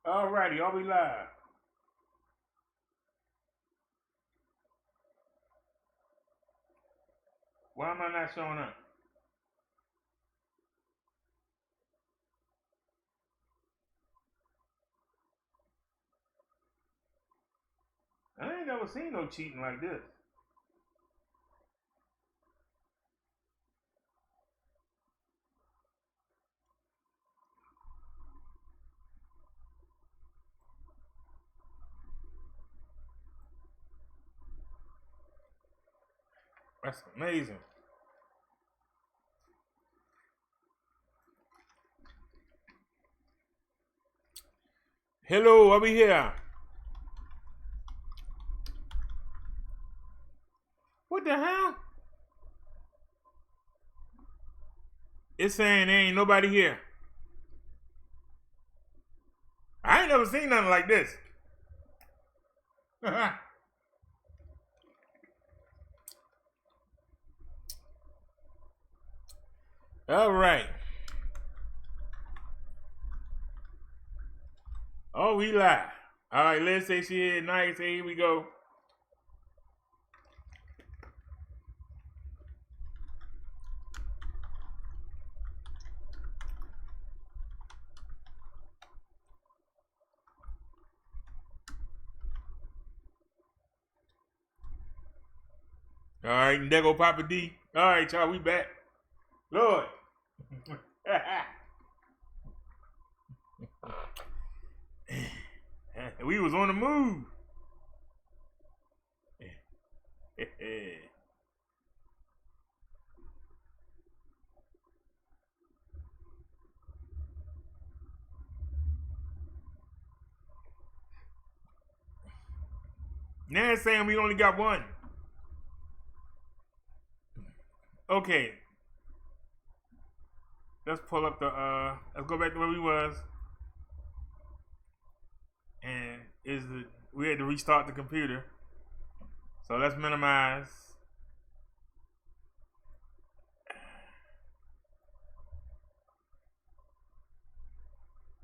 Alrighty, are we live? Why am I not showing up? I ain't never seen no cheating like this. That's amazing. Hello, are we here? What the hell? It's saying there ain't nobody here. I ain't never seen nothing like this. All right. Oh, we live. All right, let's say she here. Nice. Here we go. All right, and there go Papa D. All right, y'all, we back. Lord. We was on the move. Now it's saying we only got one. Okay. Let's pull up the let's go back to where we was. And we had to restart the computer. So let's minimize.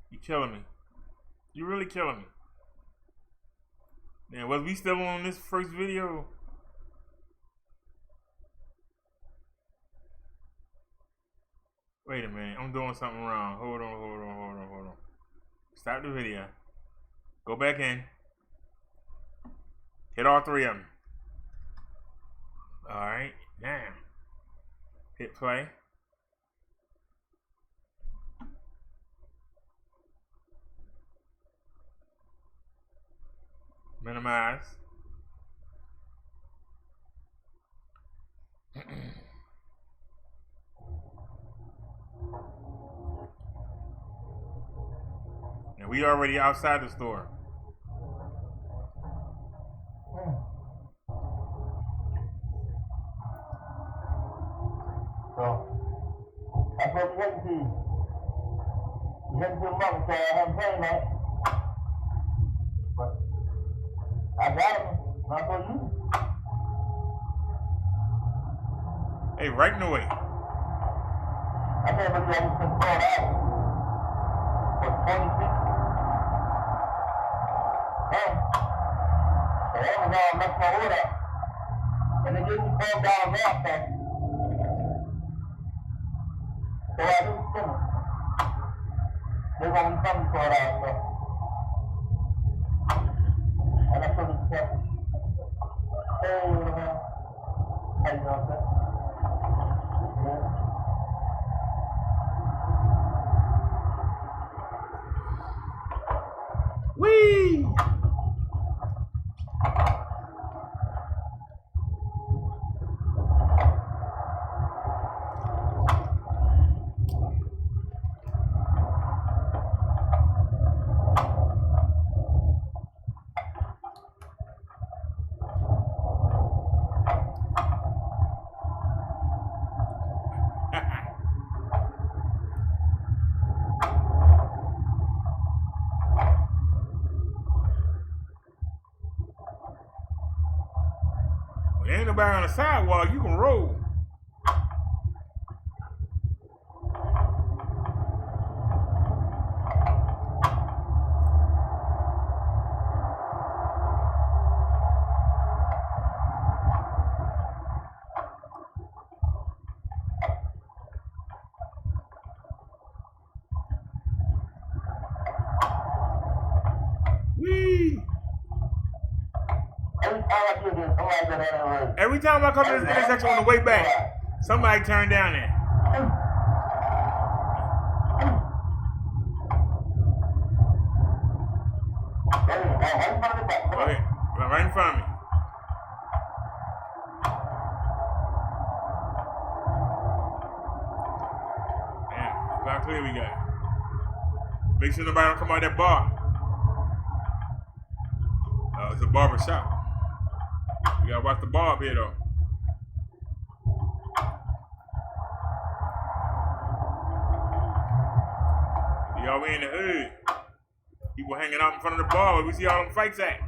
You killing me. You really killing me. Man, was we still on this first video? Wait a minute, I'm doing something wrong. Hold on. Stop the video. Go back in. Hit all three of them. All right, now hit play. Minimize. And we already outside the store. So that's what we had to do. We had to do money, so I haven't paid that. But I got him. Not for you. Hey, right in the way. I can't believe I just been thrown out for 26. So Amazon messed my order up. And they gave me $12 off that. So I didn't spend it. They're going to be coming for it out, so. And I couldn't accept it. Hey, how you doing, sir? Yeah. Whee! There ain't nobody on the sidewalk. You can roll. Every time I come to this intersection on the way back, somebody turned down there. Okay, right in front of me. Damn, look how clear we got. Make sure nobody don't come out that bar. It's a barber shop. We gotta watch the bar up here though. Y'all, we in the hood. People hanging out in front of the bar where we see all them fights at.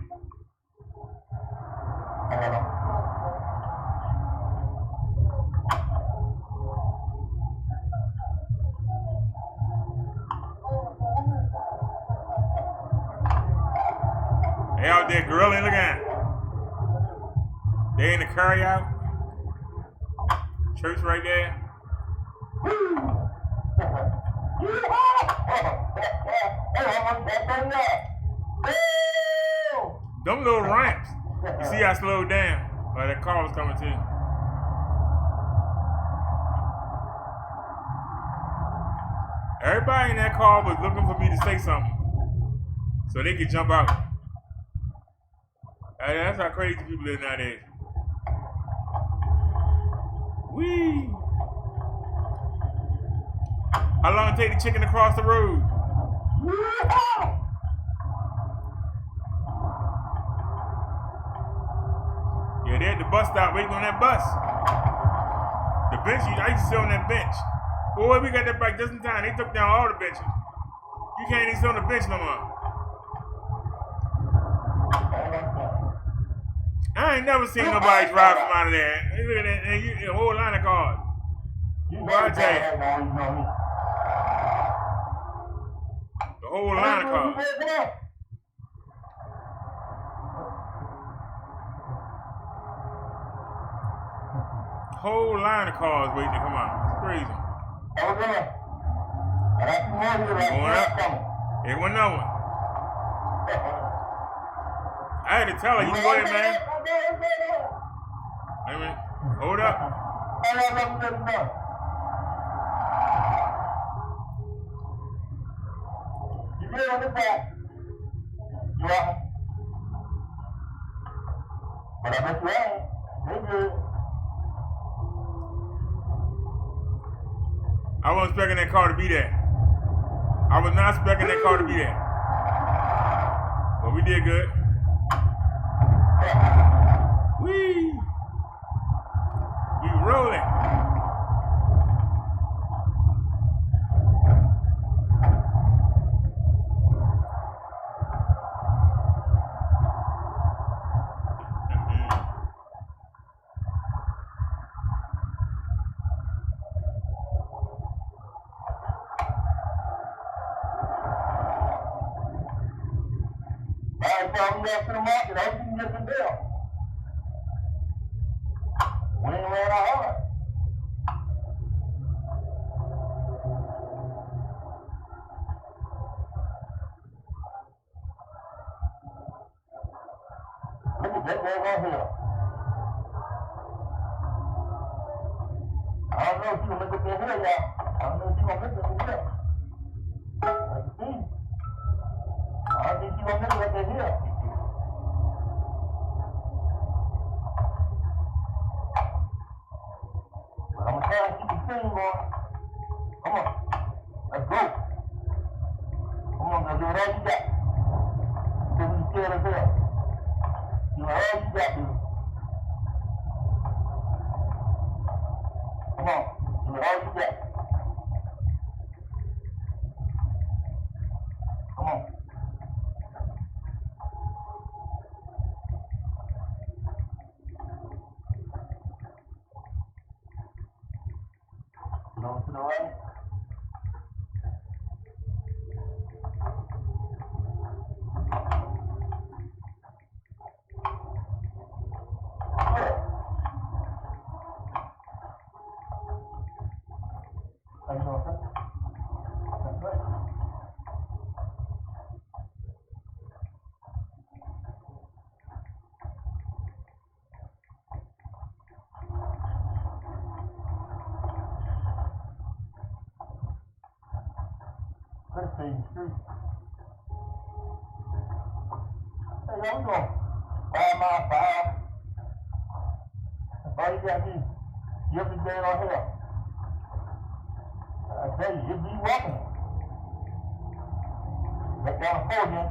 They out there grilling, look at them. They in the carry out. Church right there. Them little ramps. You see I slowed down. But that car was coming too. Everybody in that car was looking for me to say something. So they could jump out. That's how crazy people live nowadays. Whee! How long it take the chicken to cross the road? Yeah, they're at the bus stop waiting on that bus. The bench, I used to sit on that bench. Boy, we got that bike just in time. They took down all the benches. You can't even sit on the bench no more. I ain't never seen nobody drive from out of there. Look at that, a whole line of cars. Well, I tell you. The whole line of cars. Whole line of cars waiting to come out. It's crazy. Going up. Here went another one. I had to tell her, you go ahead, man. Wait a minute. Hold up. I wasn't expecting that car to be there. I was not expecting that car to be there. But we did good. Whee! We rolling. Let's stay in the street. Hey, yo, we going 5 miles per hour. All you got me, you every day on here. I tell you, you be walking. Back down the 4 again.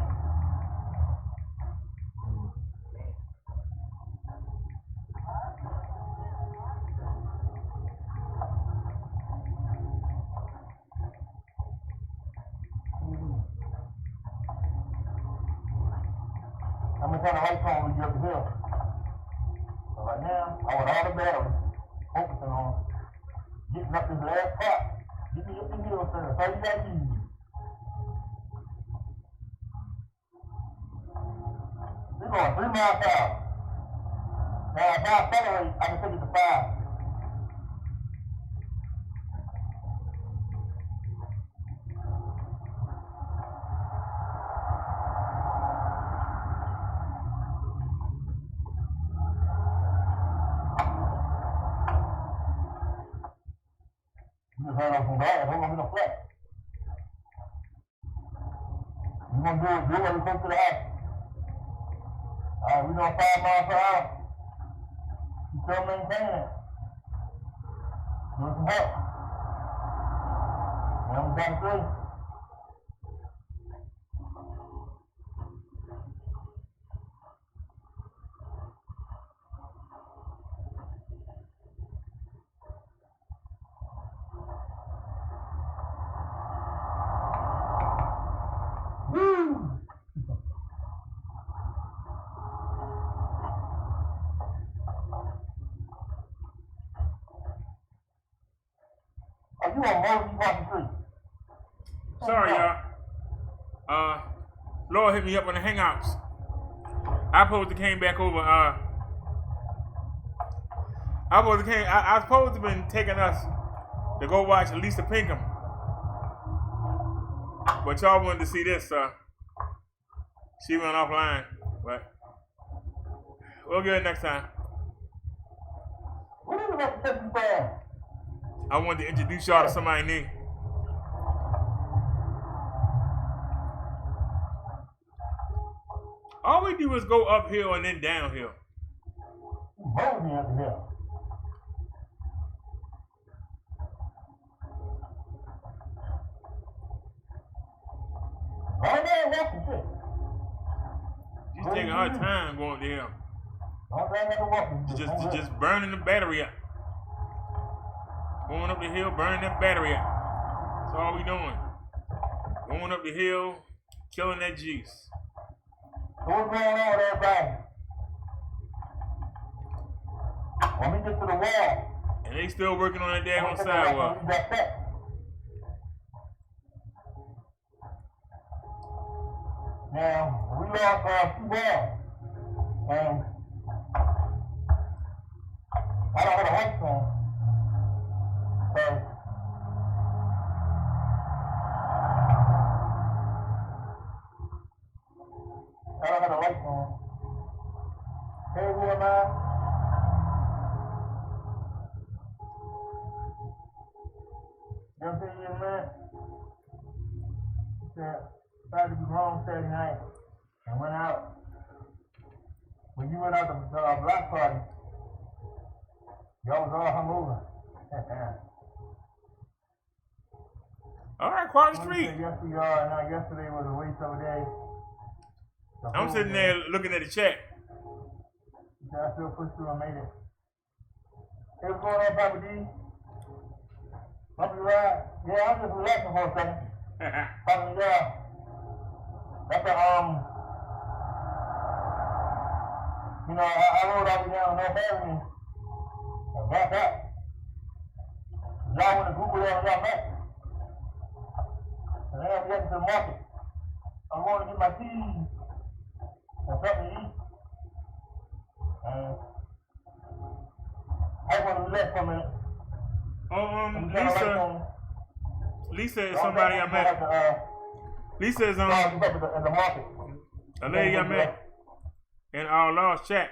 I'm gonna turn the lights on when you up the hill. So right now, I want all the batteries focusing on getting up this last part. Get me up the hill, sir. That's all you gotta do. We're going 3 miles per hour. Now, if I accelerate, I can take it to 5. You just heard on some grass, ain't gonna be no flat. You gonna do it when we come to the house. Alright, we doing 5 miles per hour. You still maintain it. Give us some help. Now we're down to 3. Woo! Are you on Moses Walking Street? Sorry, y'all. Lord hit me up on the Hangouts. I supposed to came back over. I supposed to been taking us to go watch Lisa Pinkham, but y'all wanted to see this. She went offline, but we'll get it next time. What is it about the 55? I wanted to introduce y'all to somebody new. All we do is go uphill and then downhill. Moses me up the hill. Oh, man, that's the shit. She's taking her time going up the hill. Don't bring that to walking. Just burning the battery up. Going up the hill, burning that battery up. That's all we doing. Going up the hill, killing that juice. So what's going on with everybody? When we get to the wall, And they still working on that daggone sidewalk. Now, we lost 2 balls. And I don't have a lights on. So I don't have the lights on. Hey, who am I? You know what I'm saying, man? He said, tried to be home Saturday night and went out. When you went out to the block party, y'all was all hungover. All right, across the street. Yes, we are. Now, yesterday was a waste of a day. I'm sitting there looking at the chat. I still pushed through and made it. Hey, what's going on, Papa D? Bumpy ride? Yeah, I'm just relaxing for a second. Papa, yeah. That's a, you know, I rode out down North Avenue and back up. Y'all went to Google there and y'all met. And then I'm getting to the market. I'm going to get my keys and something to eat. And I want to relax for a minute. Lisa is somebody I met. Lisa is in the market. A lady I met in our last chat.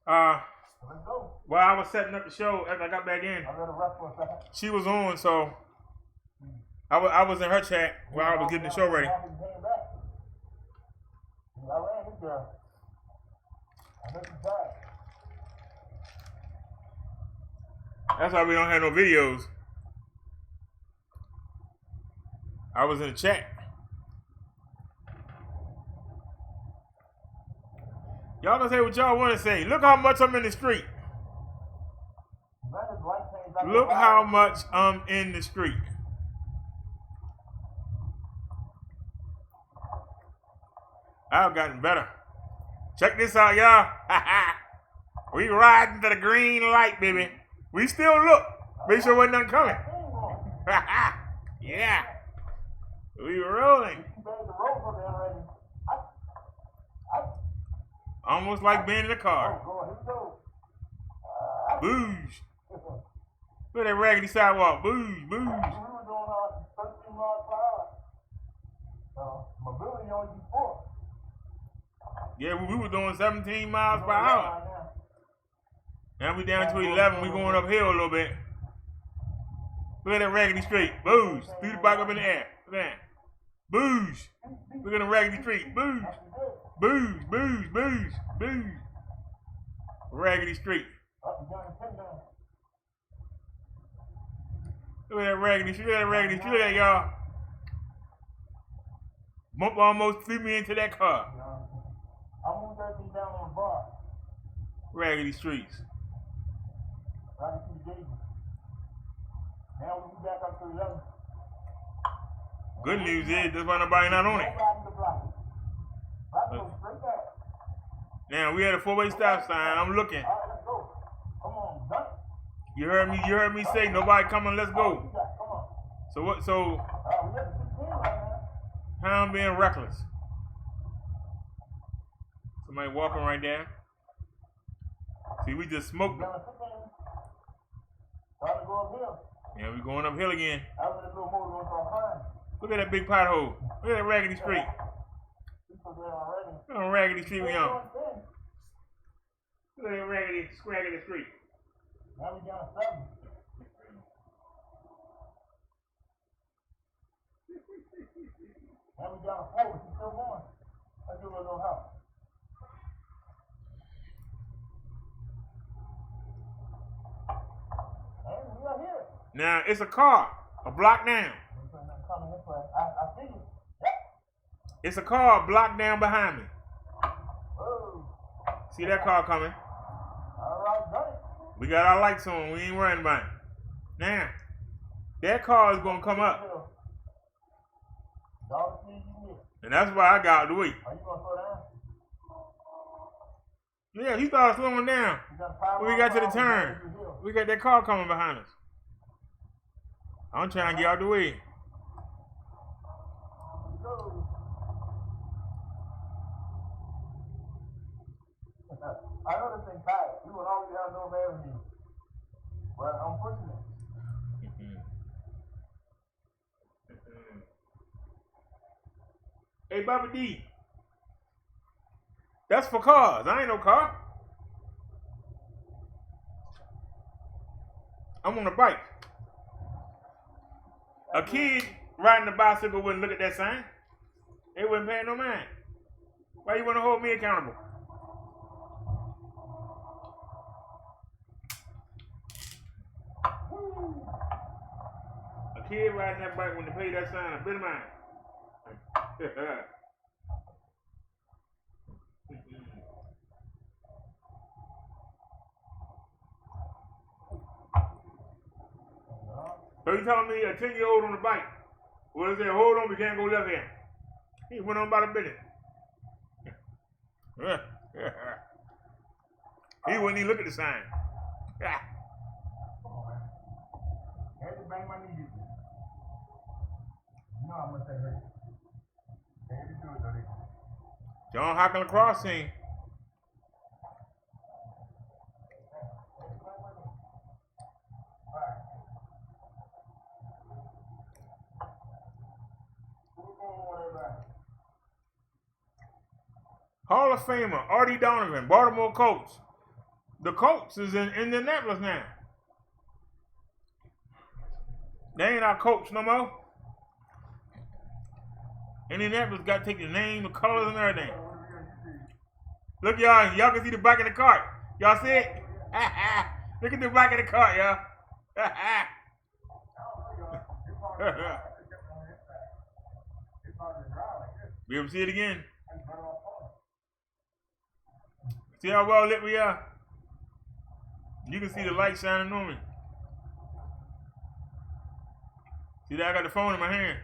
Let's go. While I was setting up the show after I got back in, I'm going to rest for a second. she was on, so I was in her chat while I was getting the show ready. That's why we don't have no videos. I was in the chat. Y'all can say what y'all want to say. Look how much I'm in the street. Look how much I'm in the street. I've gotten better. Check this out, y'all. We riding to the green light, baby. We still look. Make sure wasn't nothing coming. Yeah. We rolling. Almost like being in the car. Booze. Look at that raggedy sidewalk. Booze, booze. Yeah, we were doing 17 miles per hour. Now we down to 11. We going uphill a little bit. Look at that raggedy street. Booze. Threw the bike up in the air. Look at that. Booze. Look at the raggedy street. Booze. Booze, booze, booze, booze. Raggedy street. Look at that raggedy street. Look at that raggedy street. Look at that, y'all. Bump almost threw me into that car. Raggedy streets. Good news is there's nobody not on it. Now we had a 4-way stop sign. I'm looking. You heard me say nobody coming, let's go. So what how I'm being reckless? Somebody walking right there. See, we just smoked it. Yeah, we going uphill again. Look at that big pothole. Look at that raggedy street. Look at that raggedy street we on. Look at that raggedy street. Now we down 7. Now we down 4, but she's still going. Let's give her a little help. Hey, we are here. Now it's a car, a block down. I see you. Yep. It's a car blocked down behind me. Whoa. See that car coming? All right, got it. We got our lights on. We ain't worrying about it. Now, that car is going to come up. And that's why I got out of the way. Are you going to slow down? Yeah, he started slowing down. When we got to the turn, we got that car coming behind us. I'm trying to get out of the way. I know this thing tight. We would always have no avenue. But I'm pushing it. Hey, Bobby D. That's for cars. I ain't no car. I'm on a bike. A kid riding a bicycle wouldn't look at that sign. They wouldn't pay no mind. Why you want to hold me accountable? A kid riding that bike when they pay that sign a bit of mine. So you telling me a 10-year-old on the bike? Well, they said, hold on, we can't go left hand. He went on about a minute. He wouldn't even look at the sign. John Hockin lacrosse team. Hall of Famer Artie Donovan, Baltimore Colts. The Colts is in Indianapolis now. They ain't our Colts no more. Indianapolis got to take the name, the colors, and everything. Look, y'all can see the back of the cart. Y'all see it? Look at the back of the cart, y'all. We ever see it again? See how well lit we are? You can see the light shining on me. See that? I got the phone in my hand.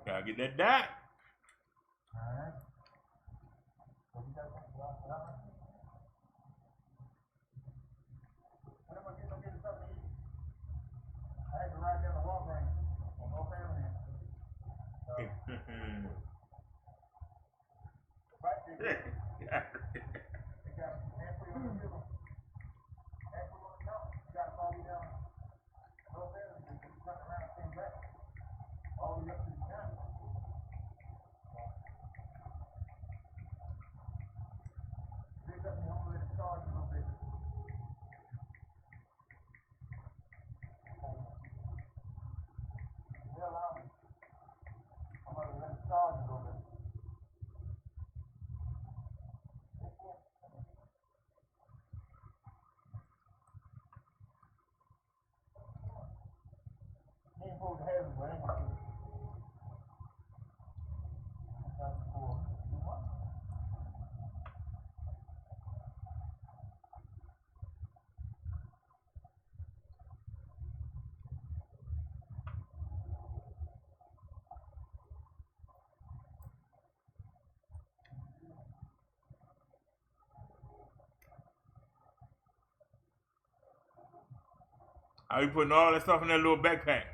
Gotta get that dot. I be putting all that stuff in that little backpack.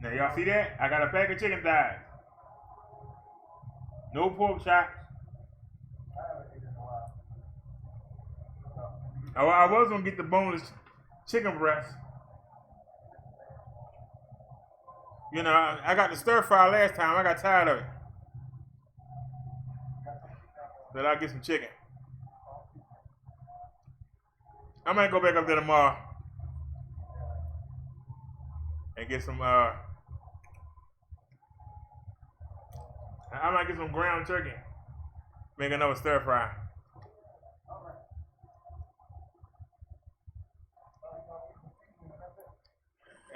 Now y'all see that? I got a pack of chicken thighs. No pork chops. I was gonna get the boneless chicken breast. You know, I got the stir fry last time. I got tired of it. But I'll get some chicken. I might go back up there tomorrow and get some I might get some ground turkey. Make another stir fry.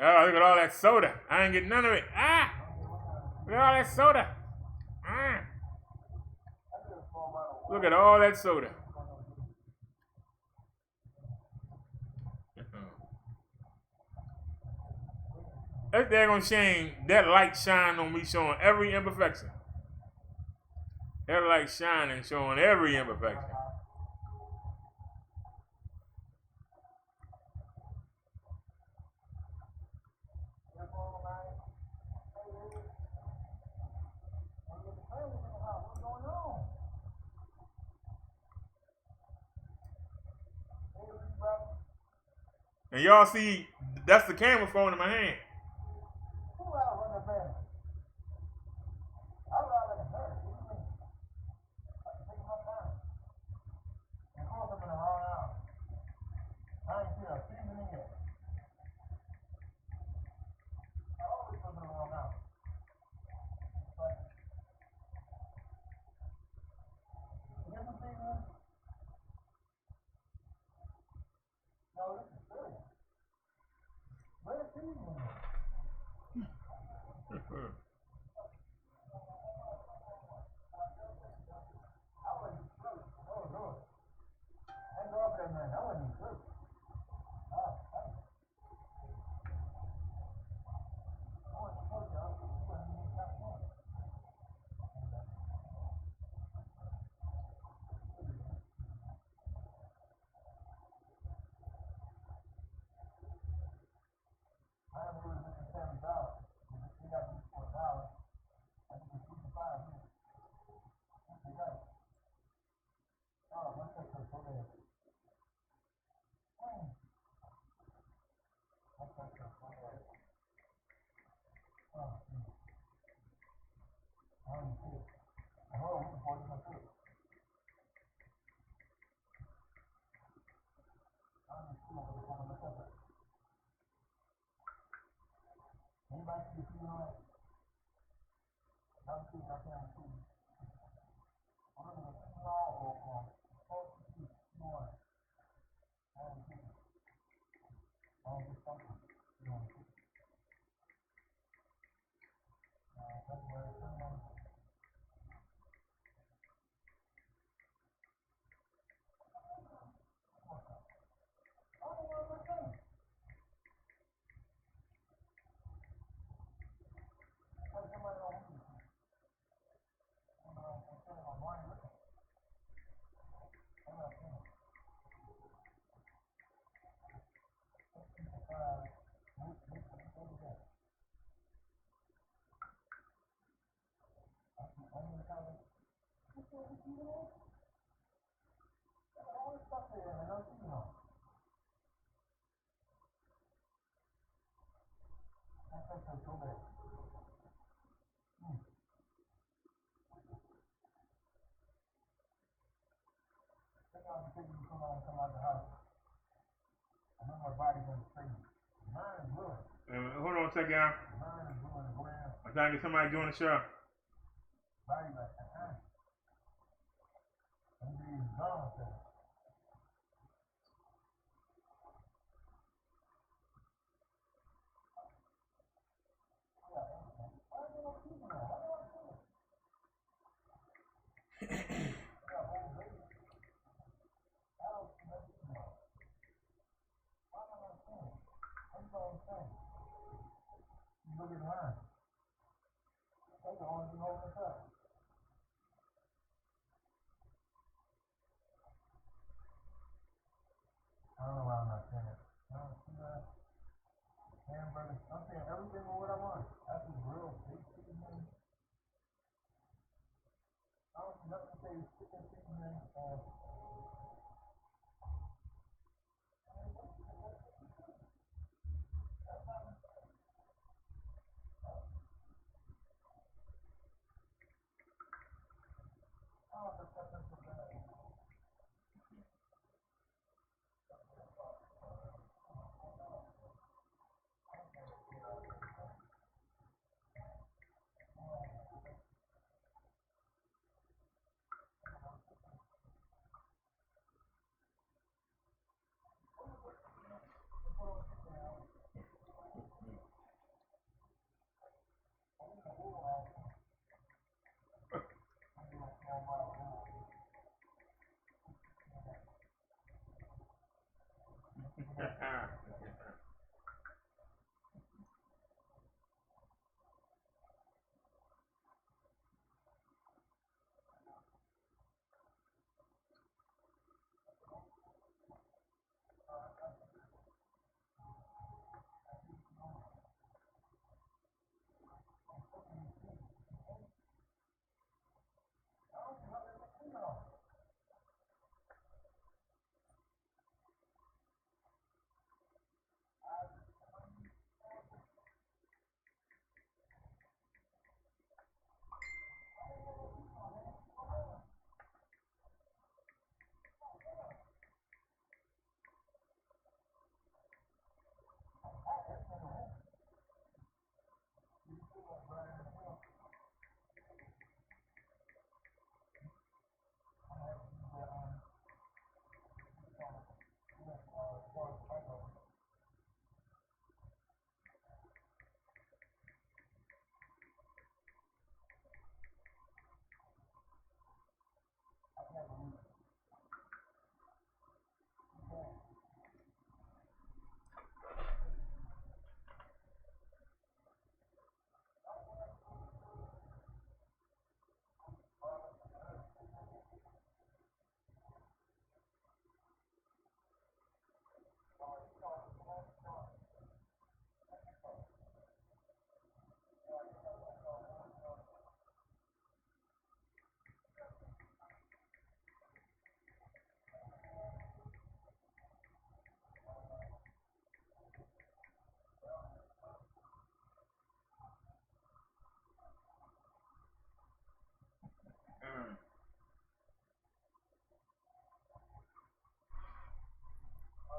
Oh, look at all that soda. I ain't getting none of it. Ah! Look at all that soda. Look at all that soda. That's daggone shame. That light shine on me, showing every imperfection. That light shining, showing every imperfection. And y'all see, that's the camera phone in my hand. Who out with the band? I'm out like a bird. What do you mean? I'm taking my time. And of course I'm in the wrong hour. I ain't seen a seasoning yet. I always put it in the wrong hour. But, is this a seasoning? No, this is good. Where's the seasoning? I wasn't close. Oh, Lord. I go up there, man. I wasn't close. Oh, thank you. I wasn't close, y'all. You wasn't even top one. I haven't really been in $7. We got these for $1. I think it's 55 here. They got it. Oh, my check is so bad. My check is so bad. Oh, geez. I don't see it. I know I'm looking for it in my foot. I don't see it, but it's on my check. Anybody see the season on it? I'm seeing I can't see it. I'm looking at season on or supposed to see season on it. I don't see it. I don't see something. You don't see it. That's where it's on. So bad. Think I was thinking you come out the house. I know my body's gonna crazy. Mine is ruined. Hold on a second, y'all. Mine is ruined. Go down. I'm trying to get somebody doing the show. Body like I'm being gone, sir. Look at mine. That's the only thing holding us up. I don't know why I'm not saying it. I don't see that. Hamburger. I'm saying everything with what I want. That's a grill, big chicken wing. I don't see nothing to say chicken wing.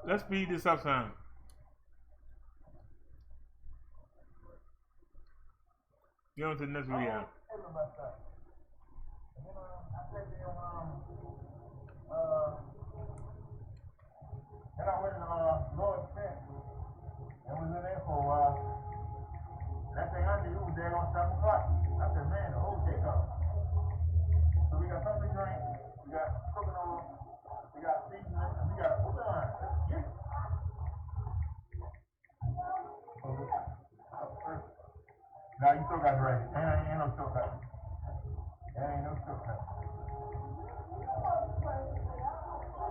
Let's speed this up some. Get on to the next video. And I went to Lord Smith and was in there for a while. That thing I knew was there on 7 o'clock. I said, man, the whole day gone. So we got something to drink, we got cooking oil, we got seasoning, and we got hold on. Yeah. Now you still got the right. Ain't no shortcut. Ain't no shortcut.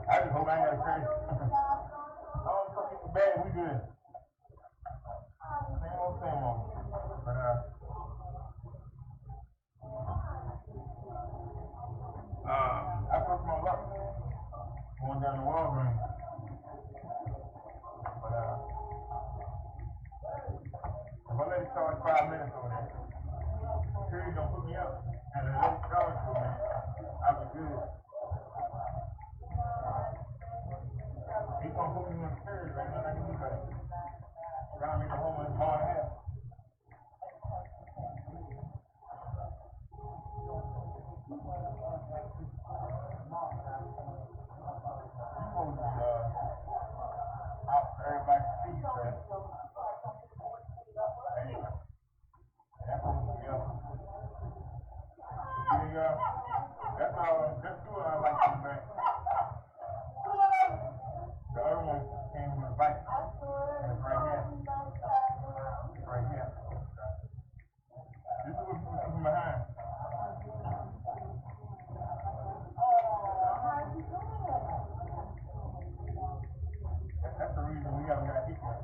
I just hope I ain't got a crazy. I don't fuck it bad, we good. Same old. But I took my luck going down the Walgreens. But if I let it charge 5 minutes over there, sure you gonna put me up. And if I let it charge for a minute, I'll be good. He's gonna put me on the third, right? Nothing I can do about it. Trying to make a home in a hard half. Out for everybody to see, man. Hey, that's what we got. That's two I like to back. The other one came with a bike. And it's right here. It's right here. This is what you see from behind. That's the reason we haven't got hit yet.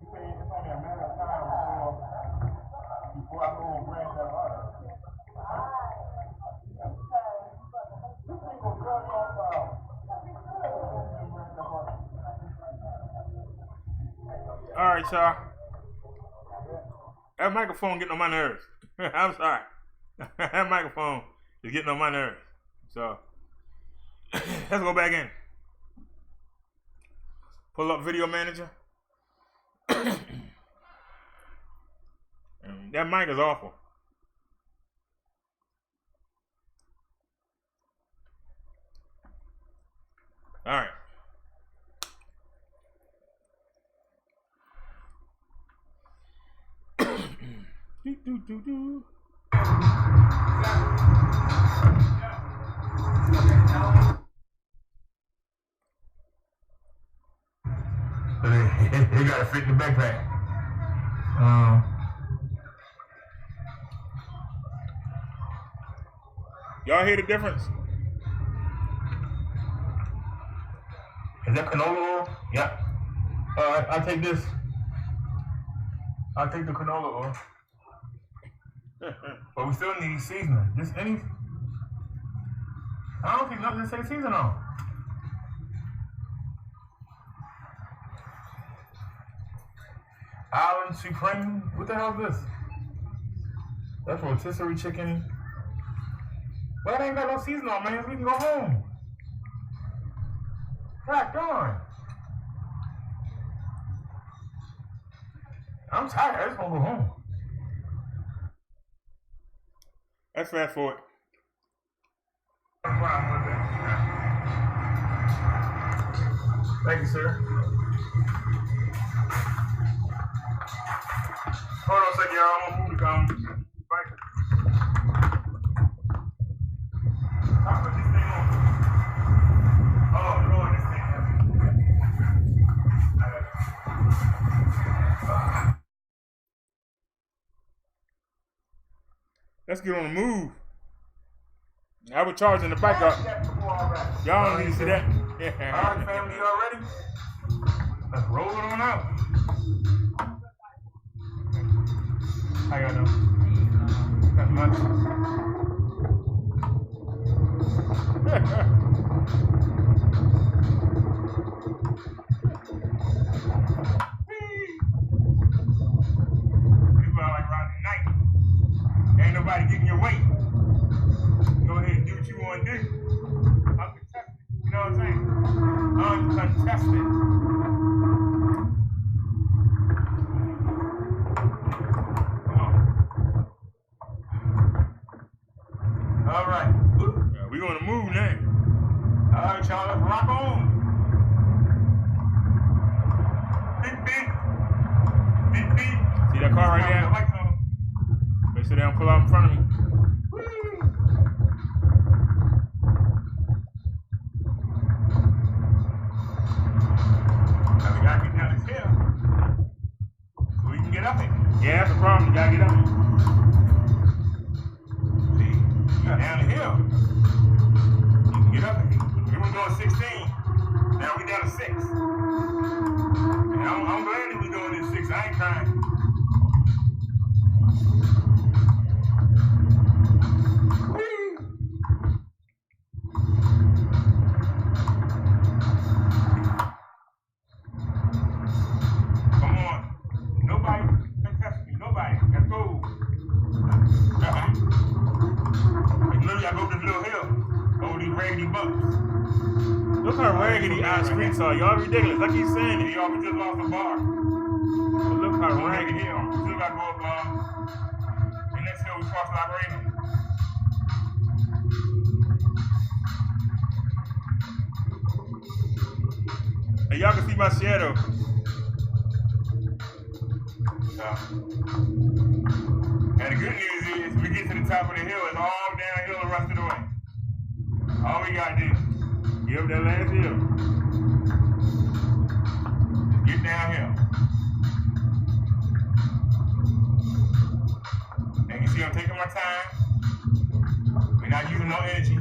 You say it's only a matter of time before I go on Grand Theft Auto. This thing will cut off Alright, y'all. That microphone getting on my nerves. I'm sorry. That microphone is getting on my nerves. So, let's go back in. Pull up Video Manager. That mic is awful. Alright. Do. He got to fit the backpack. Y'all hear the difference? Is that canola oil? Yeah. I'll take this. I'll take the canola oil. But we still need seasoning. I don't think nothing to say season on. Island Supreme. What the hell is this? That's rotisserie chicken. Well, that ain't got no season on, man. We can go home. God darn. I'm tired. I just want to go home. Let's fast forward. Thank you, sir. Hold on a second, y'all. I'm gonna move the gum. How put this thing on? Oh, Lord, this thing heavy. Let's get on the move. I was charging the bike up. Y'all don't need to see that. All right, family, y'all ready? Let's roll it on out. How y'all doing? Not much. You feel like riding at night. Ain't nobody getting your weight. Go ahead and do what you want to do. sit down, pull out in front of me. Now we gotta get down this hill so we can get up it. Yeah, that's the problem. You gotta get up it. See, get down the hill. You can get up it. We were doing 16. Now we down to 6. And I'm glad that we're doing this 6. I ain't crying. Come on. Nobody can touch me. Nobody. Let's go. Literally, I go to this little hill over these raggedy bumps. Look how raggedy our streets are. Y'all ridiculous. I keep saying it. Y'all just lost a bar. But look how raggedy they are. Still got to go up the next hill we crossed our raven. And y'all can see my shadow. And the good news is we get to the top of the hill, it's all downhill the rest of the way. All we got to do, get up that last hill. Just get downhill. And you see I'm taking my time. We're not using no energy.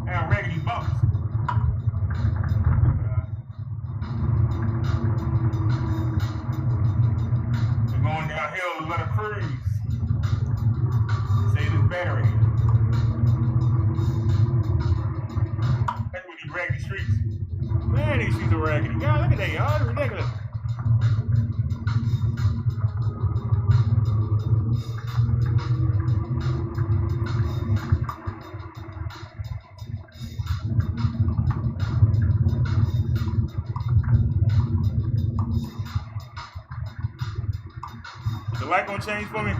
And raggedy bumps. We're going downhill to let her cruise. Save this battery. That's what these raggedy streets. Man, these streets are raggedy. Y'all, look at that, y'all. It's ridiculous. Is the light gonna change for me?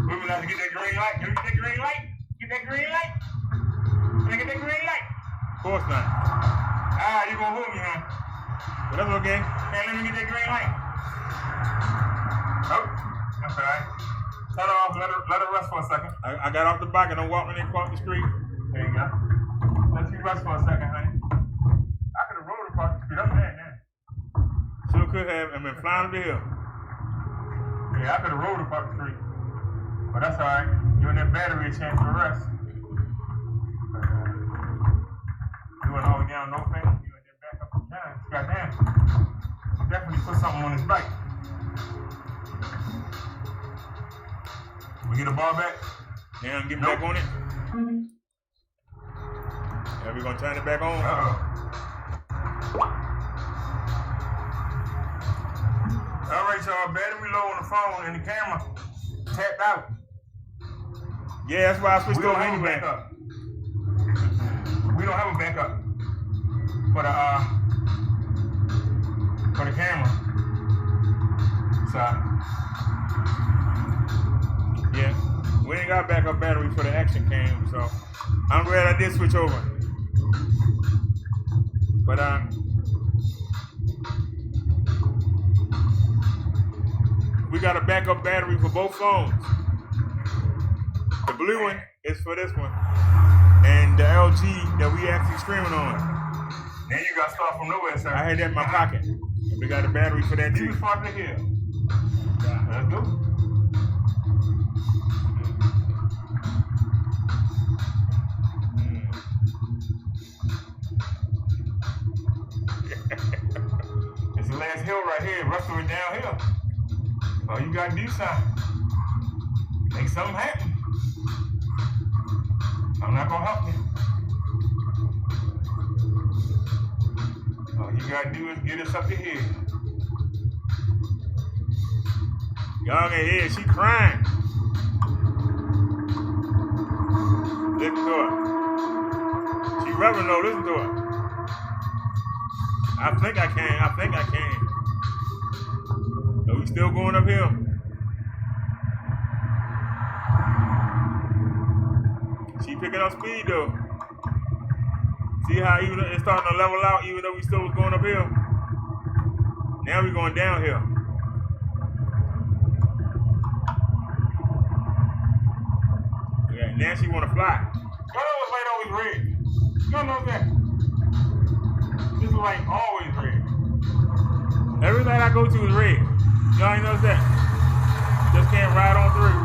We're gonna have to get that green light. Can we get that green light? Get that green light? Can I get that green light? Of course not. Ah, you gonna hold me, huh? But that's okay. Hey, let me get that green light. Oh, that's all right. Turn it off, let it rest for a second. I got off the bike and I'm walking across the street. There you go. Let you rest for a second, honey. I could have rode across the street. I'm mad now. Sure could have and been flying up the hill. Yeah, I could have rode across the street. But that's all right. You and that battery a chance to rest. Doing all the way down no thing. You and that back up and down. Goddamn. Definitely put something on his bike. We get a bar back? Yeah, get back on it. Yeah, we're gonna turn it back on. All right, y'all. Battery low on the phone and the camera tapped out. Yeah, that's why I switched over anyway. We don't have a backup for the camera. So yeah, we ain't got backup battery for the action cam, so I'm glad I did switch over. But we got a backup battery for both phones. The blue one is for this one, and the LG that we actually streaming on. Then you got stuff from nowhere, sir. I had that in my pocket. And we got a battery for that too. You was far to here. Let's go. It's the last hill right here. Rest of it downhill. All you gotta do is make something happen. I'm not gonna help you. All you gotta do is get us up to here. Y'all can hear she crying. Listen to her. She rubbing though, listen to her. I think I can. So we still going uphill. She picking up speed though. See how even it's starting to level out even though we still was going uphill? Now we going downhill. And then she wanna fly. Y'all know what's light always red. Y'all know that. This light always red. Every night I go to is red. Y'all ain't notice that? Just can't ride on through.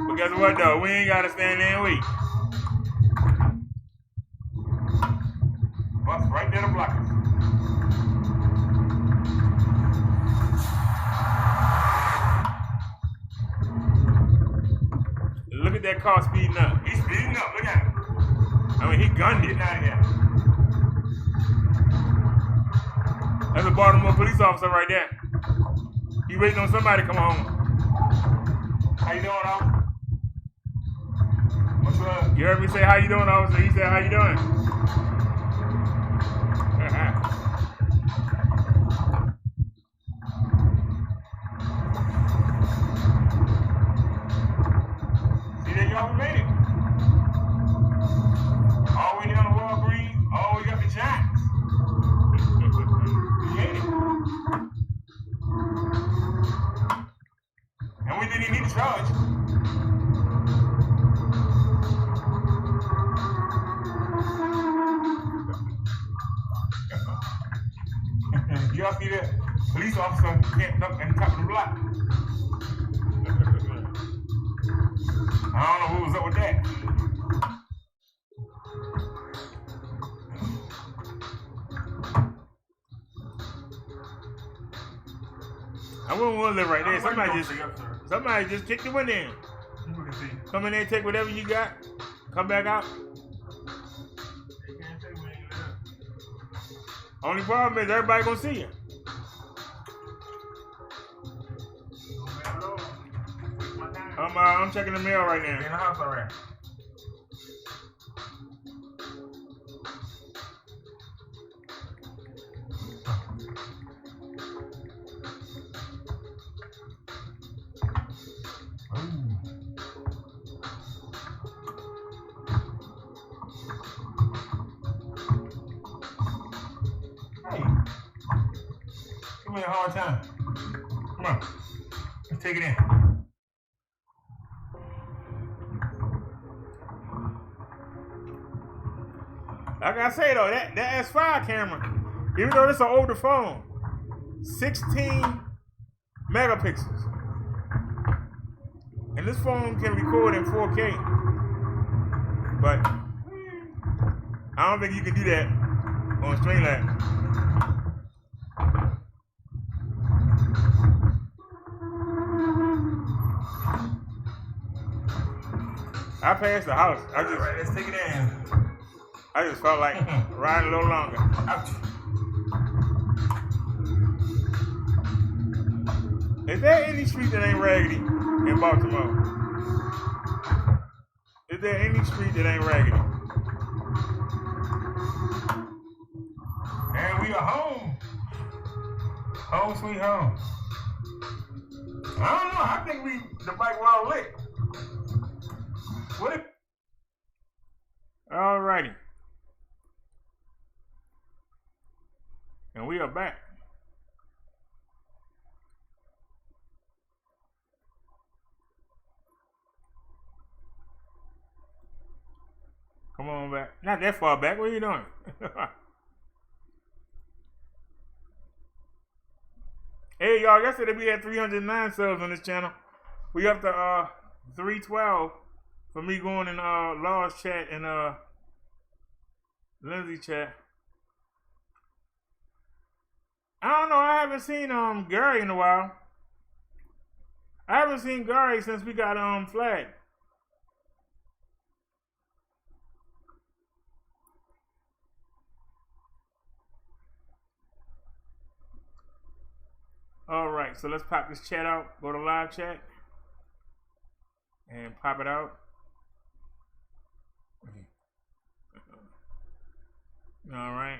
But guess what though? We ain't gotta stand there and wait. Bus right there to block us. Look at that car speeding up. He's speeding up. Look at him. I mean, he gunned it. Get out of here. That's a Baltimore police officer right there. He waiting on somebody to come home. How you doing, officer? What's up? You heard me say, how you doing, officer? He said, how you doing? See that y'all made it. All the way down to Walgreens, all the way up to Giants. We made it. And we didn't even need to charge. Y'all see that police officer camped up at the top of the block? I don't know what was up with that. I wouldn't want to live right there. Somebody just kick the window in. People can see. Come in there, take whatever you got, come back out. They can't say where you live. Only problem is everybody gonna see you. I'm checking the mail right In the now. house already. Hey, give me a hard time. Come on, let's take it in. Like I say though, that S5 camera, even though it's an older phone, 16 megapixels. And this phone can record in 4K. But I don't think you can do that on Streamlabs. I passed the house. All right, let's take it in. I just felt like riding a little longer. Ouch. Is there any street that ain't raggedy in Baltimore? Is there any street that ain't raggedy? And we are home. Home sweet home. I don't know. I think the bike well lit. What if? Alrighty. And we are back. Come on back. Not that far back. What are you doing? Hey, y'all. Yesterday we had 309 subs on this channel. We up to 312 for me going in Law's chat and Lindsay chat. I don't know. I haven't seen Gary in a while. I haven't seen Gary since we got flagged. All right, so let's pop this chat out. Go to live chat and pop it out. All right.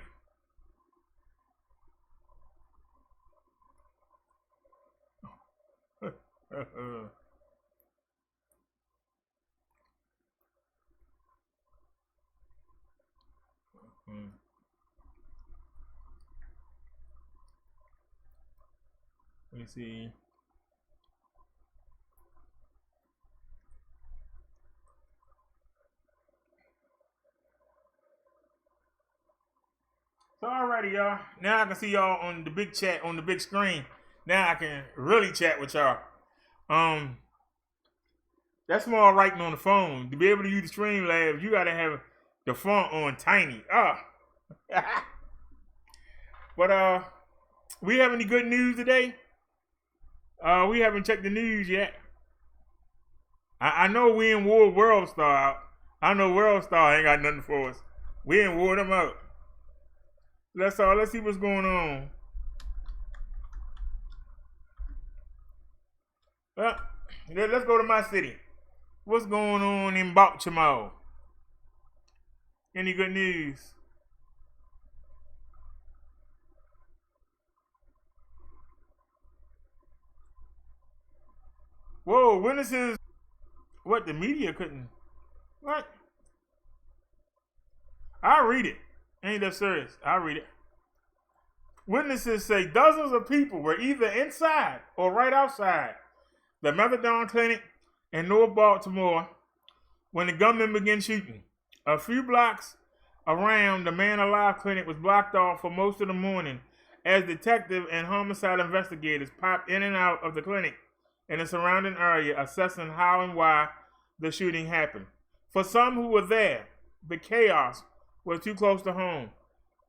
me see. So alrighty, y'all. Now I can see y'all on the big chat on the big screen. Now I can really chat with y'all. That's small writing on the phone. To be able to use the Streamlabs, you gotta have the font on tiny. But we have any good news today? We haven't checked the news yet. I know we in war World Star out. I know World Star ain't got nothing for us. We in war them out. Let's see what's going on. Let's go to my city. What's going on in Baltimore? Any good news? Whoa, witnesses. What, the media couldn't? What? I'll read it. Ain't that serious? I'll read it. Witnesses say dozens of people were either inside or right outside the methadone clinic in North Baltimore when the gunman began shooting. A few blocks around the Man Alive clinic was blocked off for most of the morning as detective and homicide investigators popped in and out of the clinic and the surrounding area assessing how and why the shooting happened. For some who were there, the chaos was too close to home.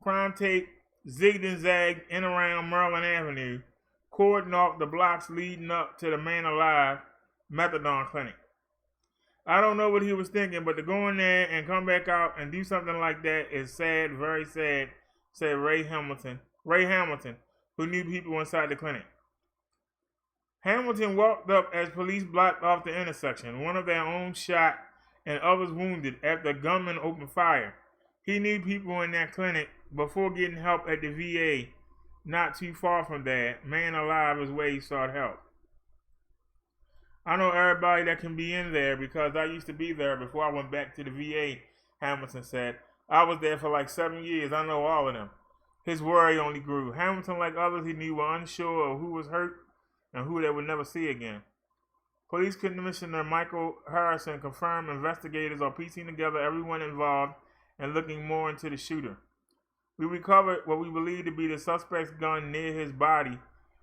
Crime tape zigged and zagged in around Maryland Avenue, cordoned off the blocks leading up to the Man Alive methadone clinic. I don't know what he was thinking, but to go in there and come back out and do something like that is sad, very sad, said Ray Hamilton, who knew people inside the clinic. Hamilton walked up as police blocked off the intersection, one of their own shot and others wounded after the gunman opened fire. He knew people in that clinic before getting help at the VA not too far from there. Man Alive is where he sought help. I know everybody that can be in there because I used to be there before I went back to the VA, Hamilton said. I was there for like 7 years. I know all of them. His worry only grew. Hamilton, like others he knew, were unsure of who was hurt and who they would never see again. Police Commissioner Michael Harrison confirmed investigators are piecing together everyone involved and looking more into the shooter. We recovered what we believe to be the suspect's gun near his body,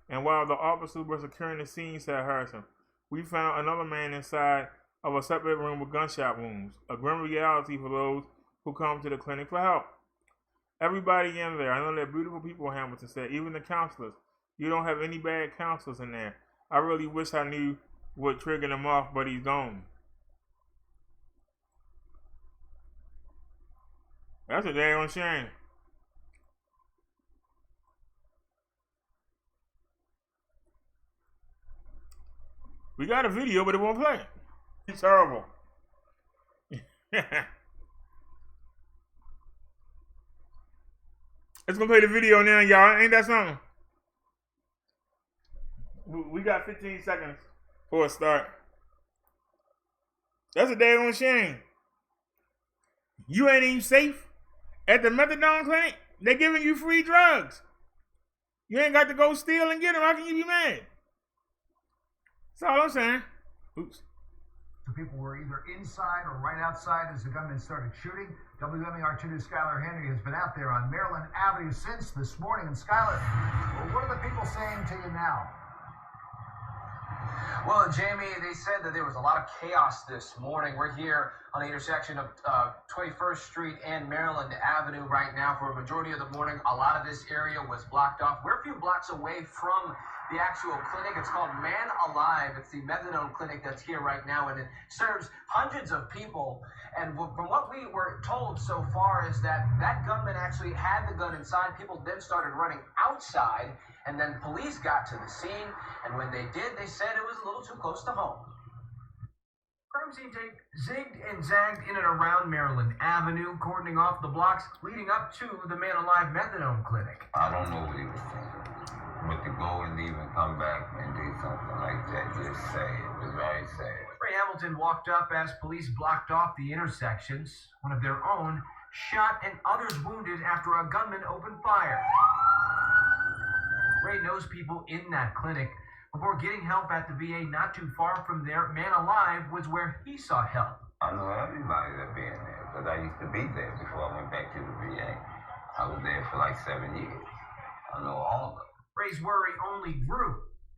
and while the officers were securing the scene, said Harrison, we found another man inside of a separate room with gunshot wounds, a grim reality for those who come to the clinic for help. Everybody in there, I know they're beautiful people, Hamilton said, even the counselors. You don't have any bad counselors in there. I really wish I knew what triggered him off, but he's gone. That's a damn shame. We got a video, but it won't play. It's terrible. It's gonna play the video now, y'all. Ain't that something? We got 15 seconds for a start. That's a damn shame. You ain't even safe at the methadone clinic. They're giving you free drugs. You ain't got to go steal and get them. How can you be mad? That's all I'm saying. Oops. The people were either inside or right outside as the gunman started shooting. WMER2 News' Skylar Henry has been out there on Maryland Avenue since this morning. And Skylar, well, what are the people saying to you now? Well, Jamie, they said that there was a lot of chaos this morning. We're here on the intersection of 21st Street and Maryland Avenue right now. For a majority of the morning, a lot of this area was blocked off. We're a few blocks away from the actual clinic. It's called Man Alive. It's the methadone clinic that's here right now, and it serves hundreds of people. And from what we were told so far is that that gunman actually had the gun inside. People then started running outside, and then police got to the scene, and when they did, they said it was a little too close to home. Crime scene tape zigged and zagged in and around Maryland Avenue, cordoning off the blocks leading up to the Man Alive methadone clinic. I don't know what he was thinking, but to go and leave and come back and do something like that, just say it was very sad. Ray Hamilton walked up as police blocked off the intersections. One of their own shot and others wounded after a gunman opened fire. Ray knows people in that clinic. Before getting help at the VA not too far from there, Man Alive was where he saw help. I know everybody that been there, because I used to be there before I went back to the VA. I was there for like 7 years. I know all of them. Ray's worry only grew.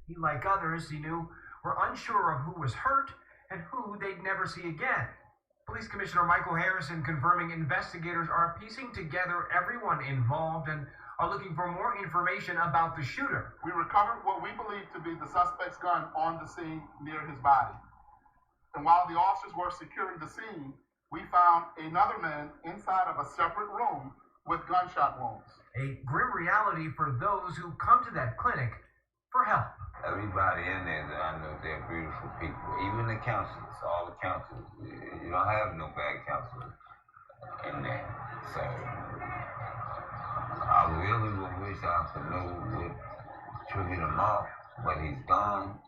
He, like others he knew, were unsure of who was hurt and who they'd never see again. Police Commissioner Michael Harrison confirming investigators are piecing together everyone involved and are looking for more information about the shooter. We recovered what we believe to be the suspect's gun on the scene near his body. And while the officers were securing the scene, we found another man inside of a separate room with gunshot wounds. A grim reality for those who come to that clinic for help. Everybody in there, I know they're beautiful people. Even the counselors, all the counselors. You don't have no bad counselors in there. So I really would wish I could know what triggered him off, but he's gone.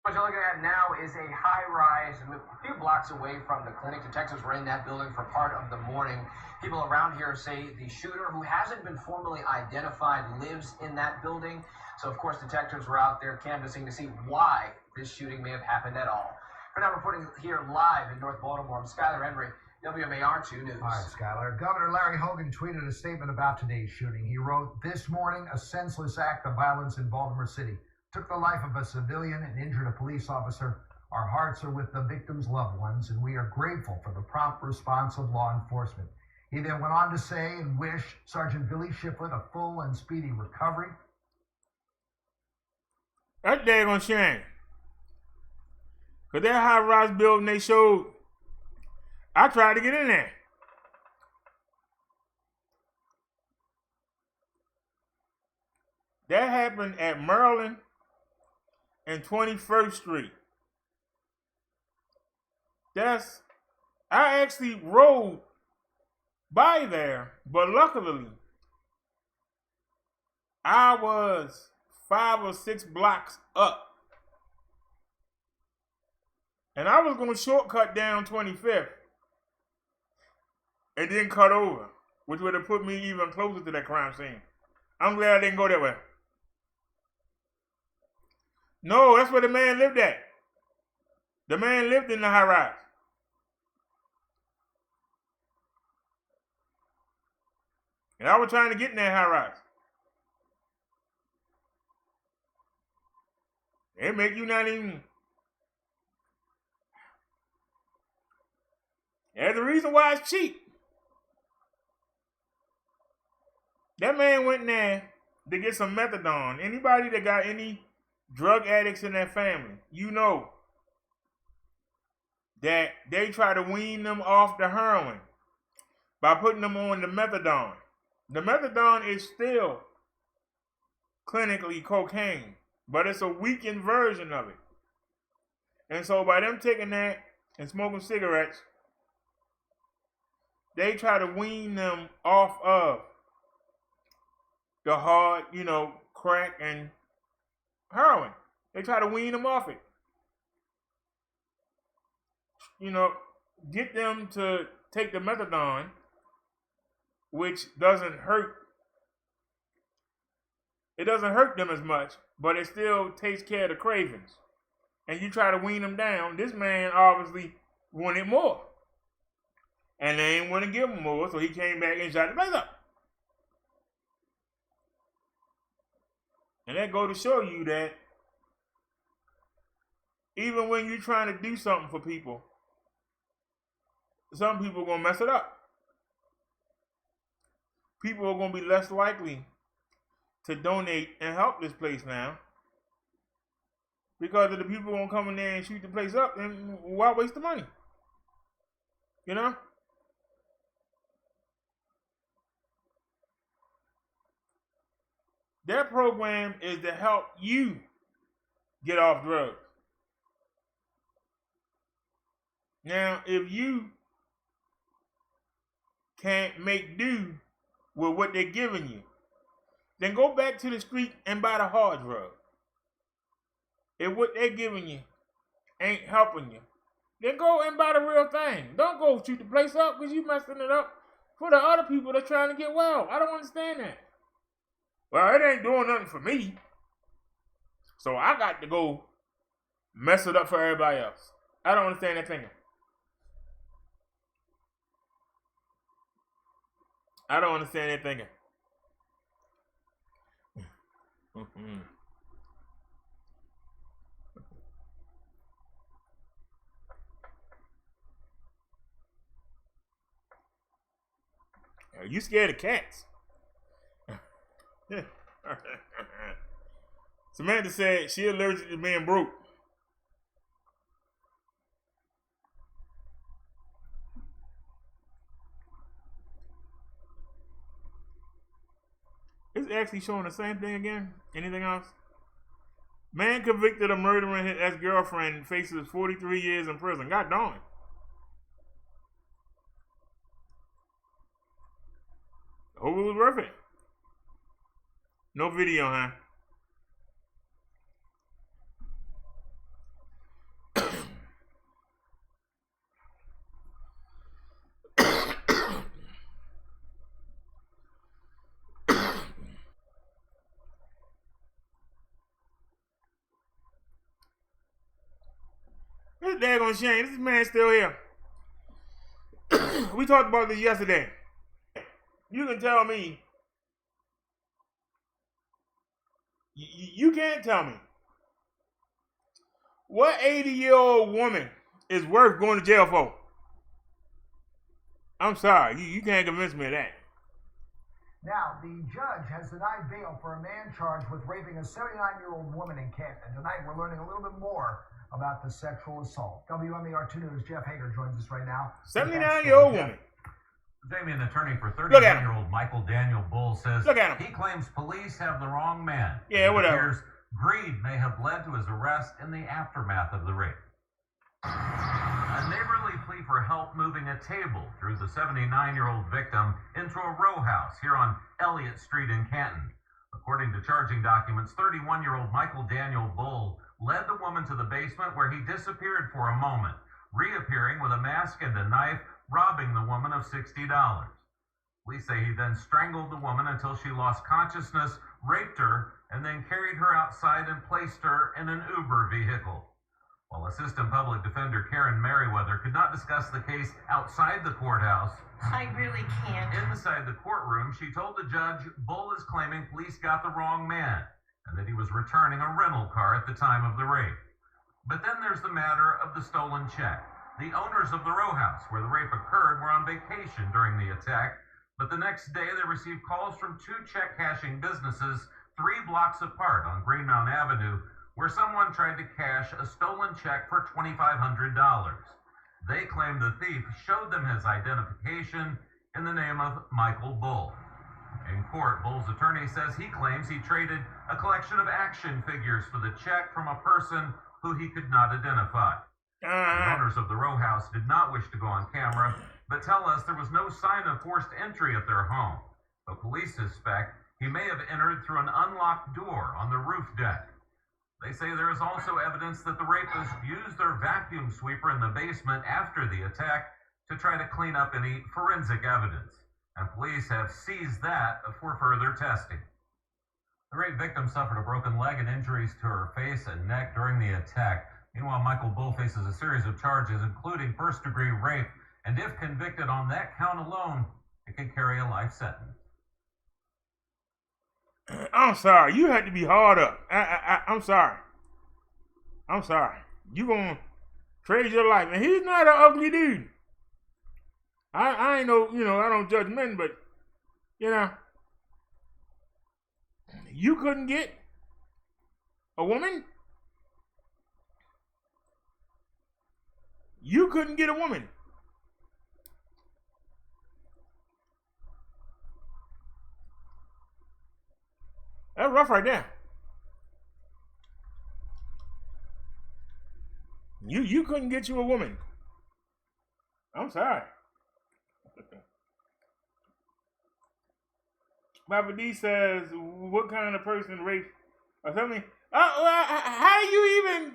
What you're looking at now is a high-rise a few blocks away from the clinic. Detectives were in that building for part of the morning. People around here say the shooter, who hasn't been formally identified, lives in that building. So, of course, detectives were out there canvassing to see why this shooting may have happened at all. For now, reporting here live in North Baltimore, I'm Skylar Henry, WMAR2 News. All right, Skylar. Governor Larry Hogan tweeted a statement about today's shooting. He wrote, "This morning, a senseless act of violence in Baltimore City took the life of a civilian and injured a police officer. Our hearts are with the victim's loved ones, and we are grateful for the prompt response of law enforcement." He then went on to say and wish Sergeant Billy Shiflett a full and speedy recovery. That's daggone shame. Because that high-rise building they showed, I tried to get in there. That happened at Maryland and 21st Street. I actually rode by there, but luckily, I was 5 or 6 blocks up. And I was going to shortcut down 25th and then cut over, which would have put me even closer to that crime scene. I'm glad I didn't go that way. No, that's where the man lived at. The man lived in the high rise. And I was trying to get in that high rise. They make you not even. There's a reason why it's cheap. That man went in there to get some methadone. Anybody that got any drug addicts in their family, you know that they try to wean them off the heroin by putting them on the methadone. The methadone is still clinically cocaine, but it's a weakened version of it. And so by them taking that and smoking cigarettes, they try to wean them off of the hard, crack and heroin. They try to wean them off it. Get them to take the methadone, which doesn't hurt. It doesn't hurt them as much, but it still takes care of the cravings. And you try to wean them down. This man obviously wanted more. And they ain't want to give him more, so he came back and shot the place up. And that go to show you that even when you're trying to do something for people, some people are going to mess it up. People are going to be less likely to donate and help this place now. Because if the people going to come in there and shoot the place up, then why waste the money? Their program is to help you get off drugs. Now, if you can't make do with what they're giving you, then go back to the street and buy the hard drug. If what they're giving you ain't helping you, then go and buy the real thing. Don't go shoot the place up because you messing it up for the other people that's trying to get well. I don't understand that. Well, it ain't doing nothing for me. So I got to go mess it up for everybody else. I don't understand that thinking. I don't understand that thinking. You scared of cats? Samantha said she allergic to being broke. It's actually showing the same thing again. Anything else? Man convicted of murdering his ex-girlfriend faces 43 years in prison. God darn. Hope it was worth it. No video, huh? This daggone shame. This man's still here. We talked about this yesterday. You can tell me. You can't tell me. What 80-year-old woman is worth going to jail for? I'm sorry. You can't convince me of that. Now, the judge has denied bail for a man charged with raping a 79-year-old woman in Canton. Tonight, we're learning a little bit more about the sexual assault. WMER 2 News' Jeff Hager joins us right now. 79-year-old woman. Jamie, an attorney for 31-year-old Michael Daniel Bull says he claims police have the wrong man. Yeah, whatever. It appears greed may have led to his arrest in the aftermath of the rape. A neighborly plea for help moving a table through the 79-year-old victim into a row house here on Elliott Street in Canton. According to charging documents, 31-year-old Michael Daniel Bull led the woman to the basement where he disappeared for a moment, reappearing with a mask and a knife, robbing the woman of $60. Police say he then strangled the woman until she lost consciousness, raped her, and then carried her outside and placed her in an Uber vehicle. While Assistant Public Defender Karen Merriweather could not discuss the case outside the courthouse, I really can't. inside the courtroom, she told the judge Bull is claiming police got the wrong man and that he was returning a rental car at the time of the rape. But then there's the matter of the stolen check. The owners of the row house where the rape occurred were on vacation during the attack, but the next day they received calls from two check-cashing businesses 3 blocks apart on Greenmount Avenue where someone tried to cash a stolen check for $2,500. They claimed the thief showed them his identification in the name of Michael Bull. In court, Bull's attorney says he claims he traded a collection of action figures for the check from a person who he could not identify. The owners of the row house did not wish to go on camera, but tell us there was no sign of forced entry at their home. But police suspect he may have entered through an unlocked door on the roof deck. They say there is also evidence that the rapist used their vacuum sweeper in the basement after the attack to try to clean up any forensic evidence, and police have seized that for further testing. The rape victim suffered a broken leg and injuries to her face and neck during the attack. Meanwhile, Michael Bull faces a series of charges, including first-degree rape, and if convicted on that count alone, it could carry a life sentence. I'm sorry. You had to be hard up. I'm sorry. I'm sorry. You gonna trade your life. And he's not an ugly dude. I ain't no, I don't judge men, but, you couldn't get a woman? You couldn't get a woman. That's rough right there. You couldn't get you a woman. I'm sorry. Papa D says, what kind of person rapes or something? How do you even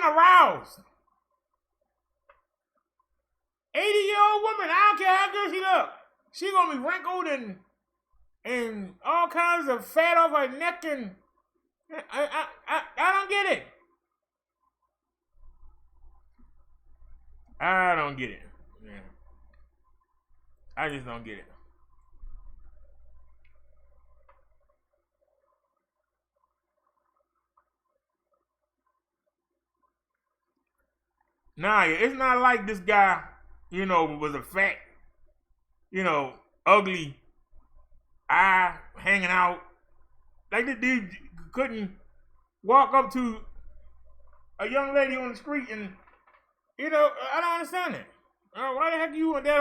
aroused 80-year-old woman, I don't care how good she look. She gonna be wrinkled and all kinds of fat off her neck, and I don't get it. I don't get it. Yeah. I just don't get it. Nah, it's not like this guy, was a fat, ugly eye hanging out. Like this dude couldn't walk up to a young lady on the street and, I don't understand it. Why the heck you want that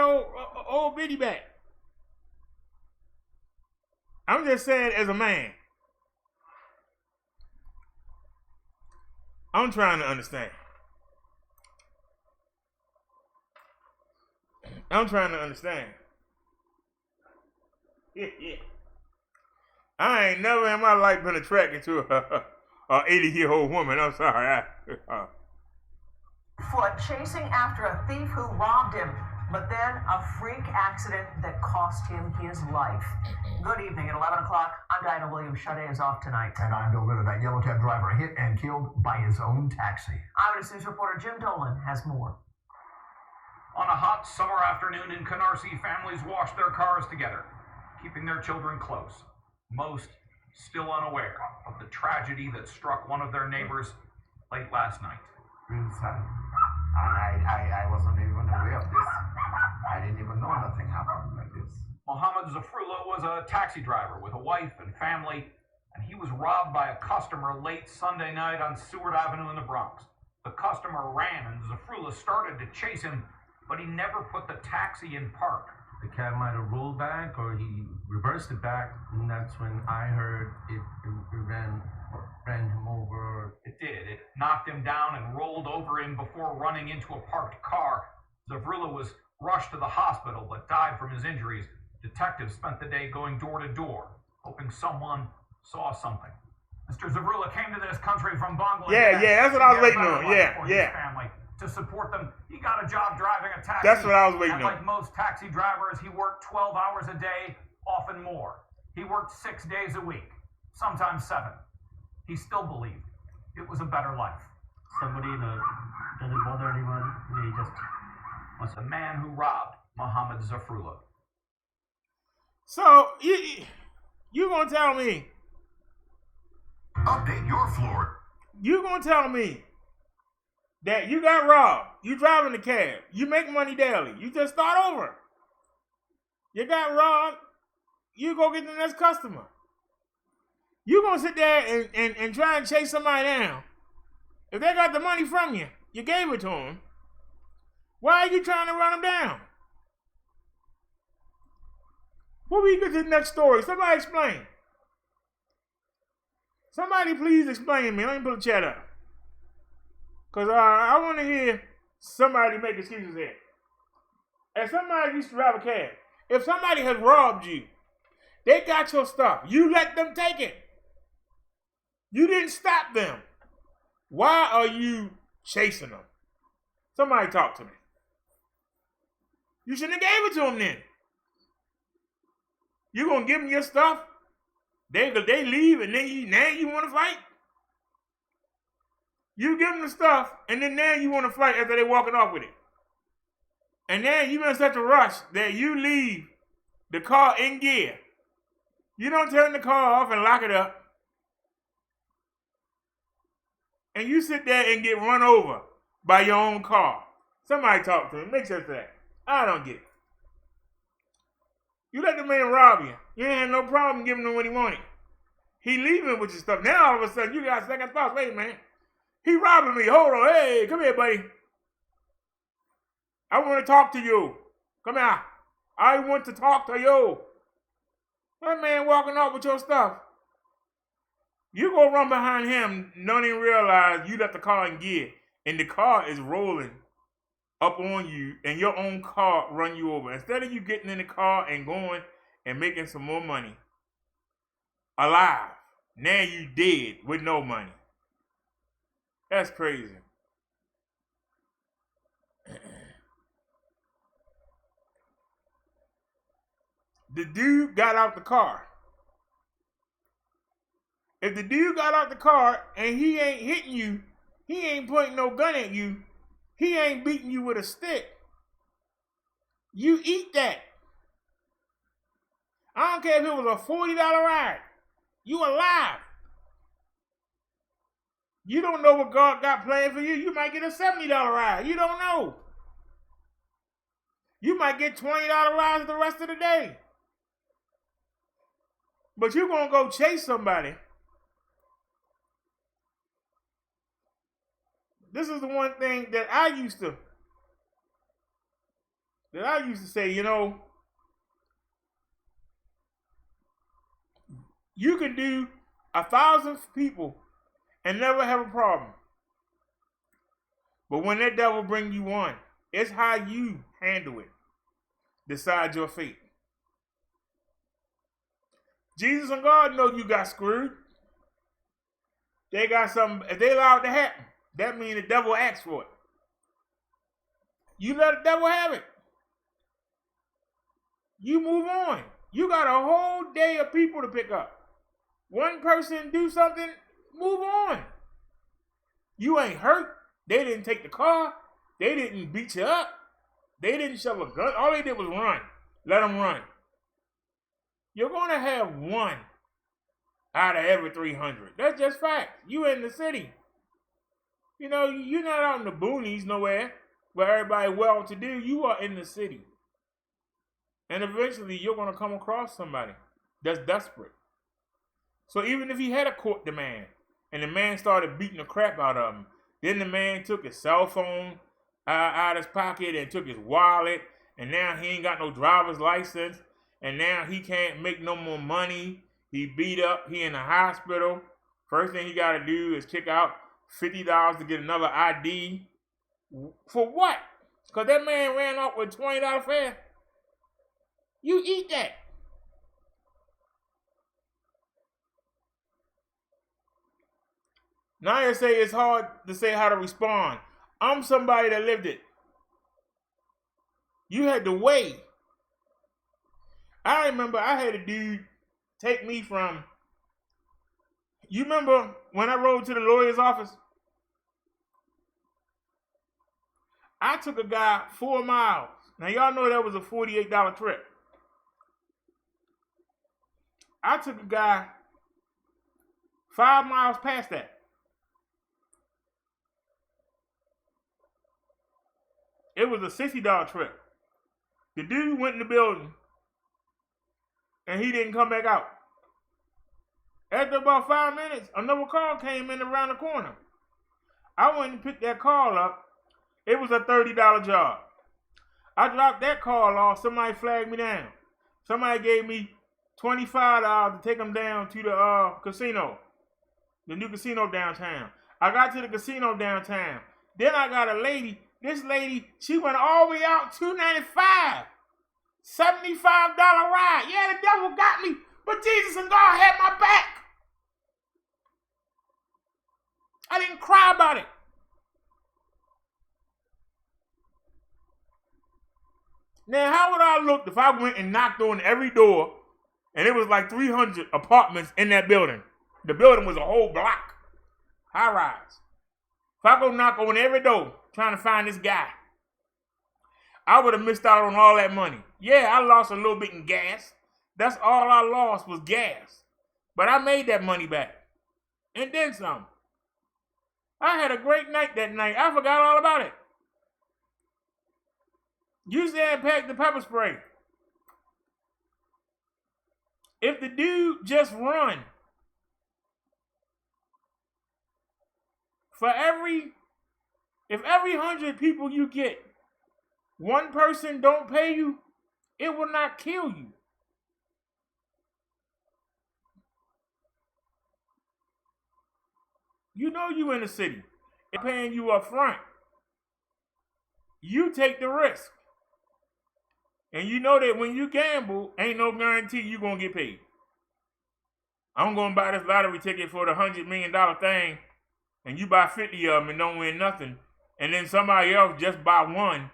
old bitty back? I'm just saying as a man. I'm trying to understand. I'm trying to understand. Yeah. I ain't never in my life been attracted to a 80-year-old woman. I'm sorry. Foot chasing after a thief who robbed him, but then a freak accident that cost him his life. Good evening. At 11 o'clock, I'm Diana Williams. Sade is off tonight. And I'm Bill Ritter. That yellow cab driver hit and killed by his own taxi. Eyewitness News reporter Jim Dolan has more. On a hot summer afternoon in Canarsie, families washed their cars together, keeping their children close. Most still unaware of the tragedy that struck one of their neighbors late last night. Really sad. And I wasn't even aware of this. I didn't even know nothing happened like this. Mohammed Zafrullah was a taxi driver with a wife and family, and he was robbed by a customer late Sunday night on Seward Avenue in the Bronx. The customer ran, and Zafrullah started to chase him, but he never put the taxi in park. The cab might have rolled back or he reversed it back, and that's when I heard it ran him over. It did. It knocked him down and rolled over him before running into a parked car. Zafrullah was rushed to the hospital but died from his injuries. Detectives spent the day going door to door, hoping someone saw something. Mr. Zafrullah came to this country from Bangladesh. Yeah, that's what I was waiting on. His family. To support them, he got a job driving a taxi. That's what I was waiting on. Like most taxi drivers, he worked 12 hours a day, often more. He worked 6 days a week, sometimes 7. He still believed it was a better life. Somebody doesn't bother anyone. He just was the man who robbed Mohammed Zafrullah. So you gonna tell me? Update your floor. You gonna tell me that you got robbed? You driving the cab. You make money daily. You just start over. You got robbed. You go get the next customer. You gonna sit there and try and chase somebody down. If they got the money from you, you gave it to them. Why are you trying to run them down? Before we get to the next story, somebody explain. Somebody please explain to me. Let me put the chat up. Because I want to hear somebody make excuses here. As somebody used to drive a cab, if somebody has robbed you, they got your stuff. You let them take it. You didn't stop them. Why are you chasing them? Somebody talk to me. You shouldn't have gave it to them then. You gonna give them your stuff? They leave and then now you want to fight? You give them the stuff and then now you want to fight after they walking off with it. And then you in such a rush that you leave the car in gear. You don't turn the car off and lock it up. And you sit there and get run over by your own car. Somebody talk to me. Make sense of that. I don't get it. You let the man rob you. You ain't had no problem giving him what he wanted. He leaving with your stuff. Now all of a sudden you got second thoughts. Wait a minute. He robbing me. Hold on. Hey, come here, buddy. I want to talk to you. Come here. I want to talk to you. That man walking off with your stuff. You go run behind him, don't even realize you left the car in gear, and the car is rolling up on you, and your own car run you over. Instead of you getting in the car and going and making some more money, alive, now you dead with no money. That's crazy. the dude got out the car. If the dude got out the car and he ain't hitting you, he ain't pointing no gun at you, he ain't beating you with a stick, you eat that. I don't care if it was a $40 ride. You alive. You don't know what God got planned for you. You might get a $70 ride. You don't know. You might get $20 rides the rest of the day. But you're going to go chase somebody. This is the one thing that I used to say, you know, you can do 1,000 people and never have a problem. But when that devil bring you one, it's how you handle it. Decide your fate. Jesus and God know you got screwed. They got something, if they allow it to happen, that means the devil asked for it. You let the devil have it. You move on. You got a whole day of people to pick up. One person do something, move on. You ain't hurt. They didn't take the car. They didn't beat you up. They didn't shove a gun. All they did was run. Let them run. You're going to have one out of every 300. That's just fact. You in the city. You know, you're not out in the boonies nowhere where everybody well-to-do. You are in the city. And eventually you're going to come across somebody that's desperate. So even if he had a court demand and the man started beating the crap out of him, then the man took his cell phone out of his pocket and took his wallet, and now he ain't got no driver's license, and now he can't make no more money. He beat up, he in the hospital. First thing he got to do is kick out $50 to get another ID. For what? Because that man ran off with $20 fare. You eat that. Now you say it's hard to say how to respond. I'm somebody that lived it. You had to weigh. I remember I had a dude take me from, you remember when I rode to the lawyer's office? I took a guy 4 miles. Now y'all know that was a $48 trip. I took a guy 5 miles past that. It was a $60 trip. The dude went in the building and he didn't come back out. After about 5 minutes, another call came in around the corner. I went and picked that call up. It was a $30 job. I dropped that call off. Somebody flagged me down. Somebody gave me $25 to take them down to the casino, the new casino downtown. I got to the casino downtown. Then I got a lady. This lady, she went all the way out $295, $75 ride. Yeah, the devil got me, but Jesus and God had my back. I didn't cry about it. Now, how would I look if I went and knocked on every door and it was like 300 apartments in that building? The building was a whole block, high rise. If I go knock on every door trying to find this guy, I would have missed out on all that money. Yeah, I lost a little bit in gas. That's all I lost was gas. But I made that money back. And then some. I had a great night that night. I forgot all about it. Use that and pack the pepper spray. If the dude just run, if every 100 people you get, one person don't pay you, it will not kill you. You know you in the city. They're paying you up front. You take the risk. And you know that when you gamble, ain't no guarantee you gonna get paid. I'm gonna buy this lottery ticket for the $100 million thing, and you buy 50 of them and don't win nothing, and then somebody else just buy one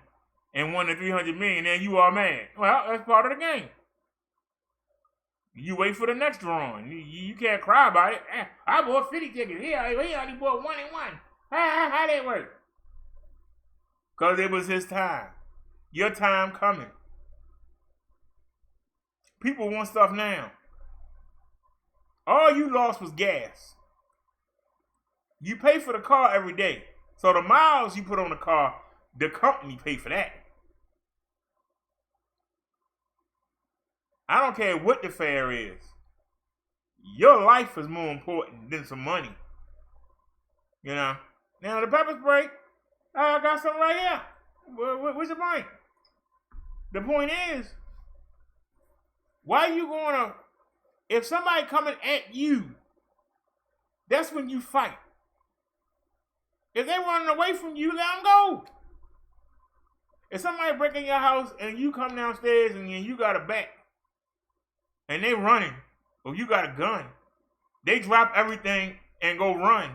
and won the $300 million, and you are mad. Well, that's part of the game. You wait for the next drawing. You can't cry about it. I bought 50 tickets. He only bought 1 and 1. How that work? Because it was his time. Your time coming. People want stuff now. All you lost was gas. You pay for the car every day. So the miles you put on the car, the company pay for that. I don't care what the fare is. Your life is more important than some money. You know? Now the pepper spray, I got something right here. What's the point? The point is, why you gonna, if somebody coming at you, that's when you fight. If they running away from you, let them go. If somebody break in your house and you come downstairs and you got a bat and they running, or you got a gun, they drop everything and go run.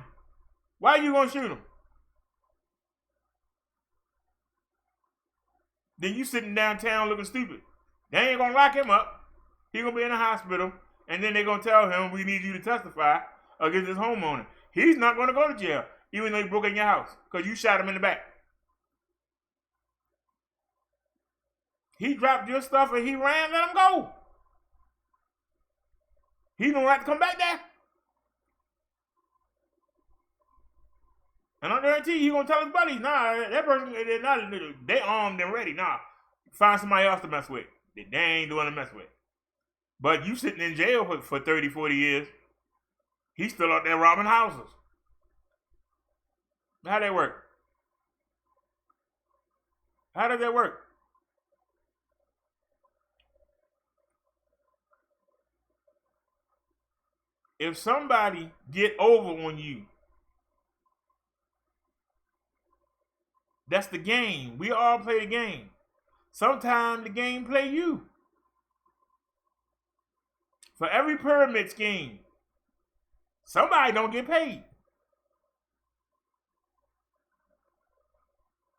Why are you gonna shoot them? Then you sitting downtown looking stupid. They ain't gonna lock him up. He gonna be in the hospital, and then they gonna tell him, we need you to testify against this homeowner. He's not gonna go to jail, even though he broke in your house, because you shot him in the back. He dropped your stuff and he ran, let him go. He don't have to come back there. And I guarantee you, he gonna tell his buddies, nah, that person, they armed and ready. Nah, find somebody else to mess with. They ain't doing to mess with. But you sitting in jail for 30, 40 years, he's still out there robbing houses. How that work? How does that work? If somebody get over on you, that's the game. We all play the game. Sometimes the game play you. For every pyramid scheme, somebody don't get paid.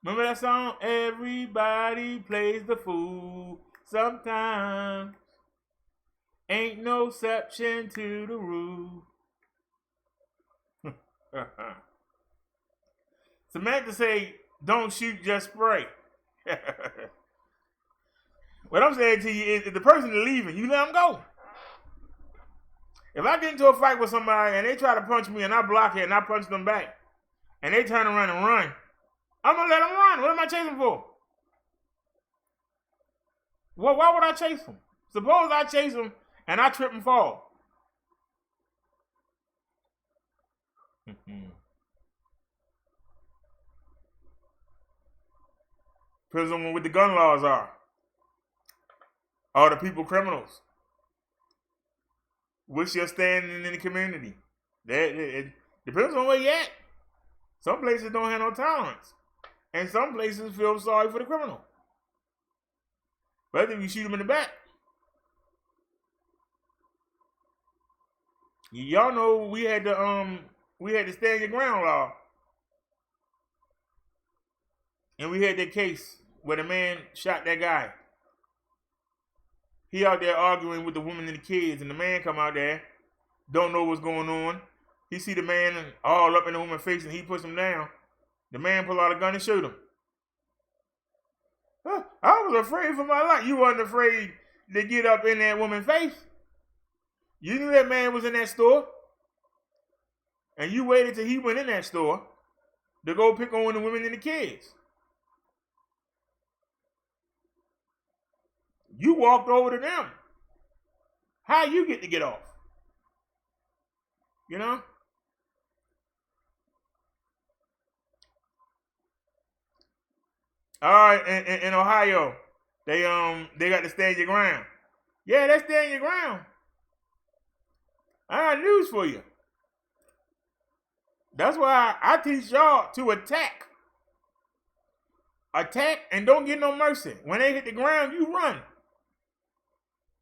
Remember that song? Everybody plays the fool sometimes. Ain't no exception to the rule. Samantha say, don't shoot, just spray. What I'm saying to you is, if the person is leaving, you let them go. If I get into a fight with somebody and they try to punch me and I block it and I punch them back and they turn around and run, I'm going to let them run. What am I chasing for? Well, why would I chase them? Suppose I chase them and I trip and fall. Depends on what the gun laws are. Are the people criminals? What's your standing in the community? It depends on where you at. Some places don't have no tolerance. And some places feel sorry for the criminal. But if you shoot them in the back. Y'all know we had the stand your ground law. And we had that case where the man shot that guy. He out there arguing with the woman and the kids, and the man come out there, don't know what's going on. He see the man all up in the woman's face, and he puts him down. The man pull out a gun and shoot him. I was afraid for my life. You wasn't afraid to get up in that woman's face. You knew that man was in that store, and you waited till he went in that store to go pick on the women and the kids. You walked over to them. How you get off? You know? All right, in Ohio, they got to stand your ground. Yeah, that's stand your ground. I got news for you. That's why I teach y'all to attack. Attack and don't get no mercy. When they hit the ground, you run.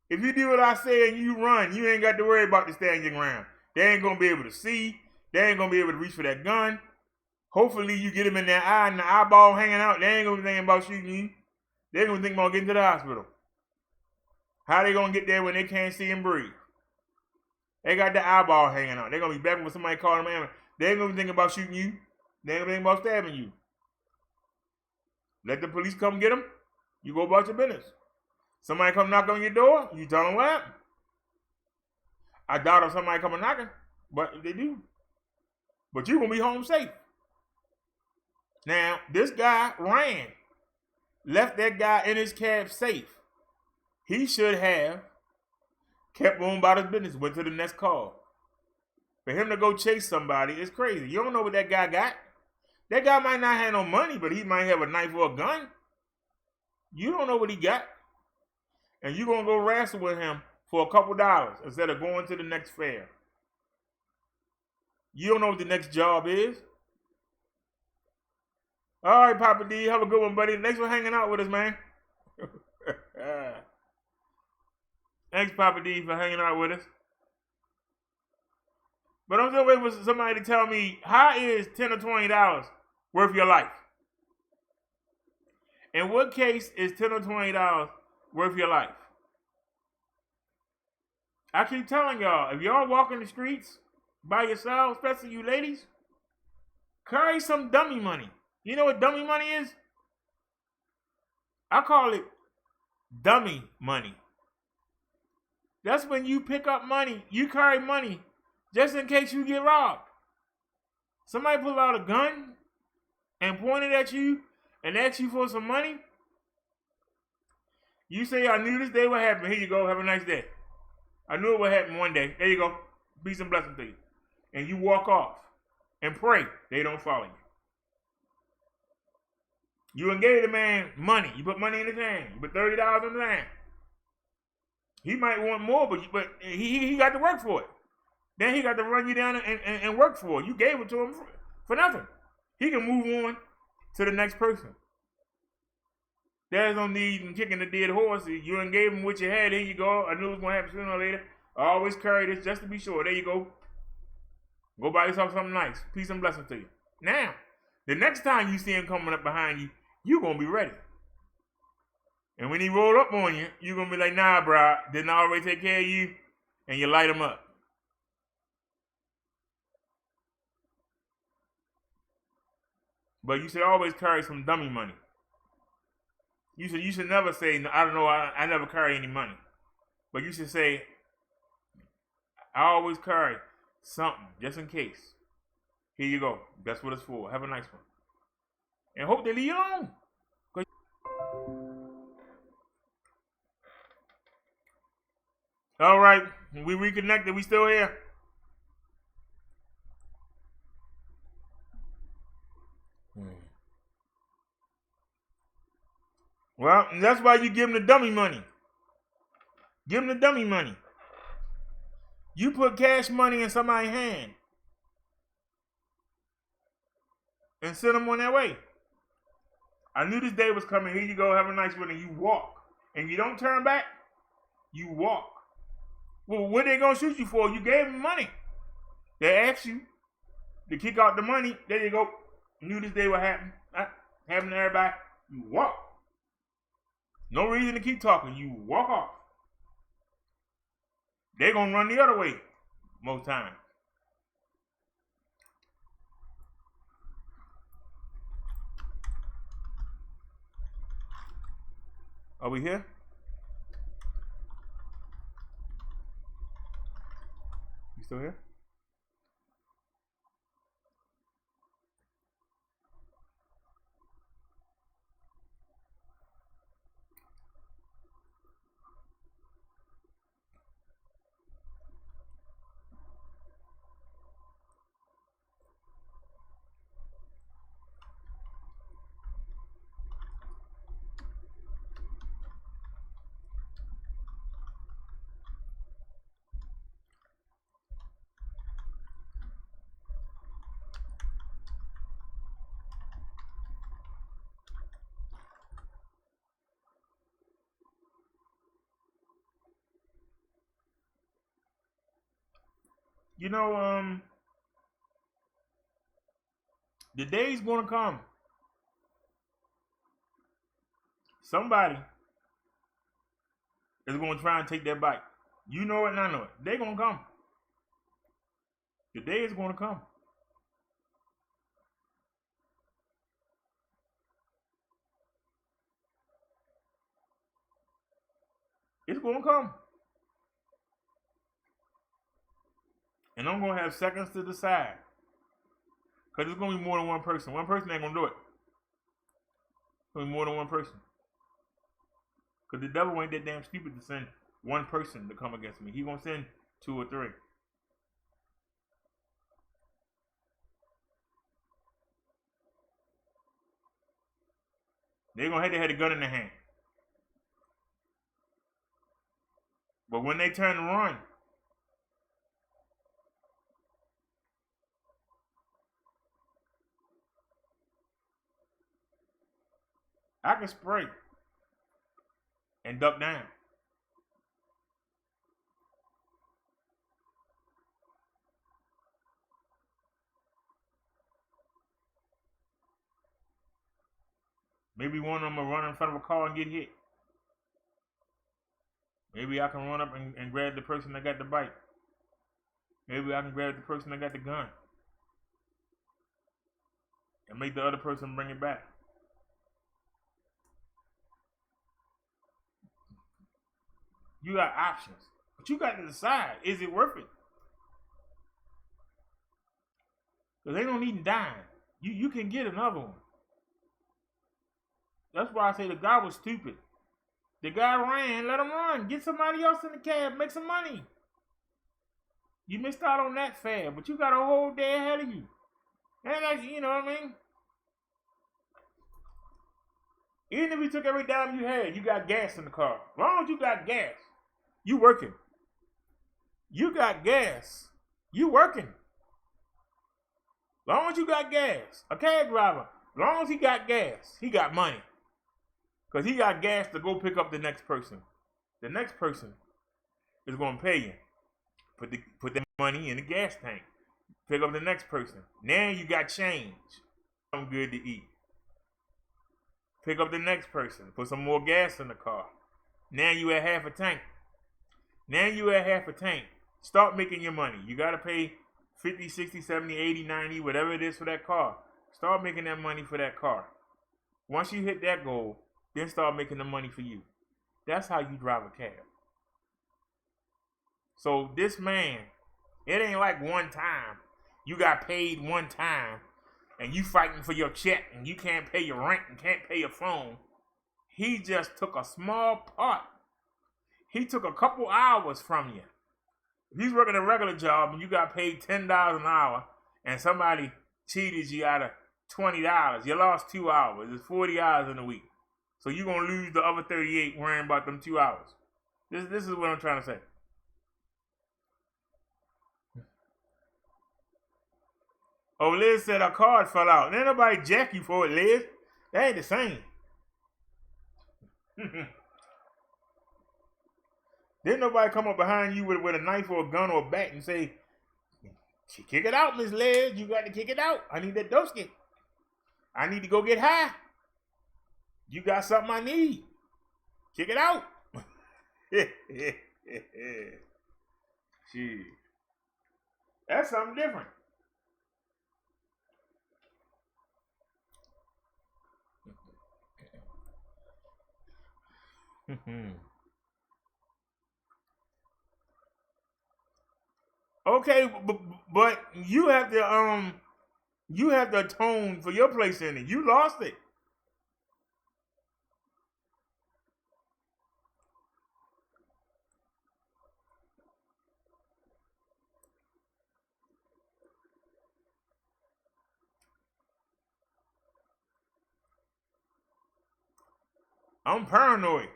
If you do what I say and you run, you ain't got to worry about the stand your ground. They ain't going to be able to see. They ain't going to be able to reach for that gun. Hopefully you get them in their eye and the eyeball hanging out. They ain't going to be thinking about shooting you. They're going to think about getting to the hospital. How they gonna get there when they can't see and breathe? They got the eyeball hanging out. They're gonna be back when somebody call them ambulance. They ain't gonna be thinking about shooting you. They ain't gonna be thinking about stabbing you. Let the police come get them. You go about your business. Somebody come knock on your door. You tell them what happened. I doubt if somebody come knocking, but if they do. But you gonna be home safe. Now, this guy ran. Left that guy in his cab safe. He should have kept on about his business, went to the next call. For him to go chase somebody is crazy. You don't know what that guy got. That guy might not have no money, but he might have a knife or a gun. You don't know what he got. And you're going to go wrestle with him for a couple dollars instead of going to the next fair. You don't know what the next job is. All right, Papa D, have a good one, buddy. Thanks for hanging out with us, man. Thanks, Papa D, for hanging out with us. But I'm still waiting for somebody to tell me, how is $10 or $20 worth your life? In what case is $10 or $20 worth your life? I keep telling y'all, if y'all walking the streets by yourselves, especially you ladies, carry some dummy money. You know what dummy money is? I call it dummy money. That's when you pick up money, you carry money just in case you get robbed. Somebody pull out a gun and point it at you and ask you for some money. You say, I knew this day would happen. Here you go. Have a nice day. I knew it would happen one day. There you go. Peace and blessings to you. And you walk off and pray they don't follow you. You engage the man money. You put money in his hand. You put $30 in his hand. He might want more, but he got to work for it. Then he got to run you down and work for it. You gave it to him for nothing. He can move on to the next person. There's no need in kicking the dead horse. You done gave him what you had. Here you go. I knew it was going to happen sooner or later. I always carry this just to be sure. There you go. Go buy yourself something nice. Peace and blessings to you. Now, the next time you see him coming up behind you, you're going to be ready. And when he roll up on you, you're going to be like, nah, bro, didn't I already take care of you? And you light him up. But you should always carry some dummy money. You should never say, I don't know, I never carry any money. But you should say, I always carry something, just in case. Here you go. That's what it's for. Have a nice one. And hope they leave you alone. All right. We reconnected. We still here. Well, that's why you give them the dummy money. Give them the dummy money. You put cash money in somebody's hand and send them on their way. I knew this day was coming. Here you go. Have a nice one. And you walk. And you don't turn back. You walk. Well, what they going to shoot you for? You gave them money. They asked you to kick out the money. There you go. Knew this day would happen. Happened to everybody. You walk. No reason to keep talking. You walk off. They're going to run the other way most times. Are we here? You still here? You know, the day's gonna come. Somebody is going to try and take that bike. You know it and I know it. They're going to come. The day is going to come. It's going to come. And I'm going to have seconds to decide. Because it's going to be more than one person. One person ain't going to do it. It's going to be more than one person. Because the devil ain't that damn stupid to send one person to come against me. He going to send 2 or 3. They're going to have a gun in their hand. But when they turn to run, I can spray and duck down. Maybe one of them will run in front of a car and get hit. Maybe I can run up and grab the person that got the bike. Maybe I can grab the person that got the gun. And make the other person bring it back. You got options. But you got to decide, is it worth it? Because they don't need dying. You can get another one. That's why I say the guy was stupid. The guy ran, let him run. Get somebody else in the cab, make some money. You missed out on that fare, but you got a whole day ahead of you. And like, you know what I mean? Even if you took every dime you had, you got gas in the car. As long as you got gas, you working. You got gas, you working. As long as you got gas, a cab driver, as long as he got gas, he got money. Because he got gas to go pick up the next person. The next person is going to pay you. Put that money in the gas tank. Pick up the next person. Now you got change. Something good to eat. Pick up the next person. Put some more gas in the car. Now you at half a tank. Now you at half a tank. Start making your money. You got to pay 50, 60, 70, 80, 90, whatever it is for that car. Start making that money for that car. Once you hit that goal, then start making the money for you. That's how you drive a cab. So this man, it ain't like one time. You got paid one time and you fighting for your check and you can't pay your rent and can't pay your phone. He just took a small part. He took a couple hours from you. If he's working a regular job and you got paid $10 an hour and somebody cheated you out of $20, you lost 2 hours. It's 40 hours in a week. So you're going to lose the other 38 worrying about them 2 hours. This is what I'm trying to say. Oh, Liz said her card fell out. Ain't nobody jack you for it, Liz. That ain't the same. Didn't nobody come up behind you with a knife or a gun or a bat and say, kick it out, Miss Liz. You got to kick it out. I need that dosky. I need to go get high. You got something I need. Kick it out. Shit. That's something different. Okay, but you have to atone for your place in it. You lost it. I'm paranoid.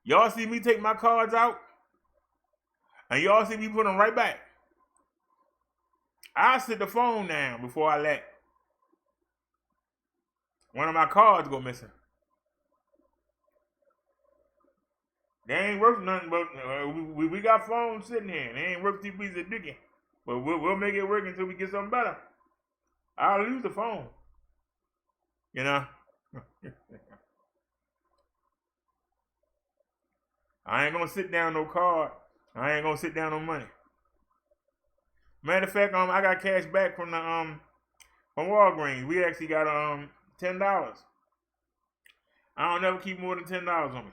Y'all see me take my cards out, and y'all see me put them right back. I sit the phone down before I let one of my cards go missing. They ain't worth nothing, but we got phones sitting here. They ain't worth 2 pieces of dicky. But we'll make it work until we get something better. I'll lose the phone. You know? I ain't gonna sit down no card. I ain't gonna sit down no money. Matter of fact, I got cash back from the from Walgreens. We actually got $10. I don't never keep more than $10 on me.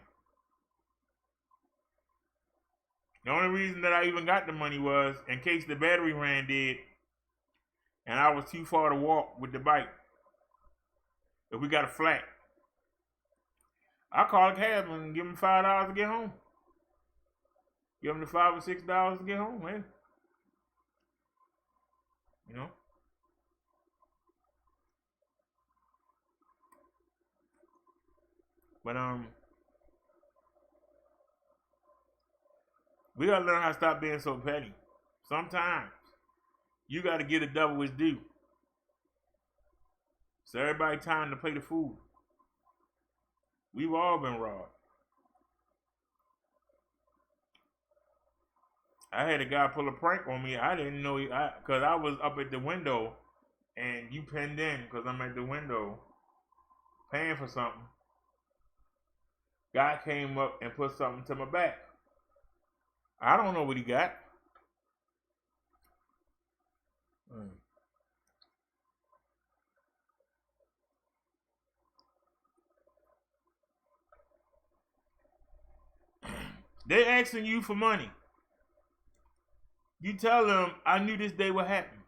The only reason that I even got the money was in case the battery ran dead and I was too far to walk with the bike. If we got a flat, I call a cab and give them $5 to get home. Give them the $5 or $6 to get home, man. You know. But we gotta learn how to stop being so petty. Sometimes you gotta give the devil his due. So everybody time to play the fool. We've all been robbed. I had a guy pull a prank on me. I didn't know because I was up at the window and you pinned in because I'm at the window paying for something. Guy came up and put something to my back. I don't know what he got. They asking you for money. You tell them, I knew this day would happen.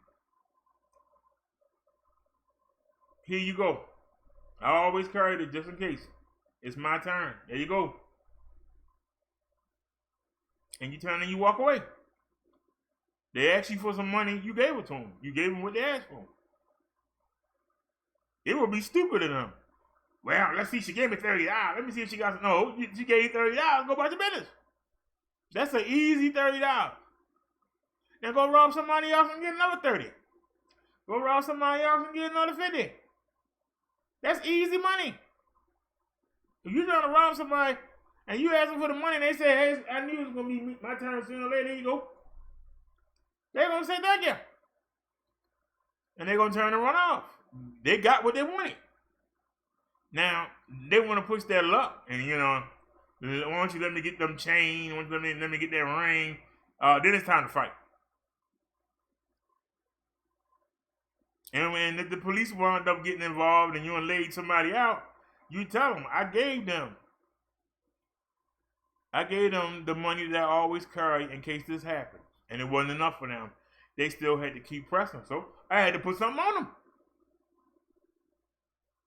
Here you go. I always carry it just in case. It's my turn. There you go. And you turn and you walk away. They asked you for some money, you gave it to them. You gave them what they asked for. It would be stupid of them. Well, let's see, she gave me $30. Let me see if she got some. No, she gave you $30. Go about your business. That's an easy $30. Now go rob somebody else and get another 30. Go rob somebody else and get another 50. That's easy money. If you're trying to rob somebody and you ask them for the money and they say, hey, I knew it was going to be my turn sooner or later, there you go. They're going to say thank you. And they're going to turn and run off. They got what they wanted. Now, they want to push their luck. And, you know, why don't you let me get them chain? Why don't you let me get that ring? Then it's time to fight. And when the police wound up getting involved and you laid somebody out, you tell them, I gave them the money that I always carry in case this happens. And it wasn't enough for them. They still had to keep pressing. So I had to put something on them.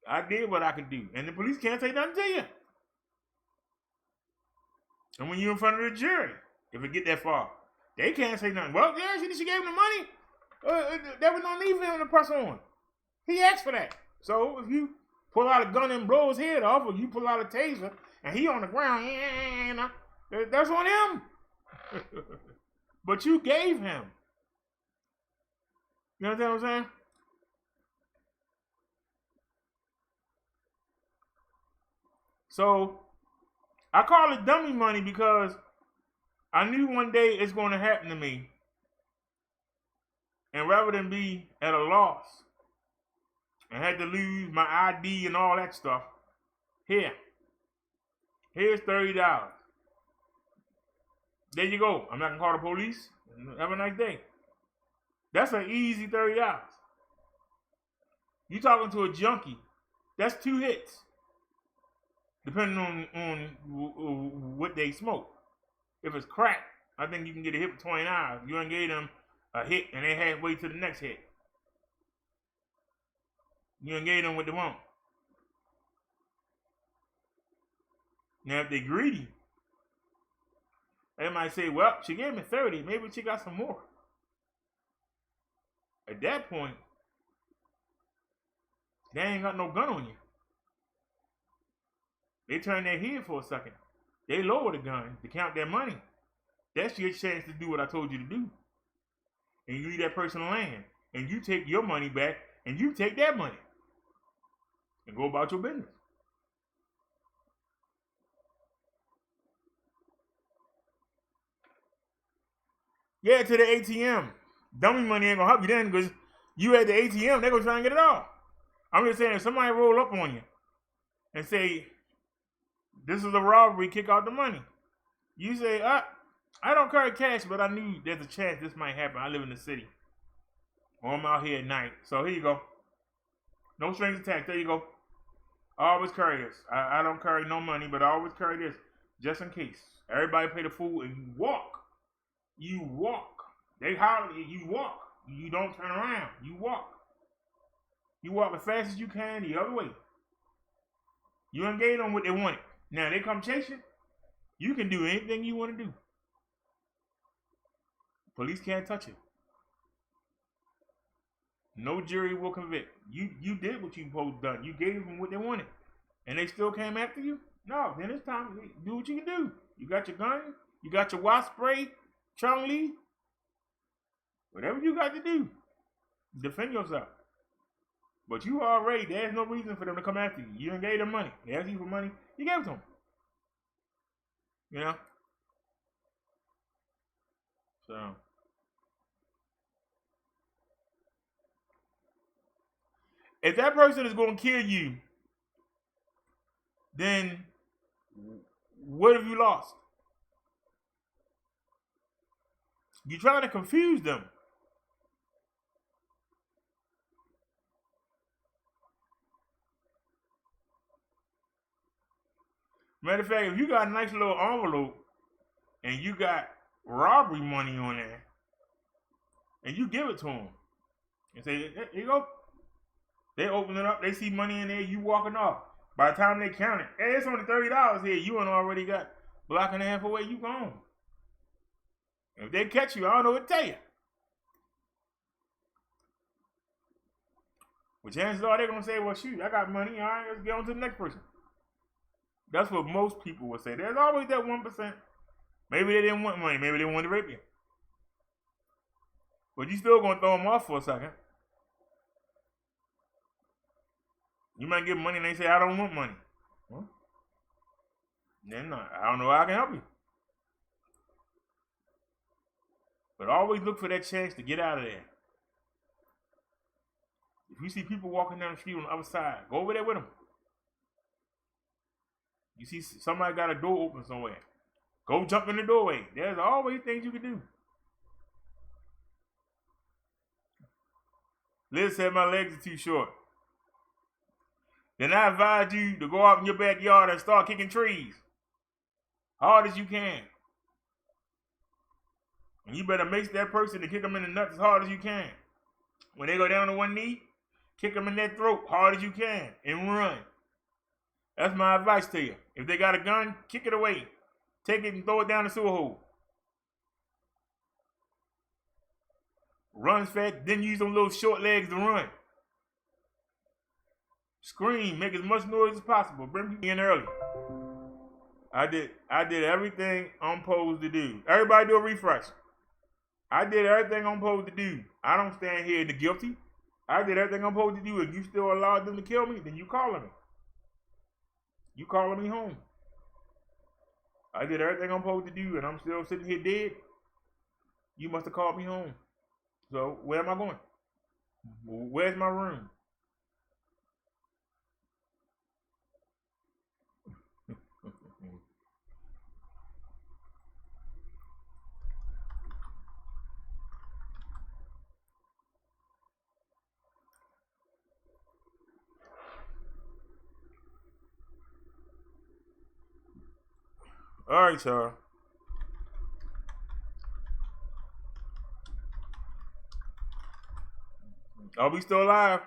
I did what I could do. And the police can't say nothing to you. And when you're in front of the jury, if it get that far, they can't say nothing. Well, yeah, she gave him the money. There was no need for him to press on. He asked for that. So if you pull out a gun and blow his head off, or you pull out a taser and he on the ground, that's on him. But you gave him. You understand what I'm saying? So I call it dummy money because I knew one day it's going to happen to me. And rather than be at a loss and had to lose my ID and all that stuff, here's $30. There you go. I'm not going to call the police. Have a nice day. That's an easy $30. You talking to a junkie, that's 2 hits. Depending on what they smoke. If it's crack, I think you can get a hit for $29. You done gave them a hit and they halfway to the next hit. You done gave them what they want. Now if they're greedy, they might say, well, she gave me 30, maybe she got some more. At that point, they ain't got no gun on you. They turn their head for a second. They lower the gun to count their money. That's your chance to do what I told you to do. And you leave that person alone. And you take your money back and you take their money. And go about your business. Yeah, to the ATM. Dummy money ain't gonna help you then because you at the ATM, they're gonna try and get it all. I'm just saying, if somebody roll up on you and say, this is a robbery, kick out the money. You say, I don't carry cash, but I knew there's a chance this might happen. I live in the city. Or I'm out here at night. So here you go. No strings attached. There you go. I always carry this. I don't carry no money, but I always carry this just in case. Everybody pay the fool and you walk. You walk. They holler, you walk. You don't turn around. You walk. You walk as fast as you can the other way. You engage them what they want. Now they come chase you. You can do anything you want to do. Police can't touch it. No jury will convict. You did what you supposed to done. You gave them what they wanted. And they still came after you? No, then it's time to do what you can do. You got your gun, you got your wasp spray, Chung Lee. Whatever you got to do, defend yourself. But you already, there's no reason for them to come after you. You done gave them money. They asked you for money, you gave it to them. You know? So. If that person is going to kill you, then what have you lost? You're trying to confuse them. Matter of fact, if you got a nice little envelope and you got robbery money on there, and you give it to them and say, here you go. They open it up, they see money in there, you walking off. By the time they count it, hey, it's only $30 here. You ain't already got a block and a half away, you gone. If they catch you, I don't know what to tell you. But chances are they're going to say, well, shoot, I got money. All right, let's get on to the next person. That's what most people would say. There's always that 1%. Maybe they didn't want money. Maybe they wanted to rape you. But you still going to throw them off for a second. You might get money and they say, I don't want money. Well, then I don't know how I can help you. But always look for that chance to get out of there. If you see people walking down the street on the other side, go over there with them. You see somebody got a door open somewhere, go jump in the doorway. There's always things you can do. Liz said my legs are too short. Then I advise you to go out in your backyard and start kicking trees. Hard as you can. And you better make that person to kick them in the nuts as hard as you can. When they go down to one knee, kick them in their throat hard as you can and run. That's my advice to you. If they got a gun, kick it away. Take it and throw it down the sewer hole. Run fast, then use them little short legs to run. Scream, make as much noise as possible. Bring people in early. I did everything I'm supposed to do. Everybody do a refresh. I did everything I'm supposed to do. I don't stand here in the guilty. I did everything I'm supposed to do. If you still allowed them to kill me, then you calling me. You calling me home. I did everything I'm supposed to do, and I'm still sitting here dead. You must have called me home. So where am I going? Where's my room? All right, y'all. Are we still alive?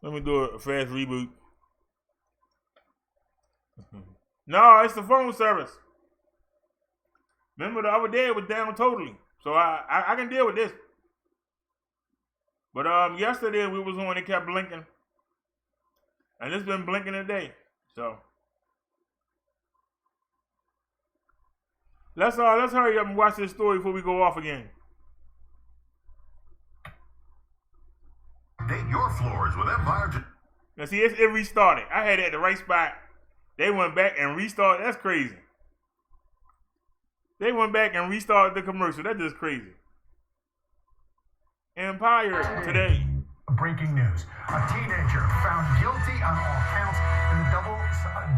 Let me do a fast reboot. No, it's the phone service. Remember the other day it was down totally. So I can deal with this. But yesterday we was on, it kept blinking. And it's been blinking today. So let's hurry up and watch this story before we go off again. Date your floors with Empire. Now see, it restarted. I had it at the right spot. They went back and restarted. That's crazy. They went back and restarted the commercial. That's just crazy. Empire today. Breaking news. A teenager found guilty on all counts in the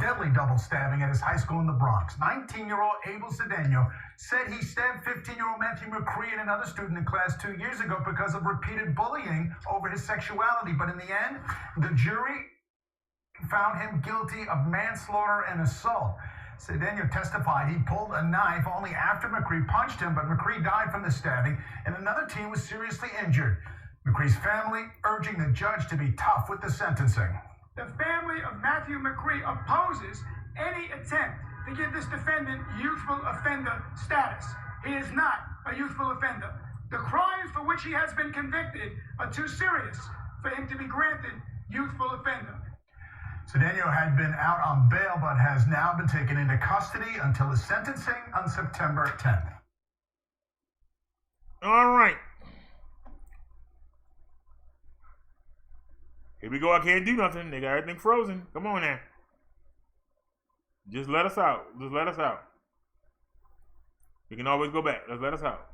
deadly double stabbing at his high school in the Bronx. 19-year-old Abel Cedeno said he stabbed 15-year-old Matthew McCree and another student in class 2 years ago because of repeated bullying over his sexuality. But in the end, the jury found him guilty of manslaughter and assault. Cedeno testified he pulled a knife only after McCree punched him, but McCree died from the stabbing, and another teen was seriously injured. McCree's family urging the judge to be tough with the sentencing. The family of Matthew McCree opposes any attempt to give this defendant youthful offender status. He is not a youthful offender. The crimes for which he has been convicted are too serious for him to be granted youthful offender. Cedeno had been out on bail but has now been taken into custody until his sentencing on September 10th. All right. Here we go. I can't do nothing. They got everything frozen. Come on now. Just let us out. Just let us out. We can always go back. Just let us out.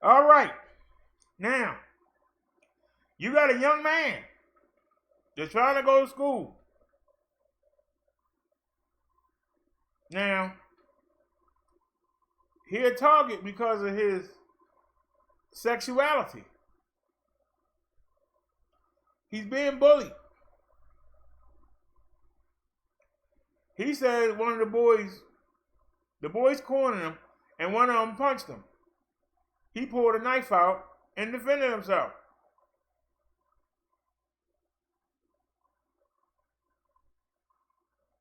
All right. Now, you got a young man that's trying to go to school. Now, he a target because of his sexuality. He's being bullied. He said one of the boys cornered him, and one of them punched him. He pulled a knife out and defended himself.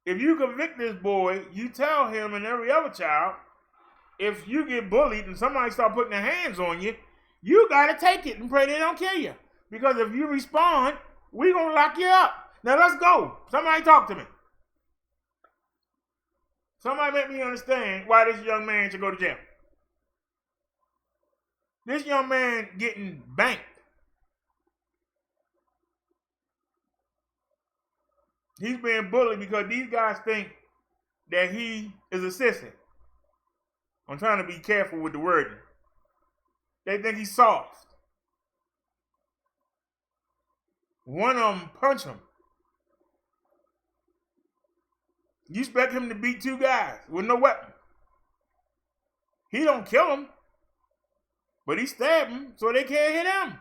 If you convict this boy, you tell him and every other child, if you get bullied and somebody start putting their hands on you, you got to take it and pray they don't kill you. Because if you respond, we going to lock you up. Now let's go. Somebody talk to me. Somebody make me understand why this young man should go to jail. This young man getting banked. He's being bullied because these guys think that he is a sissy. I'm trying to be careful with the wording. They think he's soft. One of them punched him. You expect him to beat two guys with no weapon. He don't kill him, but he stabbed him so they can't hit him.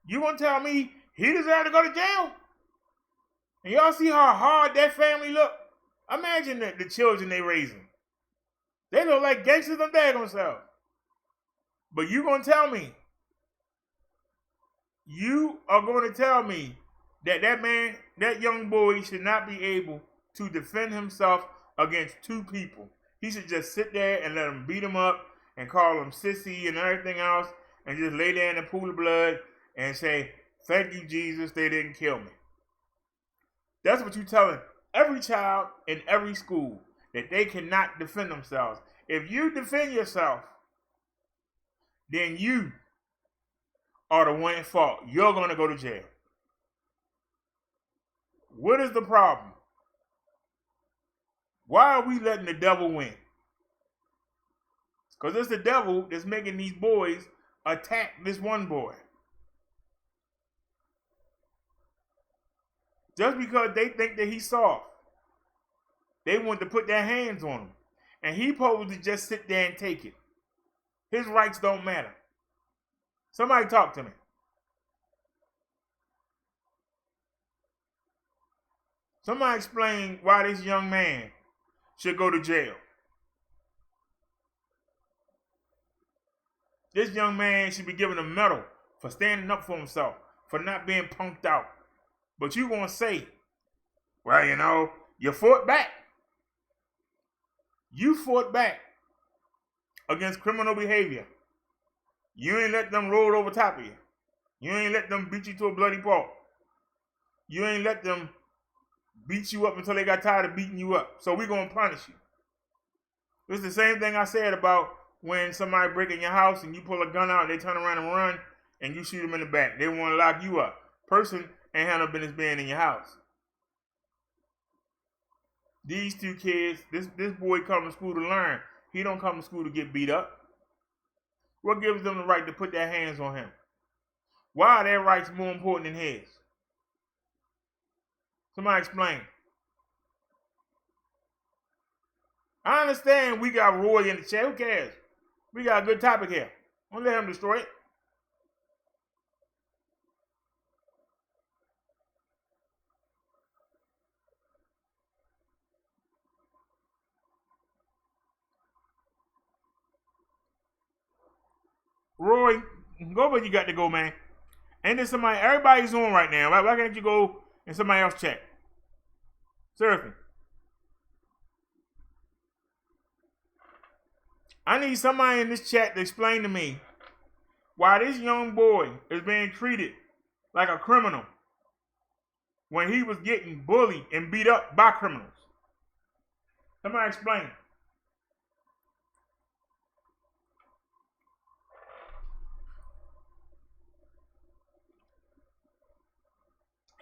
You gonna tell me he deserves to go to jail? And y'all see how hard that family look? Imagine the children they raising. They look like gangsters of daggone self. But you gonna tell me, you are going to tell me that that young boy should not be able to defend himself against two people. He should just sit there and let them beat him up and call him sissy and everything else and just lay there in the pool of blood and say, thank you, Jesus, they didn't kill me. That's what you're telling every child in every school, that they cannot defend themselves. If you defend yourself, then you are the one at fault. You're going to go to jail. What is the problem? Why are we letting the devil win? Because it's the devil that's making these boys attack this one boy. Just because they think that he's soft. They want to put their hands on him. And he supposed to just sit there and take it. His rights don't matter. Somebody talk to me. Somebody explain why this young man should go to jail. This young man should be given a medal for standing up for himself, for not being punked out. But you gonna say, well, you know, you fought back. You fought back against criminal behavior. You ain't let them roll over top of you. You ain't let them beat you to a bloody pulp. You ain't let them beat you up until they got tired of beating you up. So we're going to punish you. It's the same thing I said about when somebody break in your house and you pull a gun out and they turn around and run and you shoot them in the back. They want to lock you up. Person ain't had no business being in your house. these two kids, this boy come to school to learn. He don't come to school to get beat up. What gives them the right to put their hands on him? Why are their rights more important than his? Somebody explain. I understand we got Roy in the chat. Who cares? We got a good topic here. Don't let him destroy it. Roy, go where you got to go, man. And then somebody, everybody's on right now. Why can't you go and somebody else check? Seriously. I need somebody in this chat to explain to me why this young boy is being treated like a criminal when he was getting bullied and beat up by criminals. Somebody explain.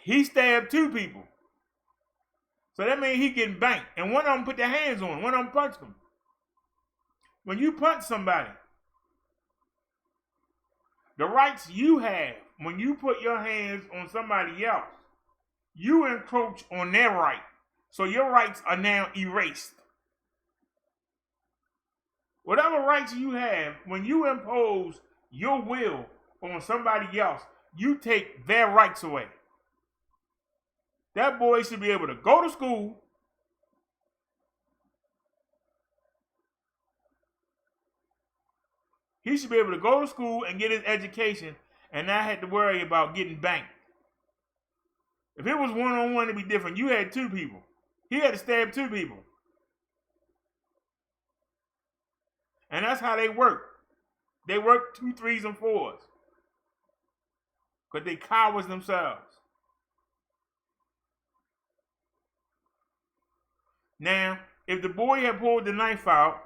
He stabbed 2 people. So that means he getting banked. And one of them put their hands on him. One of them punched him. When you punch somebody, the rights you have when you put your hands on somebody else, you encroach on their right. So your rights are now erased. Whatever rights you have, when you impose your will on somebody else, you take their rights away. That boy should be able to go to school, he should be able to go to school and get his education and not have to worry about getting banked. If it was one-on-one, it'd be different. You had 2 people. He had to stab 2 people. And that's how they work. They work 2, 3s, and 4s. Because they cowards themselves. Now, if the boy had pulled the knife out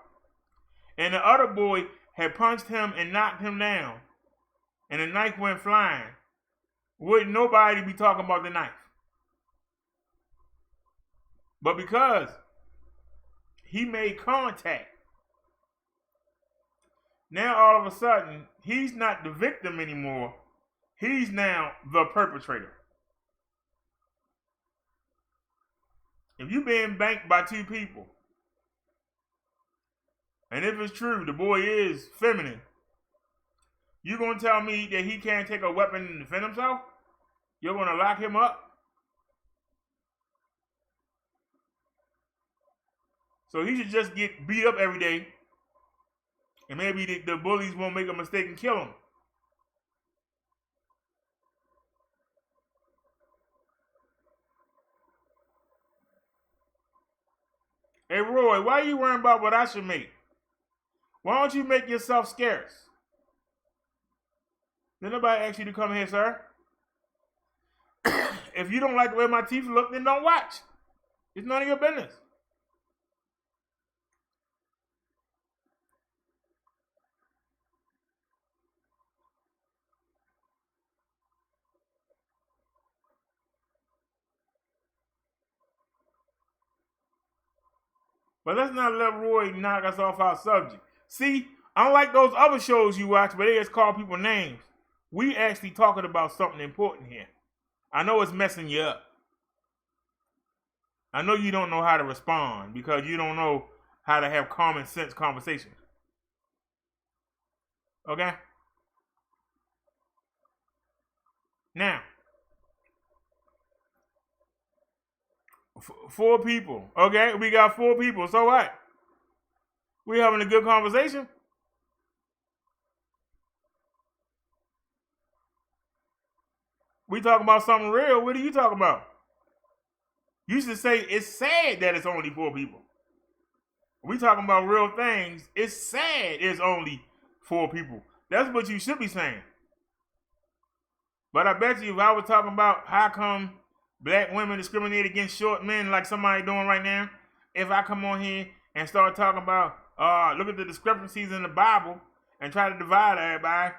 and the other boy had punched him and knocked him down and the knife went flying, wouldn't nobody be talking about the knife? But because he made contact, now all of a sudden, he's not the victim anymore. He's now the perpetrator. If you're being banked by 2 people, and if it's true, the boy is feminine, you going to tell me that he can't take a weapon and defend himself? You're going to lock him up? So he should just get beat up every day, and maybe the bullies won't make a mistake and kill him. Hey, Roy, why are you worrying about what I should make? Why don't you make yourself scarce? Did nobody ask you to come here, sir? If you don't like the way my teeth look, then don't watch. It's none of your business. But let's not let Roy knock us off our subject. See, unlike those other shows you watch where they just call people names, we actually talking about something important here. I know it's messing you up. I know you don't know how to respond because you don't know how to have common sense conversations. Okay? Now, 4 people. Okay, we got 4 people. So what? We having a good conversation? We talking about something real. What are you talking about? You should say it's sad that it's only 4 people. We talking about real things. It's sad it's only 4 people. That's what you should be saying. But I bet you if I was talking about how come black women discriminate against short men like somebody doing right now, if I come on here and start talking about, look at the discrepancies in the Bible and try to divide everybody,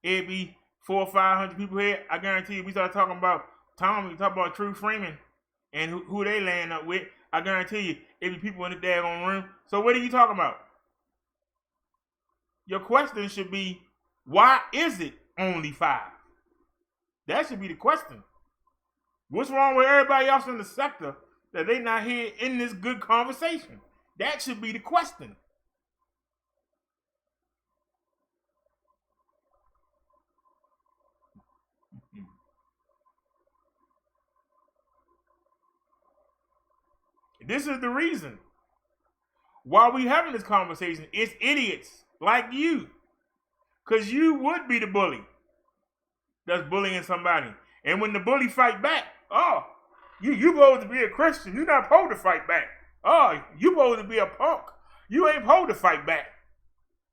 it'd be 400 or 500 people here. I guarantee you, we start talking about Tommy, talk about True Freeman and who they land up with, I guarantee you, it be people in the daggone room. So what are you talking about? Your question should be, why is it only 5? That should be the question. What's wrong with everybody else in the sector that they not here in this good conversation? That should be the question. This is the reason why we having this conversation. It's idiots like you. Because you would be the bully that's bullying somebody. And when the bully fight back, oh, you supposed to be a Christian. You're not supposed to fight back. Oh, you supposed to be a punk. You ain't supposed to fight back.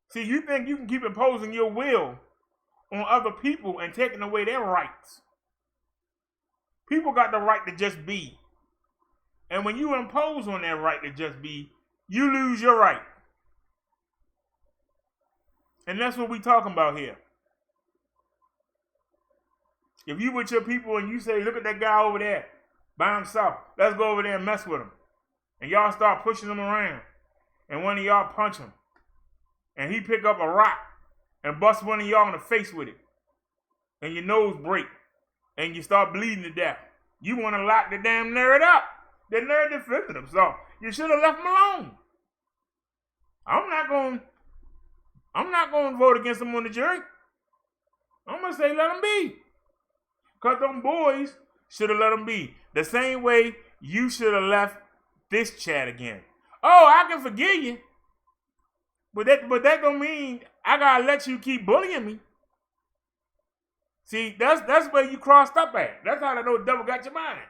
See, you think you can keep imposing your will on other people and taking away their rights. People got the right to just be. And when you impose on that right to just be, you lose your right. And that's what we talking about here. If you with your people and you say, look at that guy over there by himself, let's go over there and mess with him. And y'all start pushing him around. And one of y'all punch him. And he pick up a rock and bust one of y'all in the face with it. And your nose break. And you start bleeding to death. You want to lock the damn nerd up. The nerd defended himself. You should have left him alone. I'm not going to vote against him on the jury. I'm going to say let him be. Because them boys should have let him be. The same way you should have left this chat again. Oh, I can forgive you. But that don't mean I got to let you keep bullying me. See, that's where you crossed up at. That's how I know the devil got your mind.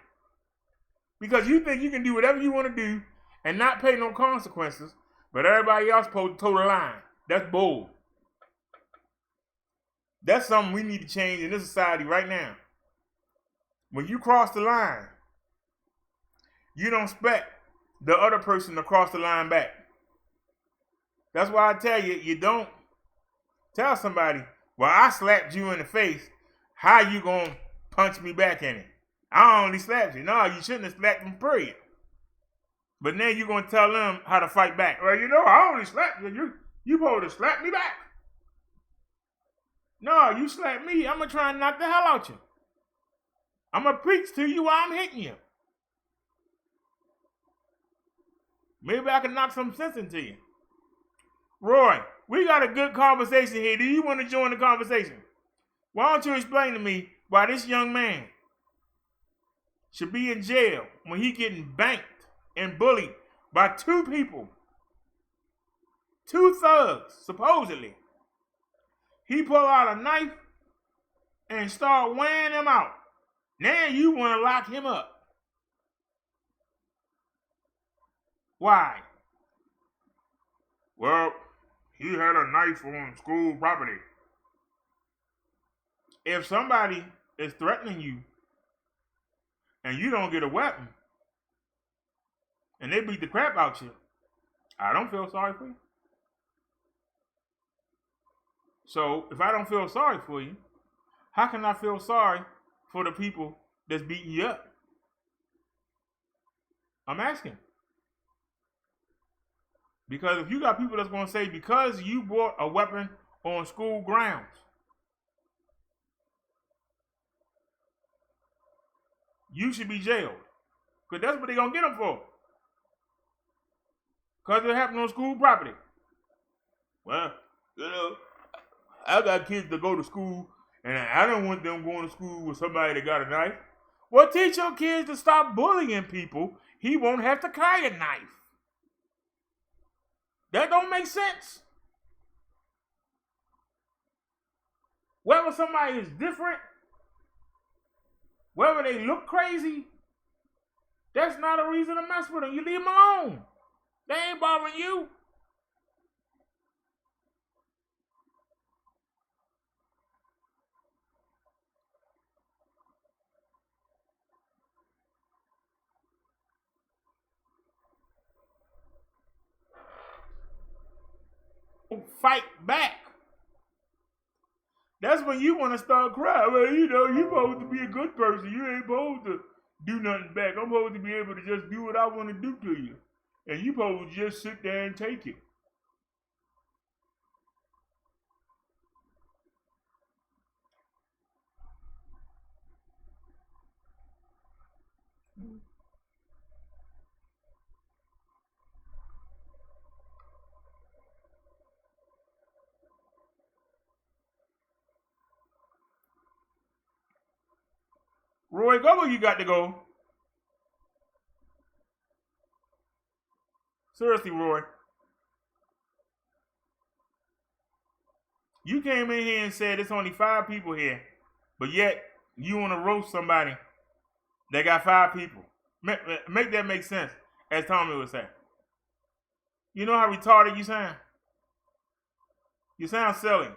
Because you think you can do whatever you want to do and not pay no consequences, but everybody else supposed to toe the line. That's bull. That's something we need to change in this society right now. When you cross the line, you don't expect the other person to cross the line back. That's why I tell you, you don't tell somebody, well, I slapped you in the face. How you gonna punch me back in it? I only slapped you. No, you shouldn't have slapped them, period. But now you're gonna tell them how to fight back. Well, you know, I only slapped you. You supposed to slap me back. No, you slap me, I'm gonna try and knock the hell out you. I'm gonna preach to you while I'm hitting you. Maybe I can knock some sense into you. Roy, we got a good conversation here. Do you want to join the conversation? Why don't you explain to me why this young man should be in jail when he getting banked and bullied by 2 people? 2 thugs, supposedly. He pull out a knife and start weighing him out. Now you want to lock him up. Why? Well, he had a knife on school property. If somebody is threatening you and you don't get a weapon and they beat the crap out you, I don't feel sorry for you. So if I don't feel sorry for you, how can I feel sorry for the people that's beating you up? I'm asking. Because if you got people that's going to say, because you brought a weapon on school grounds, you should be jailed. Because that's what they're going to get them for. Because it happened on school property. Well, you know, I got kids that go to school, and I don't want them going to school with somebody that got a knife. Well, teach your kids to stop bullying people. He won't have to carry a knife. That don't make sense. Whether somebody is different, whether they look crazy, that's not a reason to mess with them. You leave them alone. They ain't bothering you. Fight back. That's when you want to start crying. Well, you know, you're supposed to be a good person. You ain't supposed to do nothing back. I'm supposed to be able to just do what I want to do to you. And you supposed to just sit there and take it. Roy, go where you got to go. Seriously, Roy. You came in here and said there's only 5 people here, but yet you want to roast somebody that got 5 people. Make that make sense, as Tommy would say. You know how retarded you sound? You sound silly.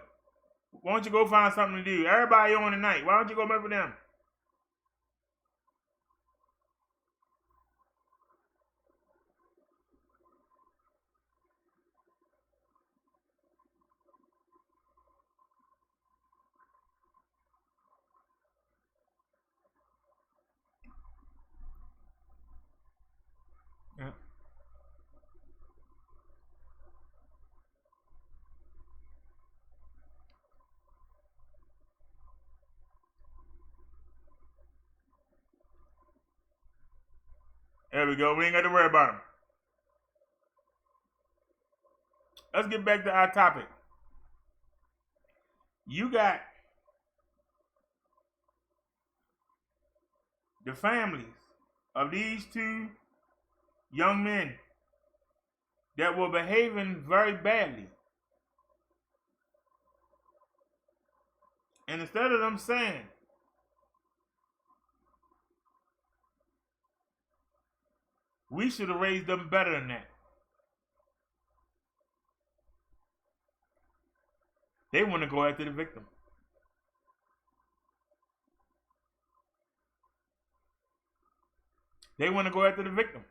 Why don't you go find something to do? Everybody on tonight. Why don't you go make with them? Yeah. There we go. We ain't got to worry about them. Let's get back to our topic. You got the families of these 2 young men that were behaving very badly. And instead of them saying, we should have raised them better than that, they want to go after the victim. They want to go after the victim.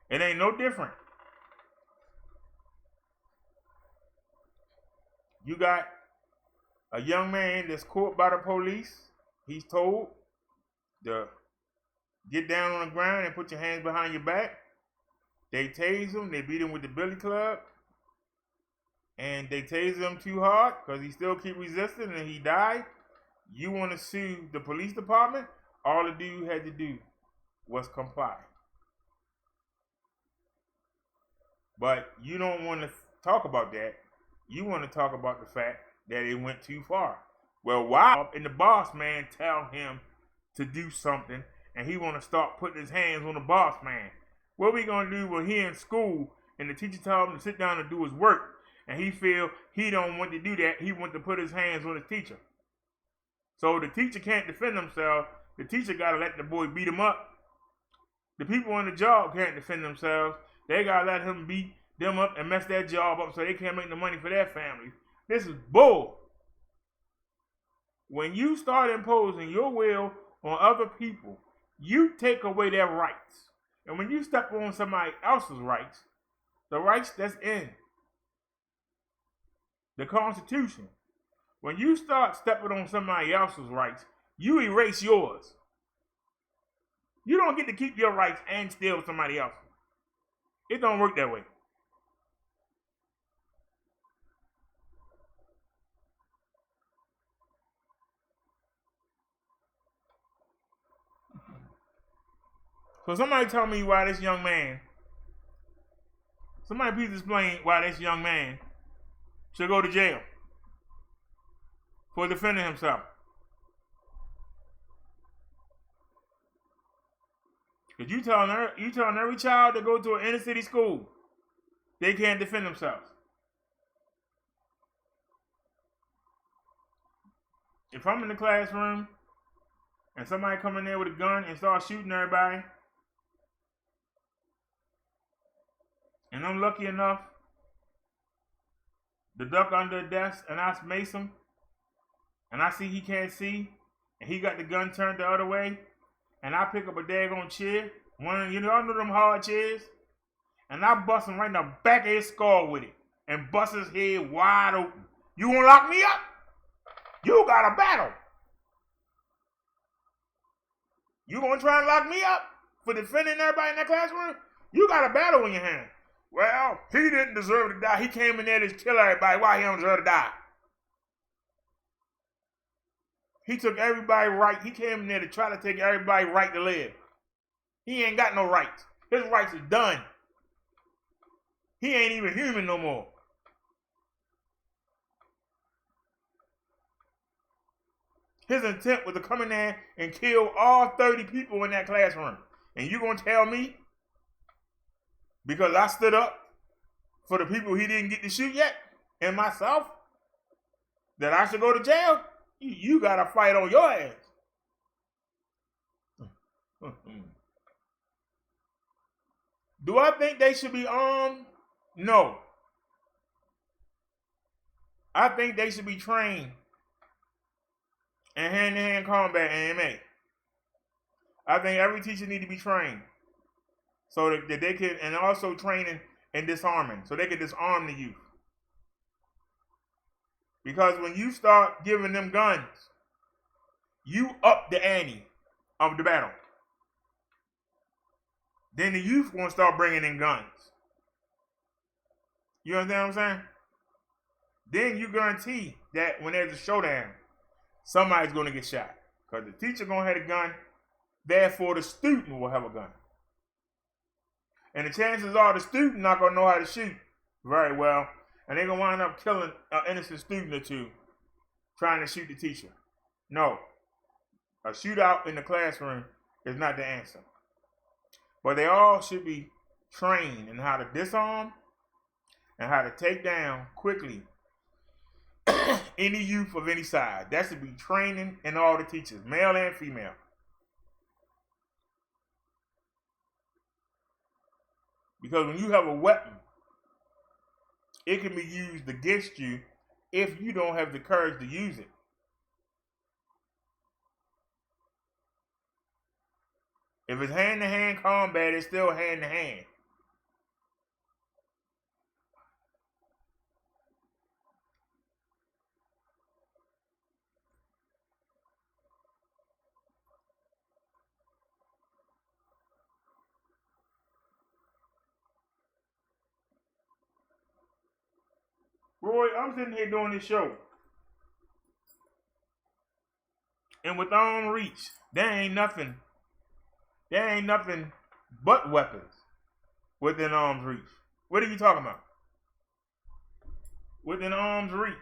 It ain't no different. You got a young man that's caught by the police. He's told to get down on the ground and put your hands behind your back. They tase him. They beat him with the billy club. And they tased him too hard because he still keep resisting and he died. You want to sue the police department? All the dude had to do was comply. But you don't want to talk about that. You want to talk about the fact that it went too far. Well, why? And the boss man tell him to do something, and he want to start putting his hands on the boss man. What we gonna do when he in school and the teacher tell him to sit down and do his work, and he feel he don't want to do that? He want to put his hands on the teacher. So the teacher can't defend himself. The teacher gotta let the boy beat him up. The people on the job can't defend themselves. They gotta let him beat them up and mess their job up so they can't make the money for their families. This is bull. When you start imposing your will on other people, you take away their rights. And when you step on somebody else's rights, the rights that's in the Constitution, when you start stepping on somebody else's rights, you erase yours. You don't get to keep your rights and steal somebody else's. It don't work that way. So somebody tell me why this young man, somebody please explain why this young man should go to jail for defending himself. Because you telling every child to go to an inner city school, they can't defend themselves. If I'm in the classroom and somebody come in there with a gun and start shooting everybody, and I'm lucky enough to duck under a desk and I mace him, and I see he can't see, and he got the gun turned the other way, and I pick up a daggone chair, y'all know them hard chairs, and I bust him right in the back of his skull with it and bust his head wide open. You want to lock me up? You got a battle. You going to try and lock me up for defending everybody in that classroom? You got a battle in your hand. Well, he didn't deserve to die. He came in there to kill everybody. Why he don't deserve to die? He took everybody right. He came in there to try to take everybody right to live. He ain't got no rights. His rights are done. He ain't even human no more. His intent was to come in there and kill all 30 people in that classroom. And you gonna tell me, because I stood up for the people he didn't get to shoot yet, and myself, that I should go to jail? You got to fight on your ass. Do I think they should be armed? No. I think they should be trained in hand-to-hand combat and MMA. I think every teacher need to be trained so that they can, and also training in disarming, so they can disarm the youth. Because when you start giving them guns, you up the ante of the battle. Then the youth won't start bringing in guns. You understand what I'm saying? Then you guarantee that when there's a showdown, somebody's going to get shot. Because the teacher going to have a gun, therefore the student will have a gun. And the chances are the student not going to know how to shoot very well. And they're going to wind up killing an innocent student or two trying to shoot the teacher. No. A shootout in the classroom is not the answer. But they all should be trained in how to disarm and how to take down quickly any youth of any side. That should be training in all the teachers, male and female. Because when you have a weapon, it can be used against you if you don't have the courage to use it. If it's hand-to-hand combat, it's still hand-to-hand. Roy, I'm sitting here doing this show. And with arm's reach, there ain't nothing but weapons within arm's reach. What are you talking about? Within arm's reach.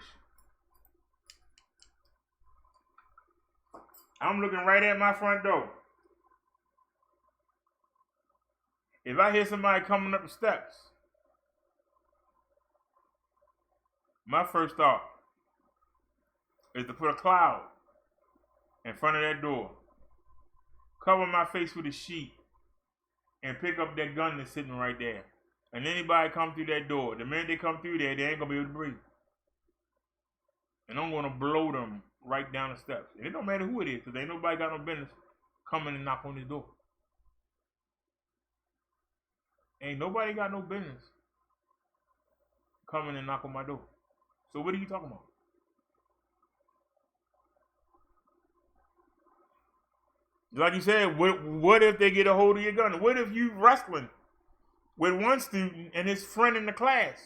I'm looking right at my front door. If I hear somebody coming up the steps, my first thought is to put a cloud in front of that door, cover my face with a sheet, and pick up that gun that's sitting right there. And anybody come through that door, the minute they come through there, they ain't gonna be able to breathe. And I'm gonna blow them right down the steps. And it don't matter who it is, because ain't nobody got no business coming and knock on this door. Ain't nobody got no business coming and knock on my door. So what are you talking about? Like you said, what if they get a hold of your gun? What if you wrestling with one student and his friend in the class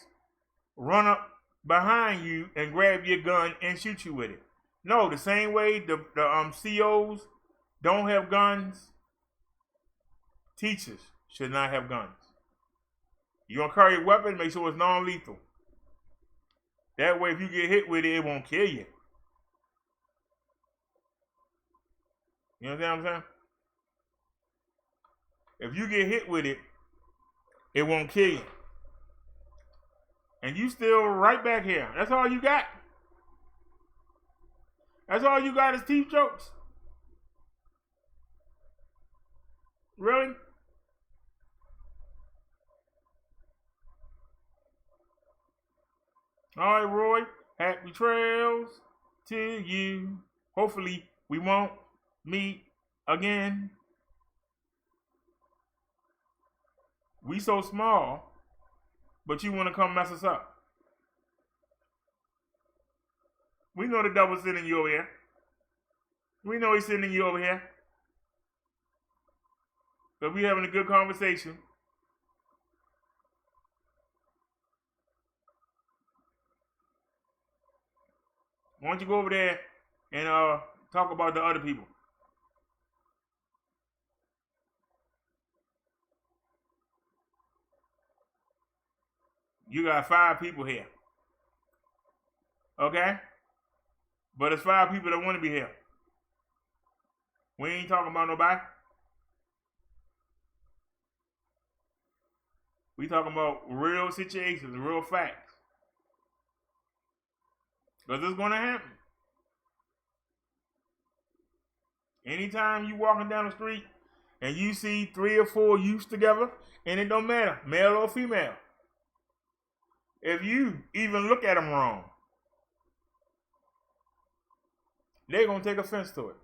run up behind you and grab your gun and shoot you with it? No, the same way the COs don't have guns, teachers should not have guns. You're going to carry a weapon, make sure it's non-lethal. That way, if you get hit with it, it won't kill you. You understand what I'm saying? If you get hit with it, it won't kill you. And you still right back here. That's all you got. That's all you got is teeth jokes. Really? All right, Roy. Happy trails to you. Hopefully, we won't meet again. We so small, but you want to come mess us up. We know the devil's sending you over here. We know he's sending you over here. But we having a good conversation. Why don't you go over there and talk about the other people? You got 5 people here. Okay? But it's 5 people that want to be here. We ain't talking about nobody. We talking about real situations, real facts. Because it's going to happen. Anytime you walking down the street and you see 3 or 4 youths together, and it don't matter, male or female. If you even look at them wrong, they're going to take offense to it.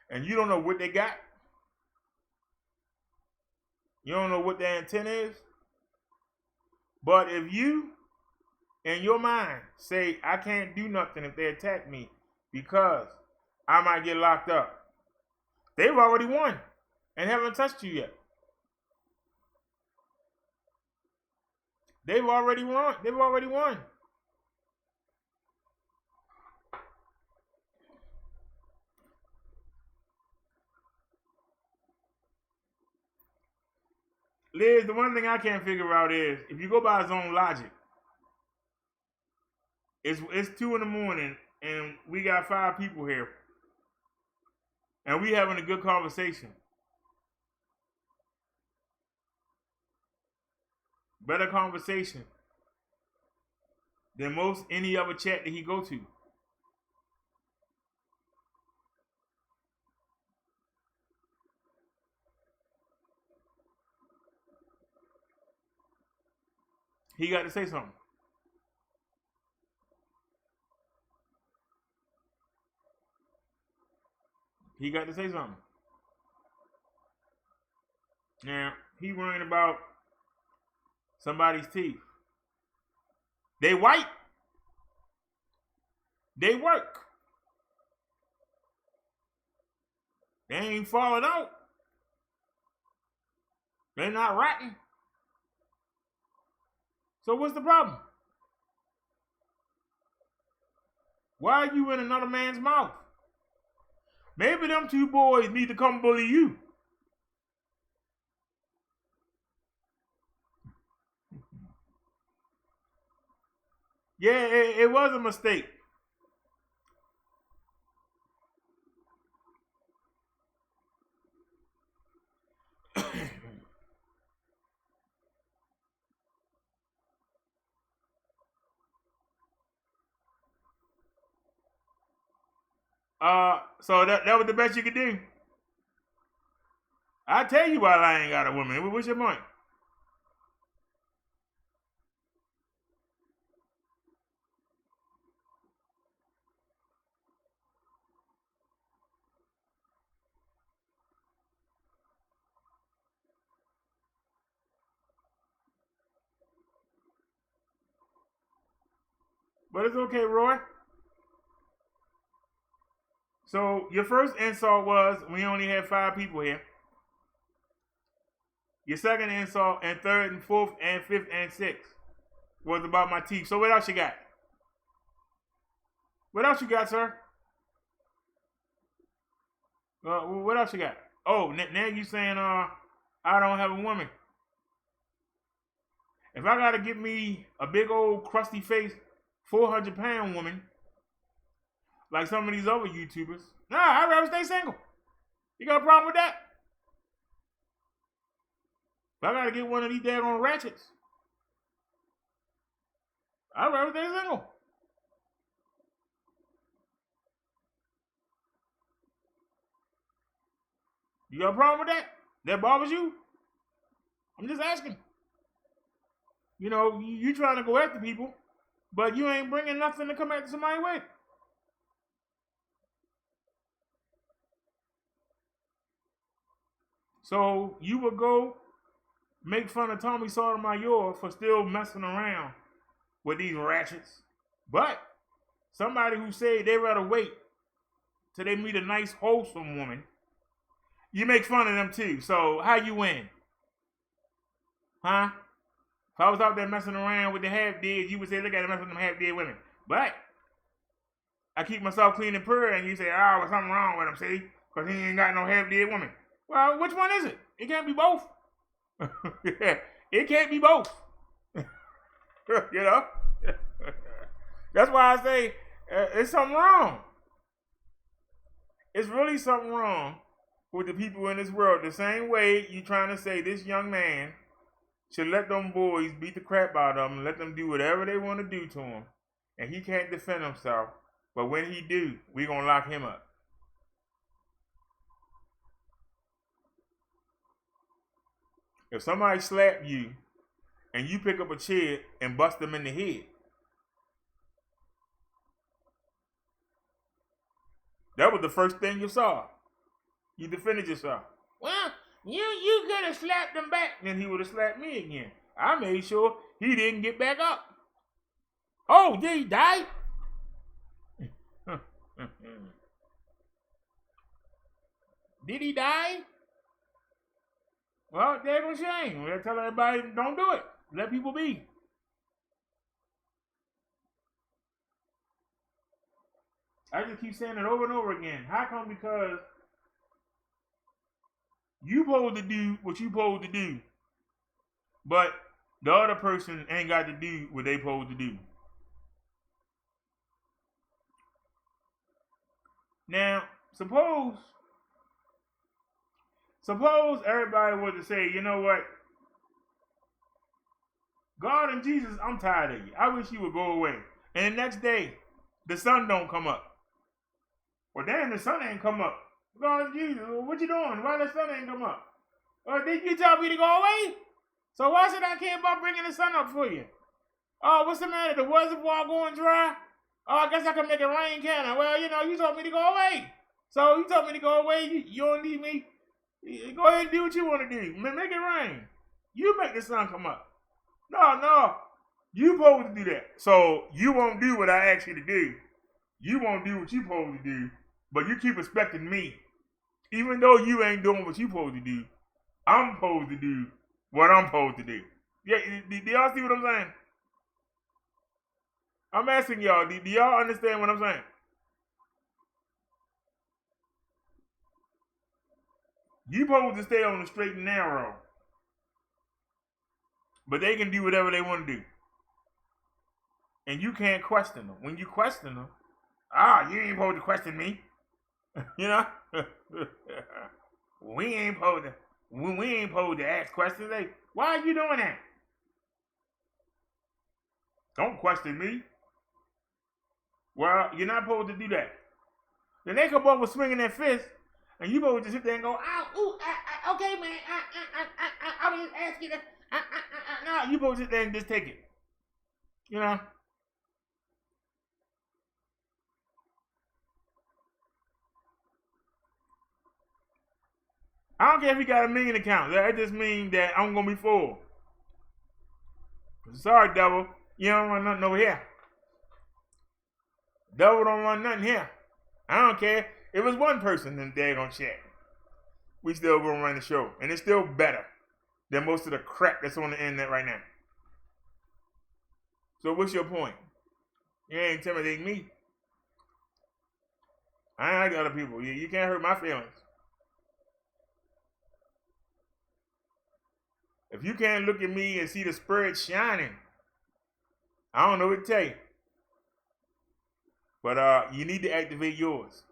And you don't know what they got. You don't know what their intent is. But if you, in your mind, say, I can't do nothing if they attack me because I might get locked up, they've already won and haven't touched you yet. They've already won. They've already won. Liz, the one thing I can't figure out is, if you go by his own logic, it's 2 in the morning and we got 5 people here and we having a good conversation. Better conversation than most any other chat that he go to. He got to say something. He got to say something. Now, he worrying about somebody's teeth. They white. They work. They ain't falling out. They're not rotten. So what's the problem? Why are you in another man's mouth? Maybe them 2 boys need to come bully you. Yeah, it was a mistake. So that was the best you could do. I tell you why I ain't got a woman. What's your point? But it's okay, Roy. So your first insult was we only had 5 people here. Your second insult and third and fourth and fifth and sixth was about my teeth. So what else you got? What else you got, sir? What else you got? Oh, now you saying I don't have a woman. If I gotta get me a big old crusty face 400-pound woman, like some of these other YouTubers, nah, I'd rather stay single. You got a problem with that? If I gotta get one of these daggone ratchets, I'd rather stay single. You got a problem with that? That bothers you? I'm just asking. You know, you trying to go after people, but you ain't bringing nothing to come after somebody with. So you would go make fun of Tommy Sotomayor for still messing around with these ratchets. But somebody who said they'd rather wait till they meet a nice, wholesome woman, you make fun of them too. So how you win? Huh? If I was out there messing around with the half-dead, you would say, look at him messing with them half-dead women. But I keep myself clean and pure, and you say, oh, there's something wrong with him, see? Because he ain't got no half-dead woman. Well, which one is it? It can't be both. It can't be both. You know? That's why I say there's something wrong. It's really something wrong with the people in this world. The same way you trying to say this young man should let them boys beat the crap out of him and let them do whatever they want to do to him. And he can't defend himself. But when he do, we're going to lock him up. If somebody slap you and you pick up a chair and bust them in the head, that was the first thing you saw. You defended yourself. Well, you could have slapped him back. Then he would have slapped me again. I made sure he didn't get back up. Oh, did he die? Did he die? Well, they're gonna shame. We'll tell everybody, don't do it. Let people be. I just keep saying it over and over again. How come? Because you supposed to do what you supposed to do, but the other person ain't got to do what they supposed to do. Now, suppose everybody was to say, you know what? God and Jesus, I'm tired of you. I wish you would go away. And the next day, the sun don't come up. Well, damn, the sun ain't come up. God and Jesus, what you doing? Why the sun ain't come up? Well, did you tell me to go away? So why should I care about bringing the sun up for you? Oh, what's the matter? The reservoir going dry? Oh, I guess I can make it rain, can I? Well, you know, you told me to go away. So you told me to go away. You don't need me. Go ahead and do what you want to do. Make it rain. You make the sun come up. No. You supposed to do that. So you won't do what I asked you to do. You won't do what you supposed to do. But you keep expecting me. Even though you ain't doing what you supposed to do, I'm supposed to do what I'm supposed to do. Yeah, do y'all see what I'm saying? I'm asking y'all, do y'all understand what I'm saying? You supposed to stay on the straight and narrow. But they can do whatever they want to do. And you can't question them. When you question them, you ain't supposed to question me. You know? we ain't supposed to ask questions. Like, why are you doing that? Don't question me. Well, you're not supposed to do that. Then they come over swinging their fist, and you supposed to sit there and go, okay, man, I was just asking that. No, you supposed to sit there and just take it. You know? I don't care if you got 1 million accounts. That just means that I'm going to be full. Sorry, devil. You don't run nothing over here. Devil don't run nothing here. I don't care. If it's one person in there gonna check, we still gonna run the show. And it's still better than most of the crap that's on the internet right now. So what's your point? You ain't intimidating me. I ain't like other people. You can't hurt my feelings. If you can't look at me and see the spirit shining, I don't know what to tell you. But you need to activate yours.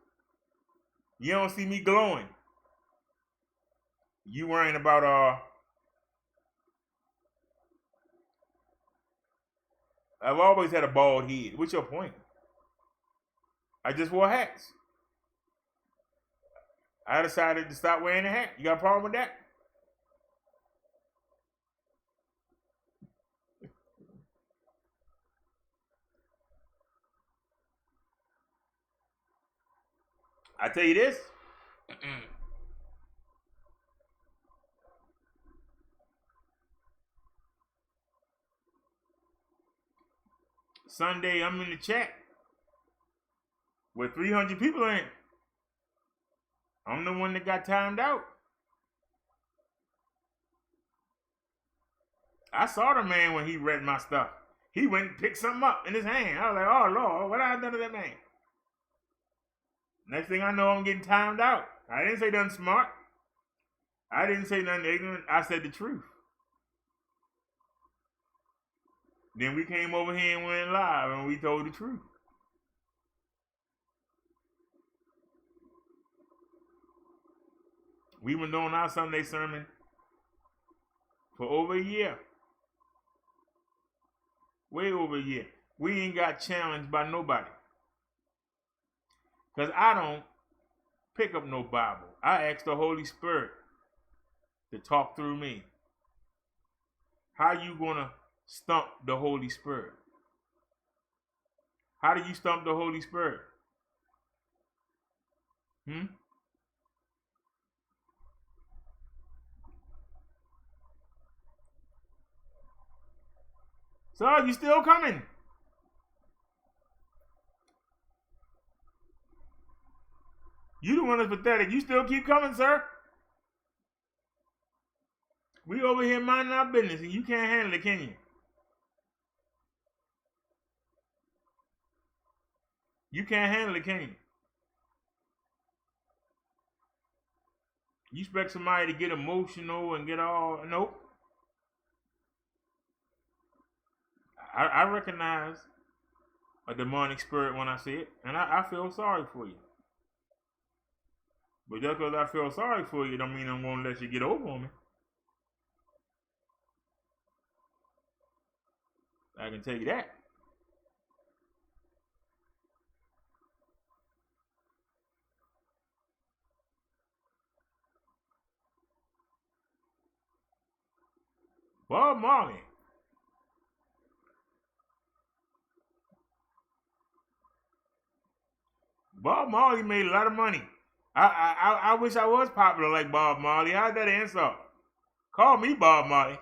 You don't see me glowing. You worrying about I've always had a bald head. What's your point? I just wore hats. I decided to stop wearing a hat. You got a problem with that? I tell you this. Sunday, I'm in the chat with 300 people in it. I'm the one that got timed out. I saw the man when he read my stuff. He went and picked something up in his hand. I was like, oh, Lord, what I done to that man? Next thing I know, I'm getting timed out. I didn't say nothing smart. I didn't say nothing ignorant. I said the truth. Then we came over here and went live and we told the truth. We've been doing our Sunday sermon for over a year. Way over a year. We ain't got challenged by nobody. Because I don't pick up no Bible. I ask the Holy Spirit to talk through me. How you going to stump the Holy Spirit? How do you stump the Holy Spirit? So, you still coming? You the one that's pathetic. You still keep coming, sir? We over here minding our business and you can't handle it, can you? You can't handle it, can you? You expect somebody to get emotional and get all... Nope. I recognize a demonic spirit when I see it, and I feel sorry for you. But just because I feel sorry for you don't mean I'm going to let you get over on me. I can tell you that. Bob Marley. Bob Marley made a lot of money. I wish I was popular like Bob Marley. How's that an insult? Call me Bob Marley.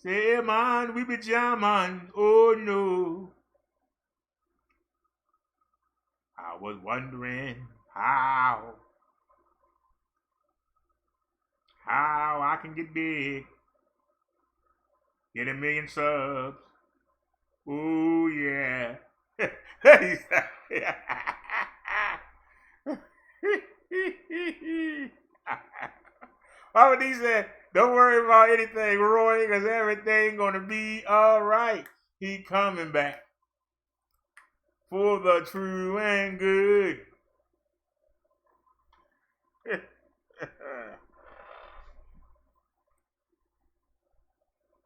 Say, man, we be jamming. Oh, no. I was wondering how I can get big. Get 1 million subs. Oh, yeah. Robert D said, don't worry about anything, Roy, because everything gonna be all right. He coming back for the true and good.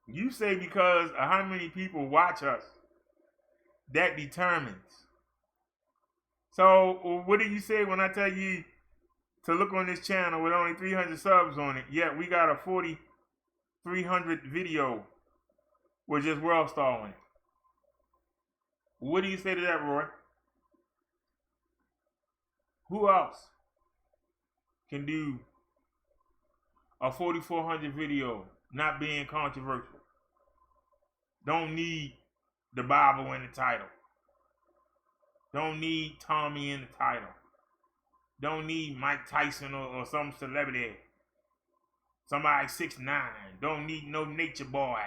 You say because of how many people watch us, that determines. So what do you say when I tell you to look on this channel with only 300 subs on it? Yeah, we got a 4,300 video with just World Star on it. What do you say to that, Roy? Who else can do a 4,400 video not being controversial? Don't need the Bible in the title. Don't need Tommy in the title. Don't need Mike Tyson or some celebrity. Somebody 6'9". Don't need no nature boy.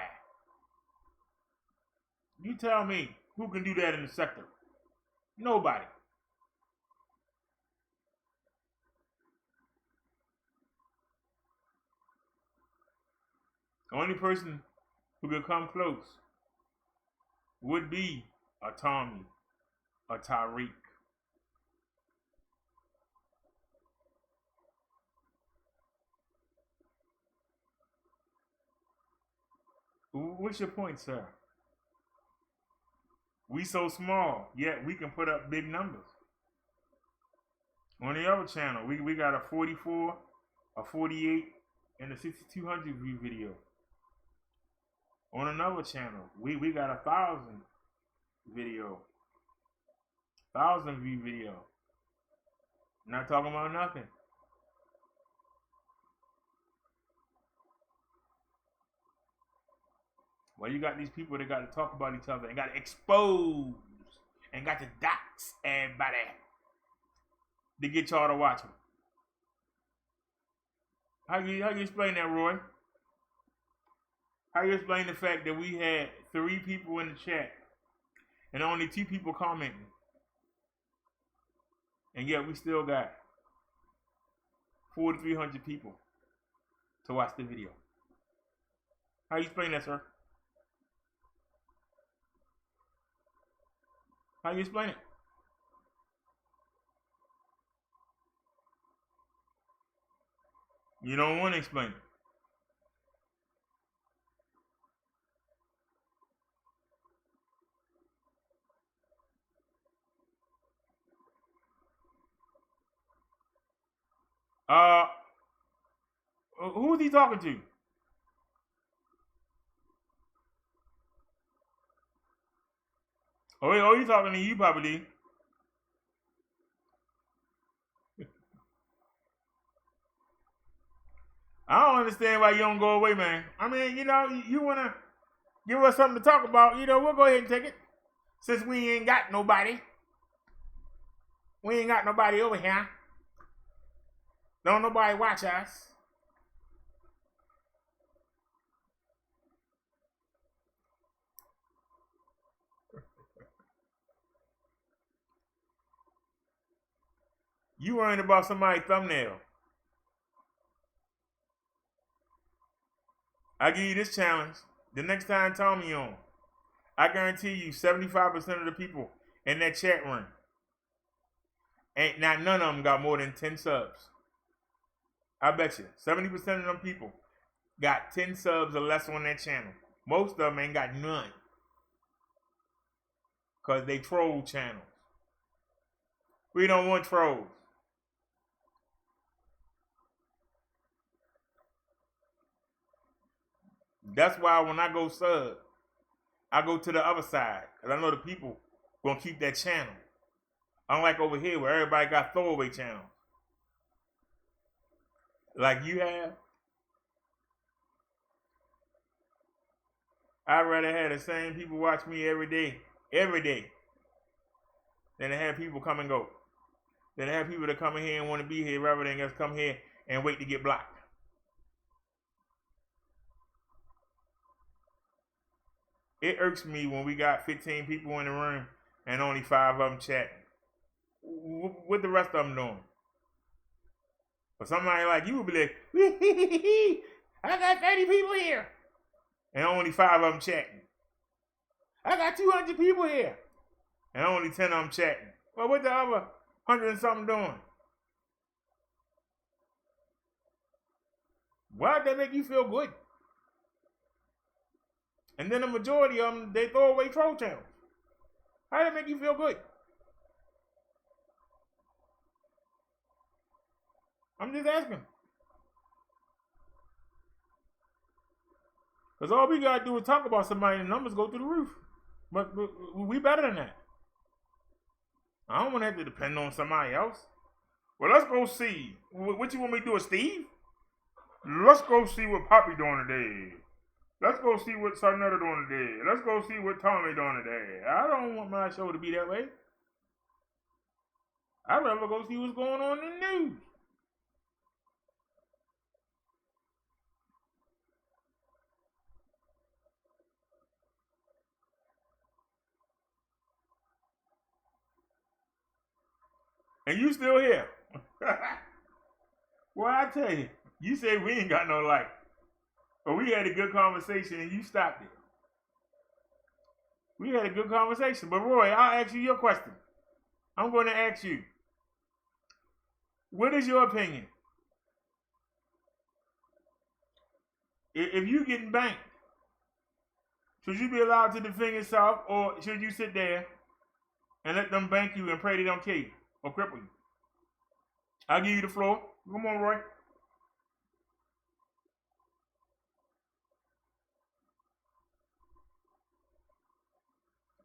You tell me who can do that in the sector? Nobody. The only person who could come close would be a Tommy, a Tyreek. What's your point, sir? We so small, yet we can put up big numbers. On the other channel, we got a 44, a 48, and a 6,200 view video. On another channel, we got 1,000 video. 1,000 view video. Not talking about nothing. Well, you got these people that got to talk about each other and got to expose and got to dox everybody to get y'all to watch them. How you explain that, Roy? How you explain the fact that we had 3 people in the chat and only 2 people commenting, and yet we still got 400 to 300 people to watch the video? How you explain that, sir? How you explain it? You don't want to explain it. Who is he talking to? Oh, he's talking to you, probably. I don't understand why you don't go away, man. I mean, you know, you want to give us something to talk about, you know, we'll go ahead and take it. Since we ain't got nobody. We ain't got nobody over here. Don't nobody watch us. You worrying about somebody's thumbnail. I give you this challenge. The next time Tommy on, I guarantee you 75% of the people in that chat room, ain't not none of them got more than 10 subs. I bet you 70% of them people got 10 subs or less on that channel. Most of them ain't got none. Because they troll channels. We don't want trolls. That's why when I go sub, I go to the other side. Because I know the people going to keep that channel. Unlike over here where everybody got throwaway channels. Like you have. I'd rather have the same people watch me every day, than to have people come and go. Than to have people that come in here and want to be here rather than just come here and wait to get blocked. It irks me when we got 15 people in the room and only 5 of them chatting. What the rest of them doing? But somebody like you would be like, I got 30 people here. And only 5 of them chatting. I got 200 people here. And only 10 of them chatting. Well, what the other 100 and something doing? Why did that make you feel good? And then the majority of them, they throw away troll channels. How did that make you feel good? I'm just asking. Because all we got to do is talk about somebody and the numbers go through the roof. But we better than that. I don't want to have to depend on somebody else. Well, let's go see. What you want me to do with Steve? Let's go see what Poppy doing today. Let's go see what Sarnetta doing today. Let's go see what Tommy doing today. I don't want my show to be that way. I'd rather go see what's going on in the news. And you still here. Well, I tell you, you say we ain't got no light. But we had a good conversation and you stopped it. We had a good conversation. But Roy, I'll ask you your question. I'm going to ask you. What is your opinion? If you getting banked, should you be allowed to defend yourself or should you sit there and let them bank you and pray they don't kill you or cripple you? I'll give you the floor. Come on, Roy.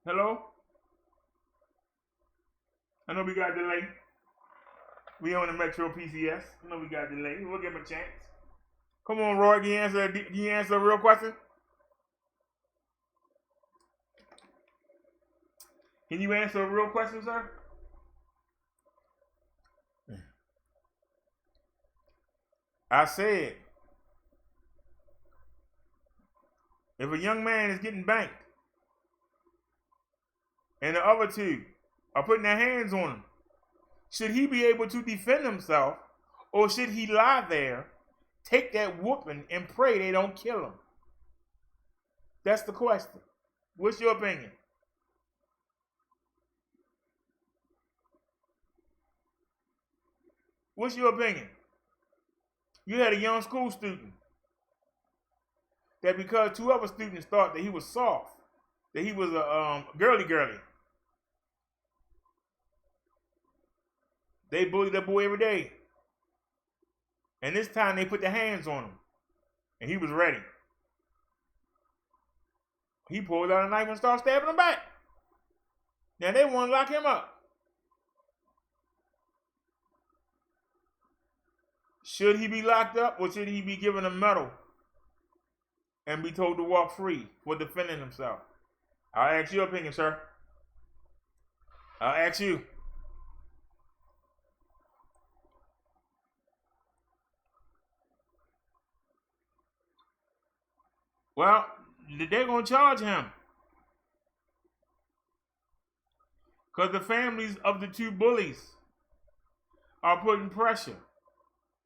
Hello? I know we got a delay. We on the Metro PCS. I know we got a delay. We'll give him a chance. Come on, Roy. Can you answer a real question? Can you answer a real question, sir? I said, if a young man is getting banked and the other two are putting their hands on him, should he be able to defend himself, or should he lie there, take that whooping, and pray they don't kill him? That's the question. What's your opinion? What's your opinion? You had a young school student that because two other students thought that he was soft, that he was a girly, they bullied that boy every day. And this time they put their hands on him. And he was ready. He pulled out a knife and started stabbing him back. Now they want to lock him up. Should he be locked up, or should he be given a medal and be told to walk free for defending himself? I'll ask your opinion, sir. I'll ask you. Well, they're going to charge him. Because the families of the two bullies are putting pressure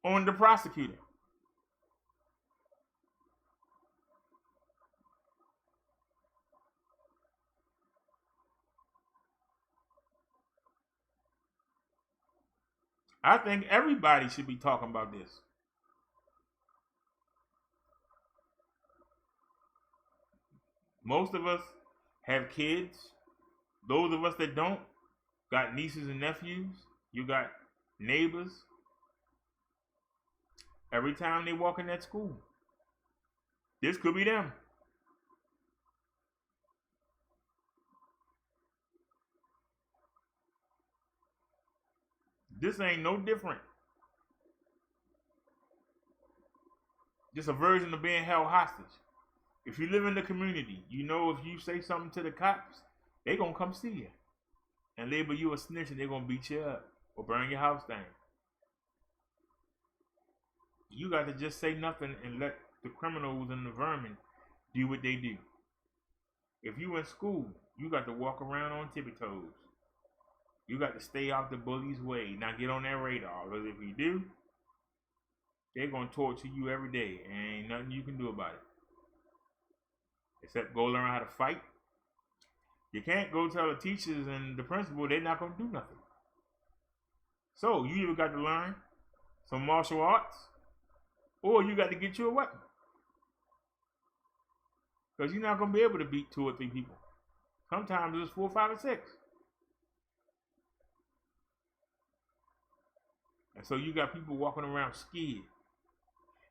on the prosecutor. I think everybody should be talking about this. Most of us have kids. Those of us that don't got nieces and nephews. You got neighbors. Every time they walk in that school, this could be them. This ain't no different. Just a version of being held hostage. If you live in the community, you know if you say something to the cops, they gonna come see you and label you a snitch, and they're gonna beat you up or burn your house down. You got to just say nothing and let the criminals and the vermin do what they do. If you in school, you got to walk around on tippy toes. You got to stay out the bully's way, not get on their radar. Because if you do, they're going to torture you every day, and ain't nothing you can do about it. Except go learn how to fight. You can't go tell the teachers and the principal they're not going to do nothing. So you either got to learn some martial arts, or you got to get you a weapon. Because you're not going to be able to beat 2 or 3 people. Sometimes it's 4, 5, or 6. And so you got people walking around scared.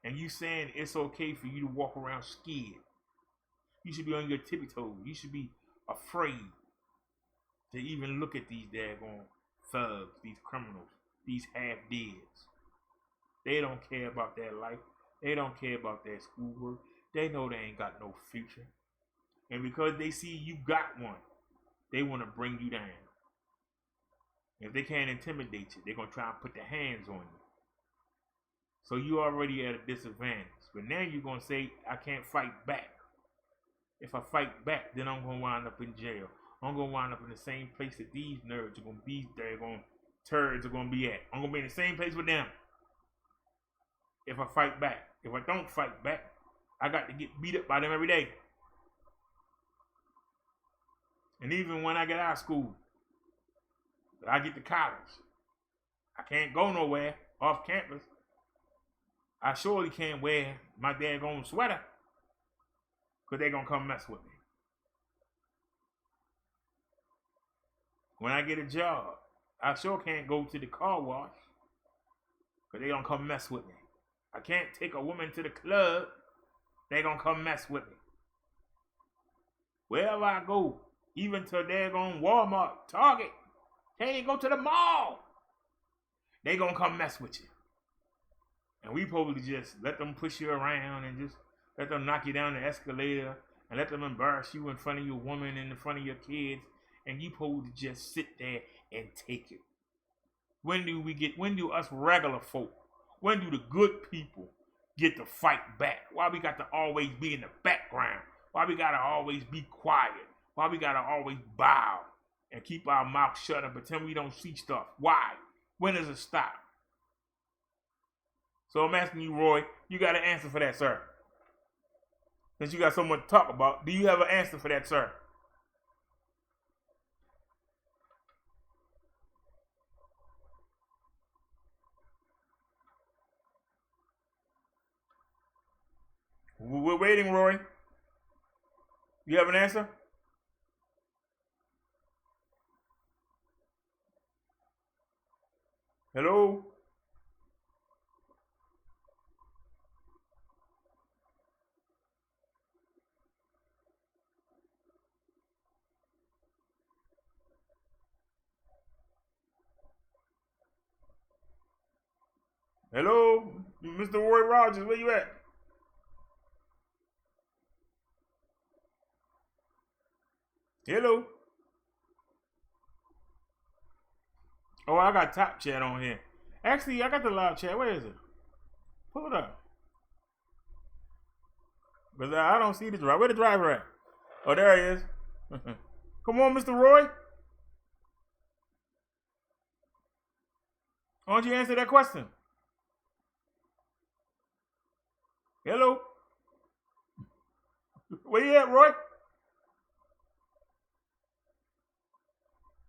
And you saying it's okay for you to walk around scared. You should be on your tippy toes. You should be afraid to even look at these daggone thugs, these criminals, these half-deads. They don't care about their life. They don't care about their schoolwork. They know they ain't got no future. And because they see you got one, they want to bring you down. If they can't intimidate you, they're going to try and put their hands on you. So you already at a disadvantage. But now you're going to say, I can't fight back. If I fight back, then I'm going to wind up in jail. I'm going to wind up in the same place that these nerds are going to be, turds are going to be at. I'm going to be in the same place with them. If I fight back. If I don't fight back, I got to get beat up by them every day. And even when I get out of school, I get to college, I can't go nowhere off campus. I surely can't wear my daggone sweater, because they're going to come mess with me. When I get a job, I sure can't go to the car wash, because they're going to come mess with me. I can't take a woman to the club. They're going to come mess with me. Wherever I go, even to daggone Walmart, Target, can't even go to the mall. They going to come mess with you. And we probably just let them push you around and just let them knock you down the escalator and let them embarrass you in front of your woman and in front of your kids and you supposed to just sit there and take it. When do us regular folk, when do the good people get to fight back? Why we got to always be in the background? Why we got to always be quiet? Why we got to always bow and keep our mouth shut and pretend we don't see stuff? Why? When does it stop? So I'm asking you, Roy, you got an answer for that, sir. Since you got so much to talk about, do you have an answer for that, sir? We're waiting, Roy. You have an answer? Hello? Hello? Mr. Roy Rogers, where you at? Hello? Oh, I got top chat on here. Actually, I got the live chat. Where is it? Pull it up. Because I don't see the driver. Where the driver at? Oh, there he is. Come on, Mr. Roy. Why don't you answer that question? Hello? Where you at, Roy?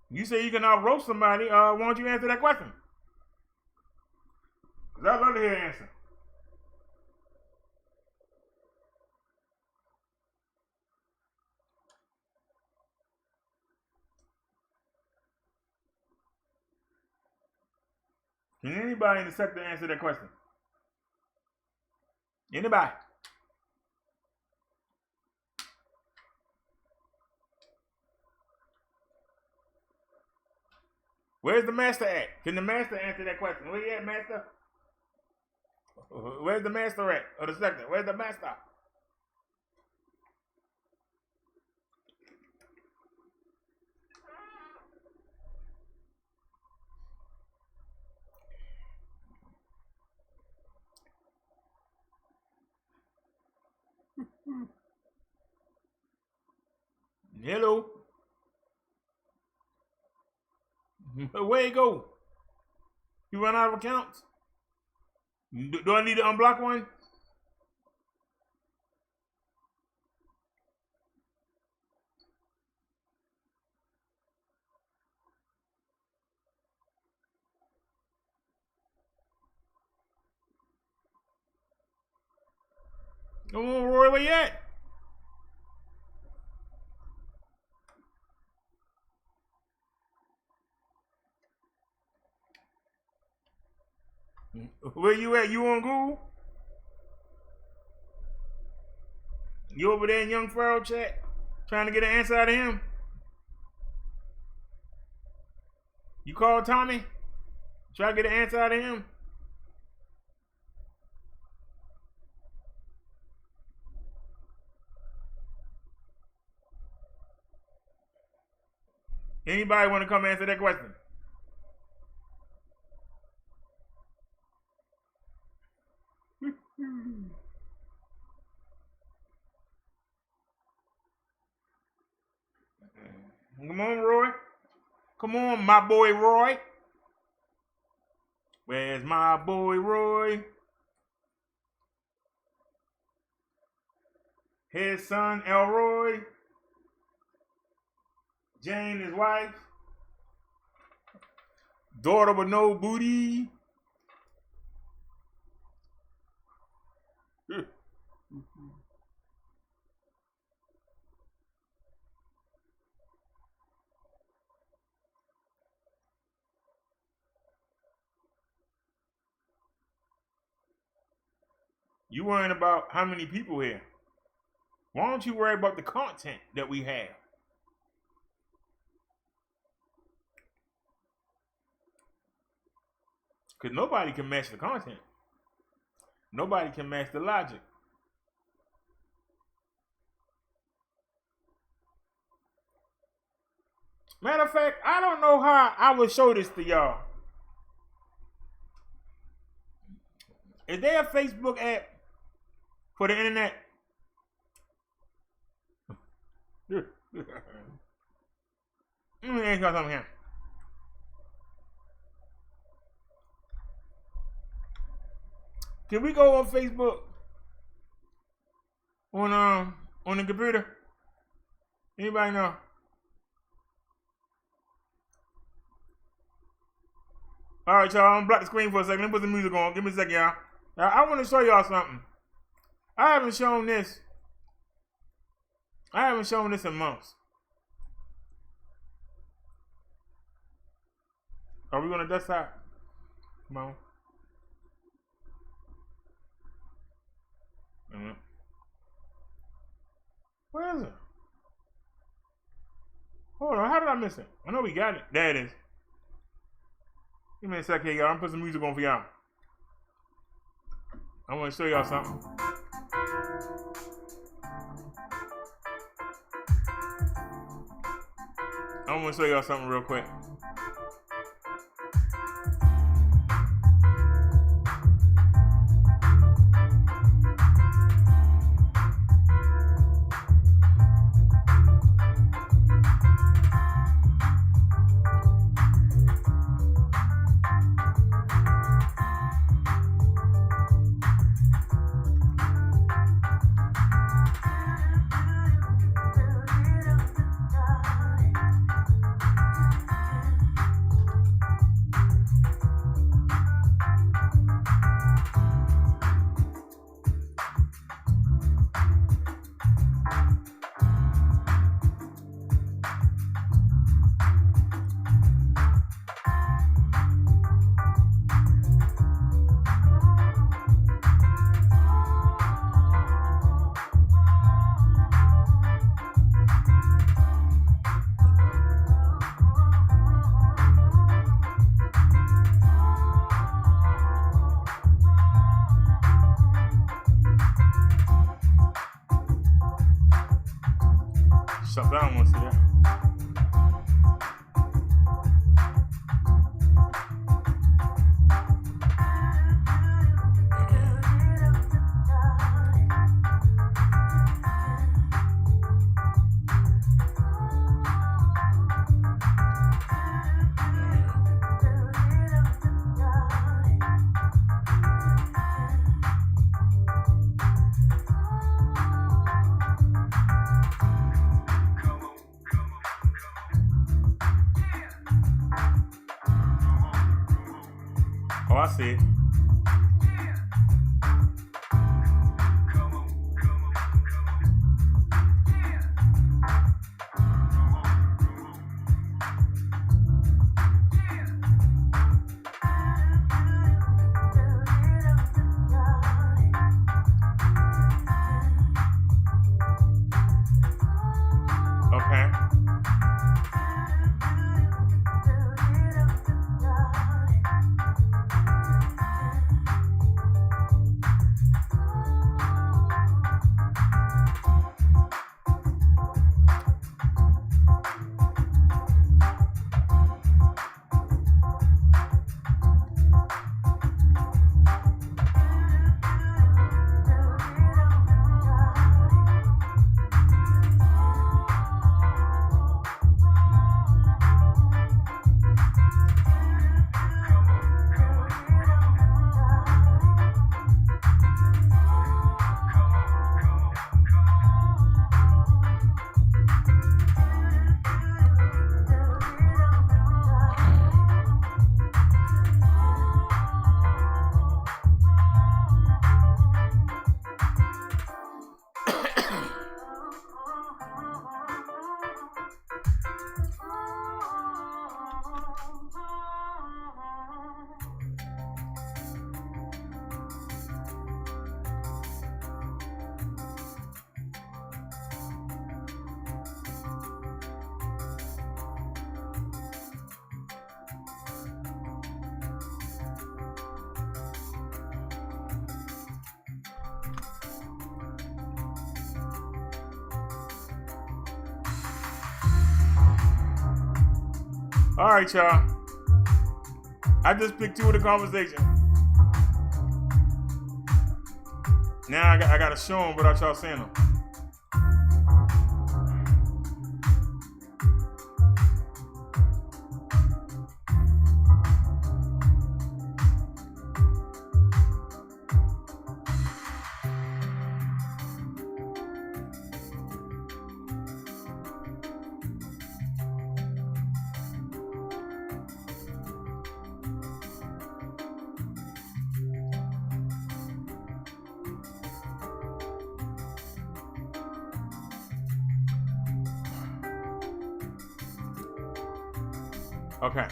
You say you can roast somebody. Why don't you answer that question? Because I'd love to hear the answer. Can anybody in the sector answer that question? Anybody? Where's the master at? Can the master answer that question? Where you at, master? Where's the master at? Or the sector? Where's the master? Hello? Where you go? You run out of accounts? Do I need to unblock one? Come on, Roy, where you at? Where you at? You on Google? You over there in Young Pharaoh chat? Trying to get an answer out of him? You call Tommy? Try to get an answer out of him? Anybody want to come answer that question? Come on, Roy. Come on, my boy Roy. Where's my boy Roy? His son Elroy. Jane, his wife. Daughter with no booty. You worrying about how many people here? Why don't you worry about the content that we have? Because nobody can match the content. Nobody can match the logic. Matter of fact, I don't know how I would show this to y'all. Is there a Facebook app for the internet? Let me ask y'all something here. Can we go on Facebook on the computer? Anybody know? All right, y'all. I'm gonna block the screen for a second. Let me put the music on. Give me a second, y'all. Now, I want to show y'all something. I haven't shown this. I haven't shown this in months. Are we gonna dust out? Come on. Where is it? Hold on, how did I miss it? I know we got it. There it is. Give me a second, y'all. I'm gonna put some music on for y'all. I want to show y'all something. I want to show y'all something real quick. Shut down once again. Oh, I see it. Okay. All right, y'all. I just picked two of the conversation. Now I got to show them without y'all saying them. Okay.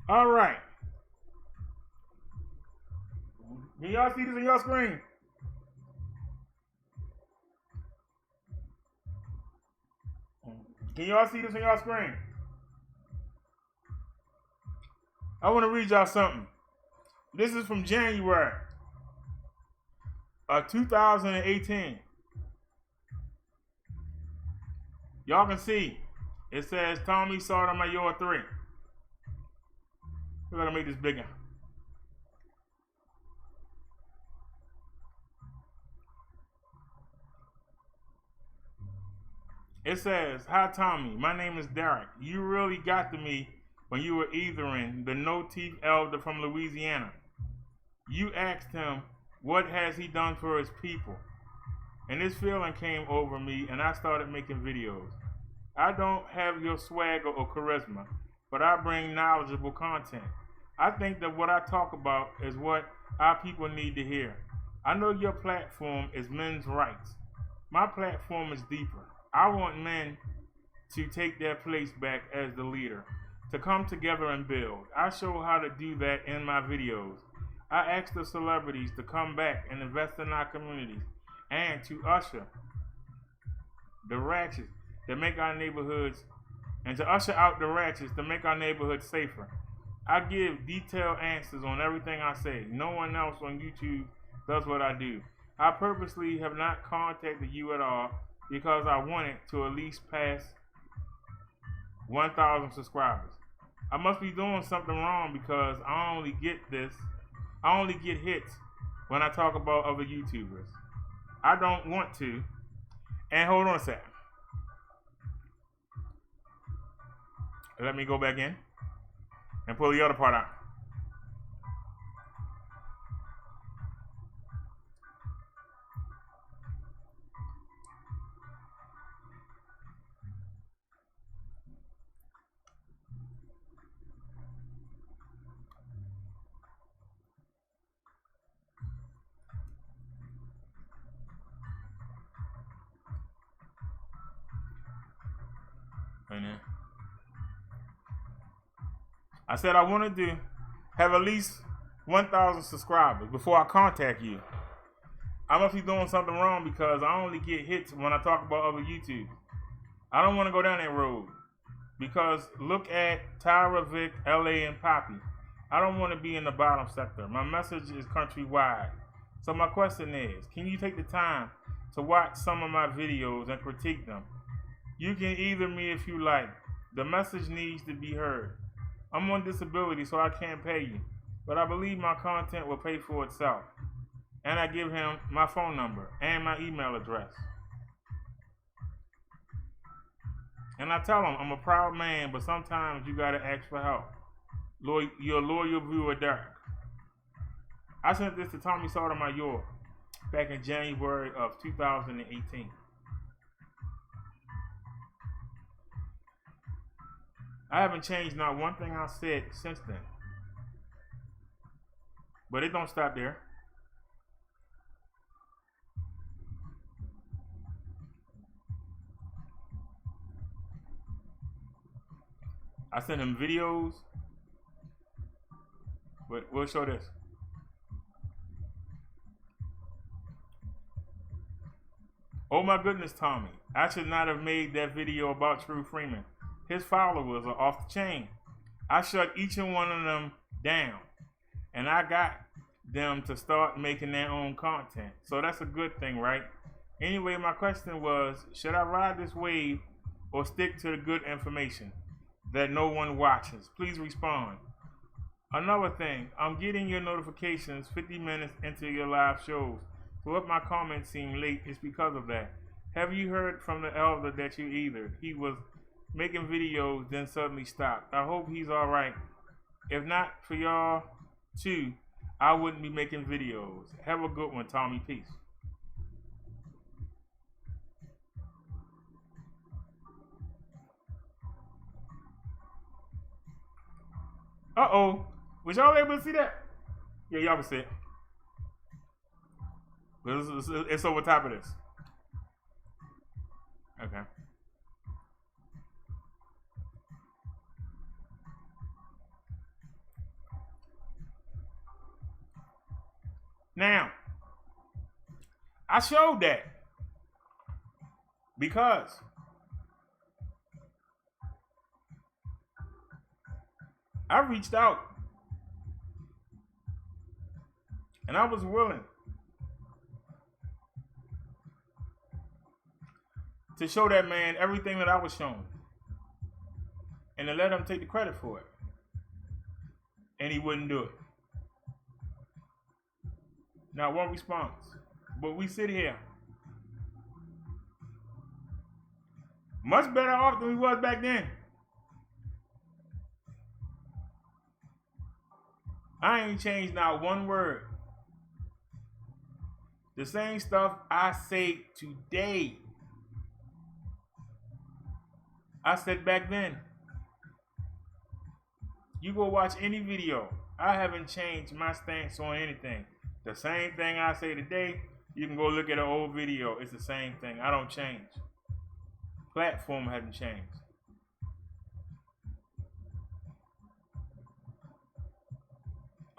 All right. Can y'all see this on your screen? Can y'all see this on your screen? I want to read y'all something. This is from January of 2018. Y'all can see. It says Tommy Sotomayor 3. We're going to make this bigger. It says, "Hi Tommy, my name is Derrick. You really got to me when you were ethering the no-teeth elder from Louisiana. You asked him, what has he done for his people? And this feeling came over me and I started making videos. I don't have your swagger or charisma, but I bring knowledgeable content. I think that what I talk about is what our people need to hear. I know your platform is men's rights. My platform is deeper. I want men to take their place back as the leader, to come together and build. I show how to do that in my videos. I ask the celebrities to come back and invest in our communities and to usher the ratchets that make our neighborhoods, and to usher out the ratchets to make our neighborhoods safer. I give detailed answers on everything I say. No one else on YouTube does what I do. I purposely have not contacted you at all because I wanted to at least pass 1,000 subscribers. I must be doing something wrong because I only get hits when I talk about other YouTubers. I don't want to. And hold on a second. Let me go back in and pull the other part out. Right now. I said I wanted to have at least 1,000 subscribers before I contact you. I must be doing something wrong because I only get hits when I talk about other YouTubers. I don't want to go down that road because look at Tyra, Vic, LA, and Poppy. I don't want to be in the bottom sector. My message is countrywide. So my question is, can you take the time to watch some of my videos and critique them? You can either me if you like. The message needs to be heard. I'm on disability, so I can't pay you, but I believe my content will pay for itself. And I give him my phone number and my email address. And I tell him I'm a proud man, but sometimes you gotta ask for help. Your loyal viewer, Derrick. I sent this to Tommy Sotomayor back in January of 2018. I haven't changed not one thing I said since then. But it don't stop there. I sent him videos. But we'll show this. Oh my goodness, Tommy. I should not have made that video about True Freeman. His followers are off the chain. I shut each and one of them down. And I got them to start making their own content. So that's a good thing, right? Anyway, my question was, should I ride this wave or stick to the good information that no one watches? Please respond. Another thing, I'm getting your notifications 50 minutes into your live shows. So if my comments seem late, it's because of that. Have you heard from the elder that you either? He was making videos, then suddenly stopped. I hope he's all right. If not for y'all too, I wouldn't be making videos. Have a good one, Tommy. Peace. Uh-oh. Was y'all able to see that? Yeah, y'all can see it. It's over top of this. Okay. Now, I showed that because I reached out and I was willing to show that man everything that I was shown and to let him take the credit for it. And he wouldn't do it. Not one response. But we sit here much better off than we was back then. I ain't changed not one word. The same stuff I say today, I said back then. You go watch any video. I haven't changed my stance on anything. The same thing I say today, you can go look at an old video. It's the same thing. I don't change. Platform hasn't changed.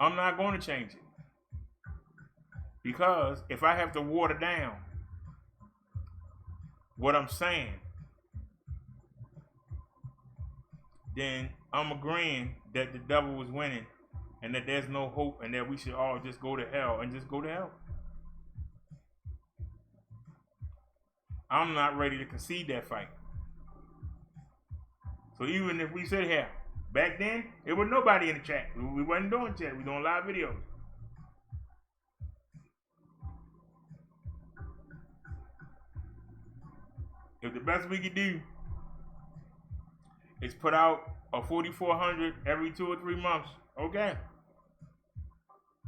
I'm not going to change it. Because if I have to water down what I'm saying, then I'm agreeing that the devil was winning and that there's no hope and that we should all just go to hell and just go to hell. I'm not ready to concede that fight. So even if we sit here, back then, it was nobody in the chat. We wasn't doing chat. We doing live videos. If the best we could do is put out a 4,400 every 2 or 3 months, okay.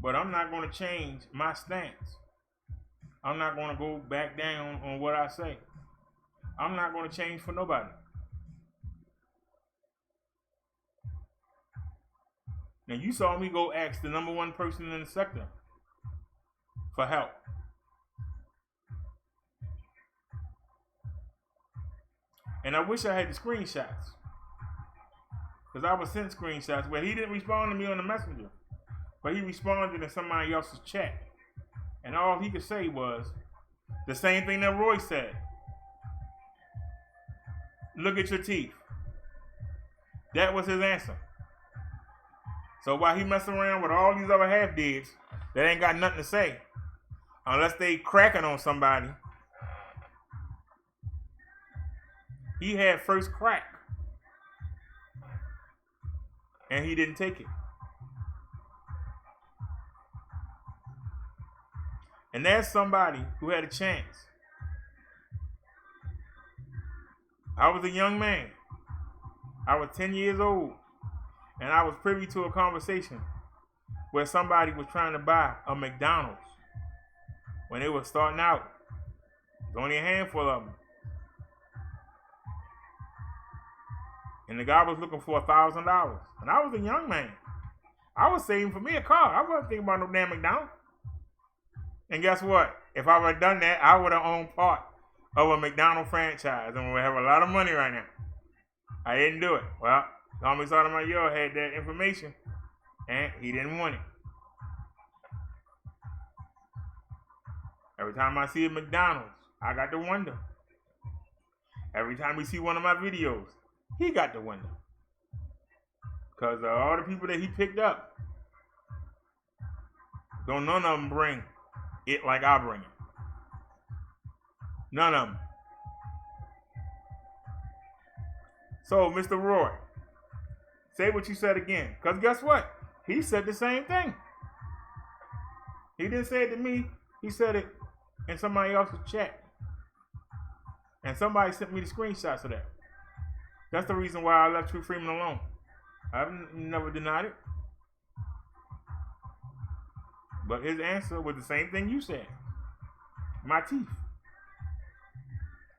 But I'm not going to change my stance. I'm not going to go back down on what I say. I'm not going to change for nobody. Now you saw me go ask the #1 person in the sector for help. And I wish I had the screenshots. Because I was sent screenshots where he didn't respond to me on the messenger. But he responded in somebody else's chat. And all he could say was the same thing that Roy said. Look at your teeth. That was his answer. So while he messing around with all these other half-deads that ain't got nothing to say, unless they cracking on somebody, he had first crack. And he didn't take it. And there's somebody who had a chance. I was a young man. I was 10 years old. And I was privy to a conversation where somebody was trying to buy a McDonald's when they were starting out. There's only a handful of them. And the guy was looking for $1,000. And I was a young man. I was saving for me a car. I wasn't thinking about no damn McDonald's. And guess what? If I would have done that, I would have owned part of a McDonald's franchise and would have a lot of money right now. I didn't do it. Well, Tommy Sotomayor had that information, and he didn't want it. Every time I see a McDonald's, I got to wonder. Every time we see one of my videos, he got to wonder. Because all the people that he picked up, don't none of them bring it like I bring it. None of them. So, Mr. Roy, say what you said again. Because guess what? He said the same thing. He didn't say it to me. He said it in somebody else's chat. And somebody sent me the screenshots of that. That's the reason why I left True Freeman alone. I've never denied it. But his answer was the same thing you said. My teeth.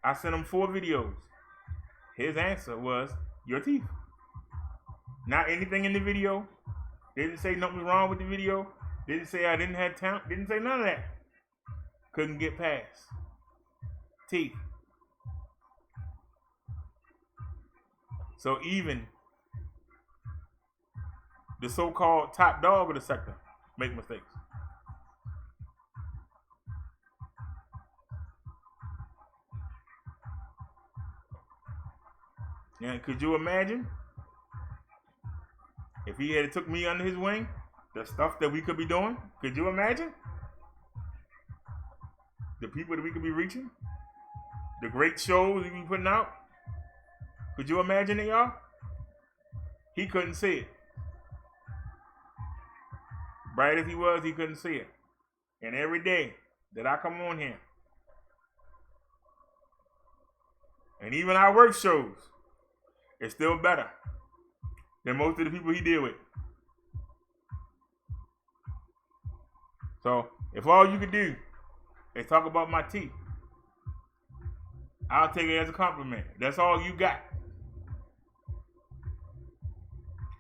I sent him 4 videos. His answer was your teeth. Not anything in the video. Didn't say nothing was wrong with the video. Didn't say I didn't have talent. Didn't say none of that. Couldn't get past. Teeth. So even the so-called top dog of the sector make mistakes. And could you imagine if he had took me under his wing, the stuff that we could be doing? Could you imagine? The people that we could be reaching? The great shows we be putting out? Could you imagine it, y'all? He couldn't see it. Bright as he was, he couldn't see it. And every day that I come on here, and even our work shows, it's still better than most of the people he deal with. So, if all you could do is talk about my teeth, I'll take it as a compliment. That's all you got.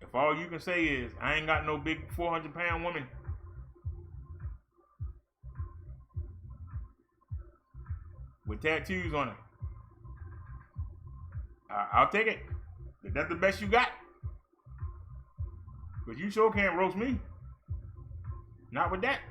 If all you can say is, I ain't got no big 400-pound woman, with tattoos on her, I'll take it. If that's the best you got. Because you sure can't roast me. Not with that.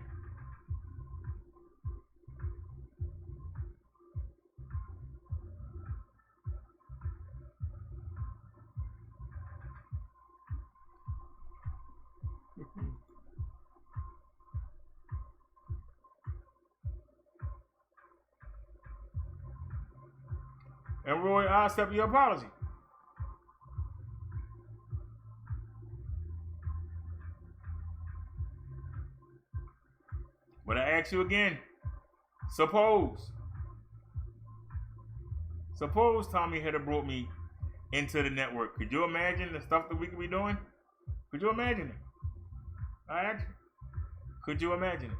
And Roy, I accept your apology. But I ask you again, suppose Tommy had brought me into the network. Could you imagine the stuff that we could be doing? Could you imagine it? I ask you. Could you imagine it?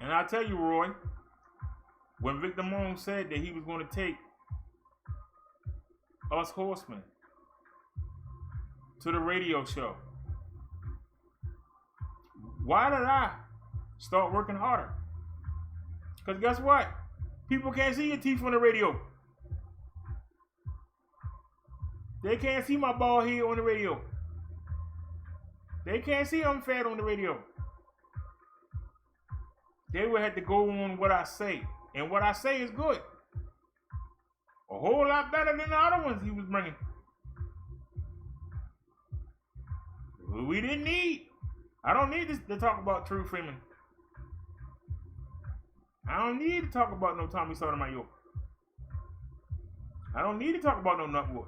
And I'll tell you, Roy, when Victor Moon said that he was going to take us horsemen to the radio show? Why did I start working harder? Because guess what? People can't see your teeth on the radio. They can't see my bald head on the radio. They can't see I'm fat on the radio. They would have to go on what I say. And what I say is good. A whole lot better than the other ones he was bringing. We didn't need. I don't need to talk about True Freeman. I don't need to talk about no Tommy Sotomayor. I don't need to talk about no Nutwood.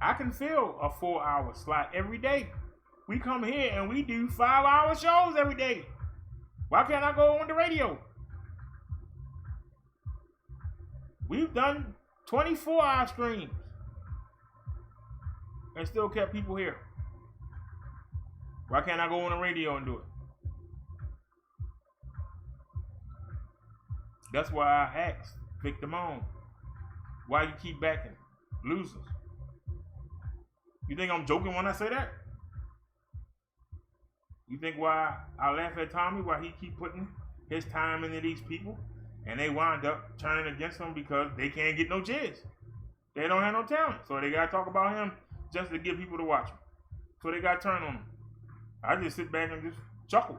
I can fill a 4-hour slot every day. We come here and we do 5-hour shows every day. Why can't I go on the radio? We've done 24-hour streams and still kept people here. Why can't I go on the radio and do it? That's why I asked Victor Moan, why you keep backing losers? You think I'm joking when I say that? You think why I laugh at Tommy, why he keep putting his time into these people, and they wind up turning against him because they can't get no jizz. They don't have no talent, so they gotta talk about him just to get people to watch him. So they gotta turn on him. I just sit back and just chuckle.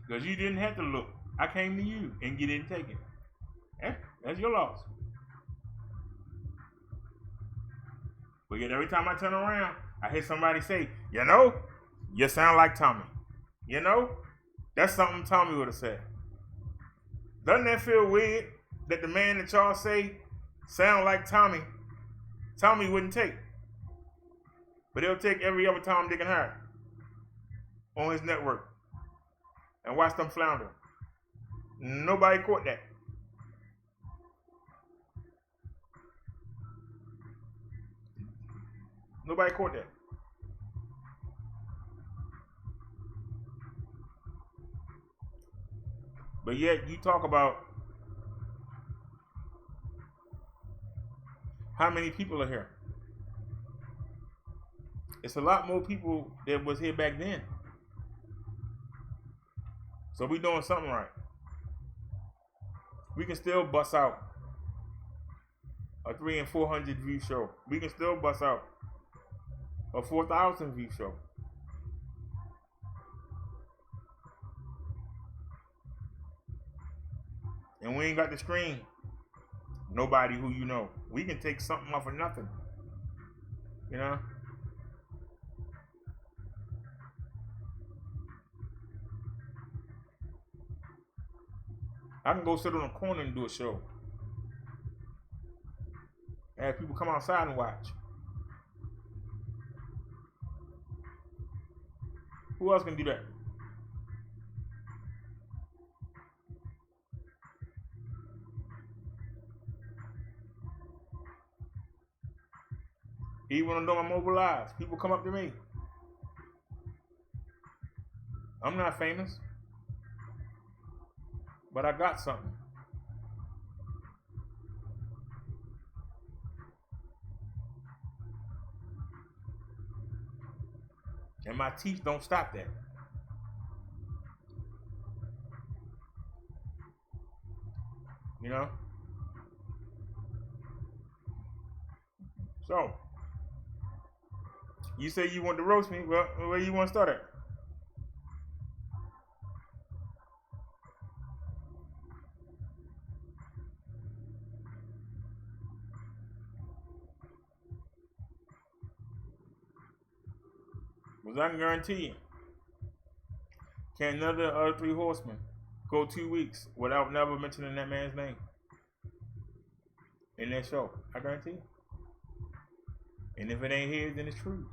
Because you didn't have to look. I came to you and you didn't take it. That's your loss. But yet every time I turn around, I hear somebody say, you know, you sound like Tommy. You know, that's something Tommy would have said. Doesn't that feel weird that the man that y'all say sound like Tommy, Tommy wouldn't take? But he'll take every other Tom, Dick, and Harry on his network and watch them flounder. Nobody caught that. Nobody caught that. But yet you talk about how many people are here. It's a lot more people that was here back then. So we doing something right. We can still bust out a 300 and 400 view show. We can still bust out a 4,000 view show. And we ain't got to screen nobody who you know. We can take something off of nothing. You know? I can go sit on a corner and do a show. Have people come outside and watch. Who else can do that? Even when I'm doing my mobile lives, people come up to me. I'm not famous, but I got something. And my teeth don't stop that. You know? So, you say you want to roast me, well, where you want to start at? Because I can guarantee you, can none of the other 3 horsemen go 2 weeks without never mentioning that man's name in that show? I guarantee you. And if it ain't his, then it's True's.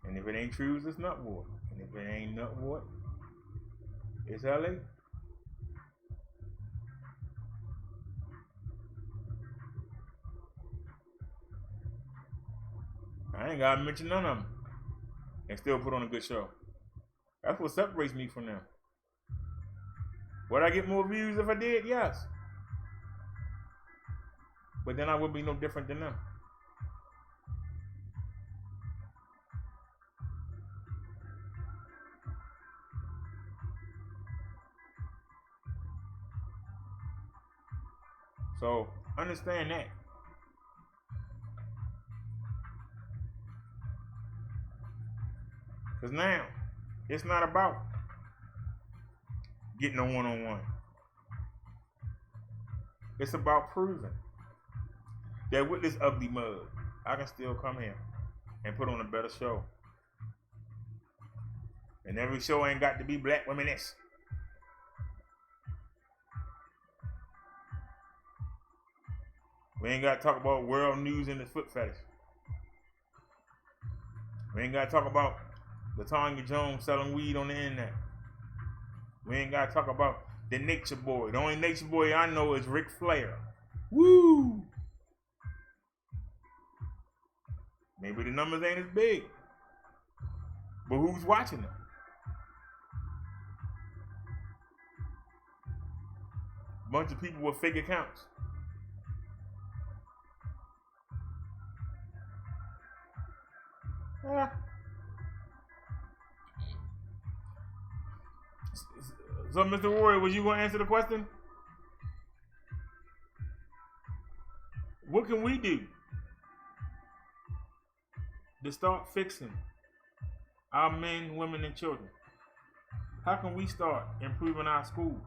And if it ain't True's, it's Nutwood. And if it ain't Nutwood, it's LA. I ain't gotta mention none of them and still put on a good show. That's what separates me from them. Would I get more views if I did? Yes. But then I would be no different than them. So understand that. Because now, it's not about getting a one-on-one. It's about proving that with this ugly mug, I can still come here and put on a better show. And every show ain't got to be black women-ish. We ain't got to talk about world news and the foot fetish. We ain't got to talk about LaTanya Jones selling weed on the internet. We ain't got to talk about the nature boy. The only nature boy I know is Ric Flair. Woo! Maybe the numbers ain't as big. But who's watching them? Bunch of people with fake accounts. Yeah. So, Mr. Warrior, was you going to answer the question? What can we do to start fixing our men, women, and children? How can we start improving our schools?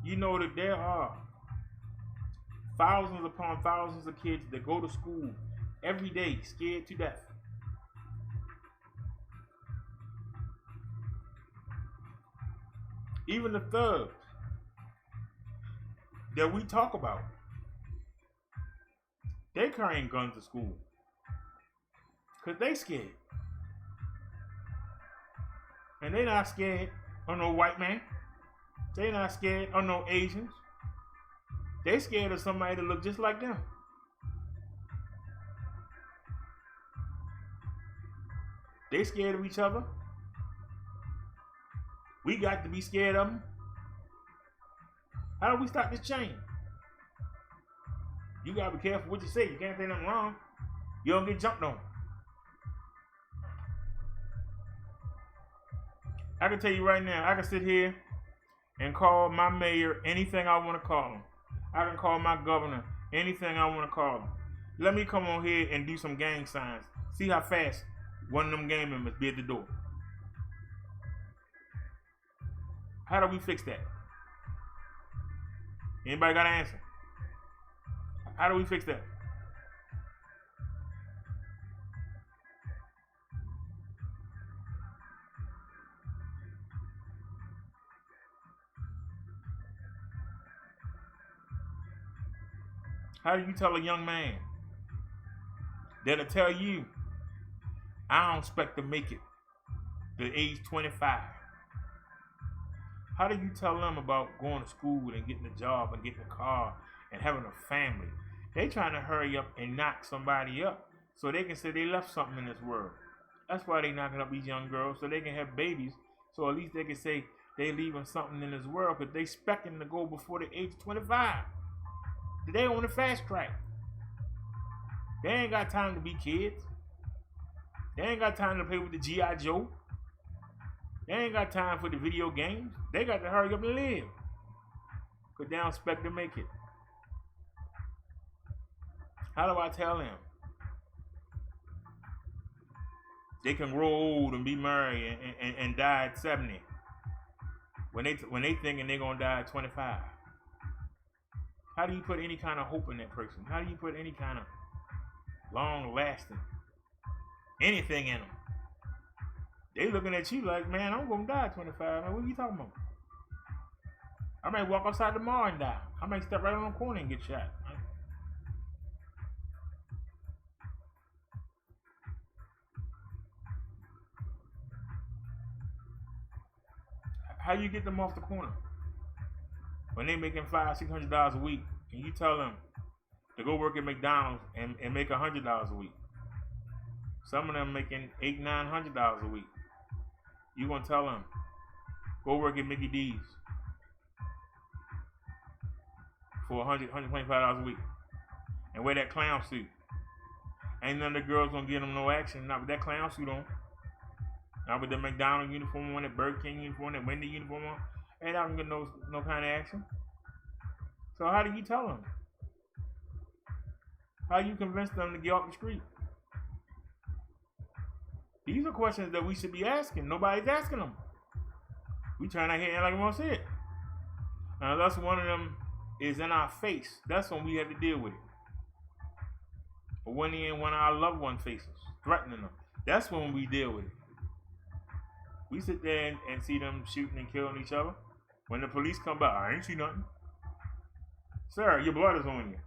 You know that there are thousands upon thousands of kids that go to school every day scared to death. Even the thugs that we talk about, they carrying guns to school because they scared. And they not scared of no white man. They not scared of no Asians. They scared of somebody that look just like them. They scared of each other. We got to be scared of them. How do we stop this chain? You gotta be careful what you say. You can't say nothing wrong. You don't get jumped on. I can tell you right now, I can sit here and call my mayor anything I want to call him. I can call my governor anything I want to call him. Let me come on here and do some gang signs. See how fast one of them gang members be at the door. How do we fix that? Anybody got an answer? How do we fix that? How do you tell a young man that'll tell you, I don't expect to make it to age 25? How do you tell them about going to school and getting a job and getting a car and having a family? They trying to hurry up and knock somebody up so they can say they left something in this world. That's why they knocking up these young girls, so they can have babies, so at least they can say they leaving something in this world, because they expecting to go before the age of 25. They on the fast track. They ain't got time to be kids. They ain't got time to play with the G.I. Joe. They ain't got time for the video games. They got to hurry up and live, because they don't expect to make it. How do I tell them they can grow old and be married and die at 70 when they thinking they're gonna die at 25? How do you put any kind of hope in that person? How do you put any kind of long-lasting anything in them? They looking at you like, man, I'm gonna die at 25. Man, what are you talking about? I might walk outside tomorrow and die. I might step right on the corner and get shot. How you get them off the corner when they making $500-600 a week, and you tell them to go work at McDonald's and make $100 a week? Some of them making $800-900 a week. You gonna tell them Go work at Mickey D's for $125 a week. And wear that clown suit. Ain't none of the girls gonna get them no action. Not with that clown suit on. Not with the McDonald's uniform on, that Burger King uniform, that Wendy uniform on. Ain't not gonna get no kind of action. So how do you tell them? How you convince them to get off the street? These are questions that we should be asking. Nobody's asking them. We trying to hear like we want to see it. Now that's one of them is in our face. That's when we have to deal with it. But when our loved one faces, threatening them, that's when we deal with it. We sit there and see them shooting and killing each other. When the police come by, I ain't see nothing. Sir, your blood is on you.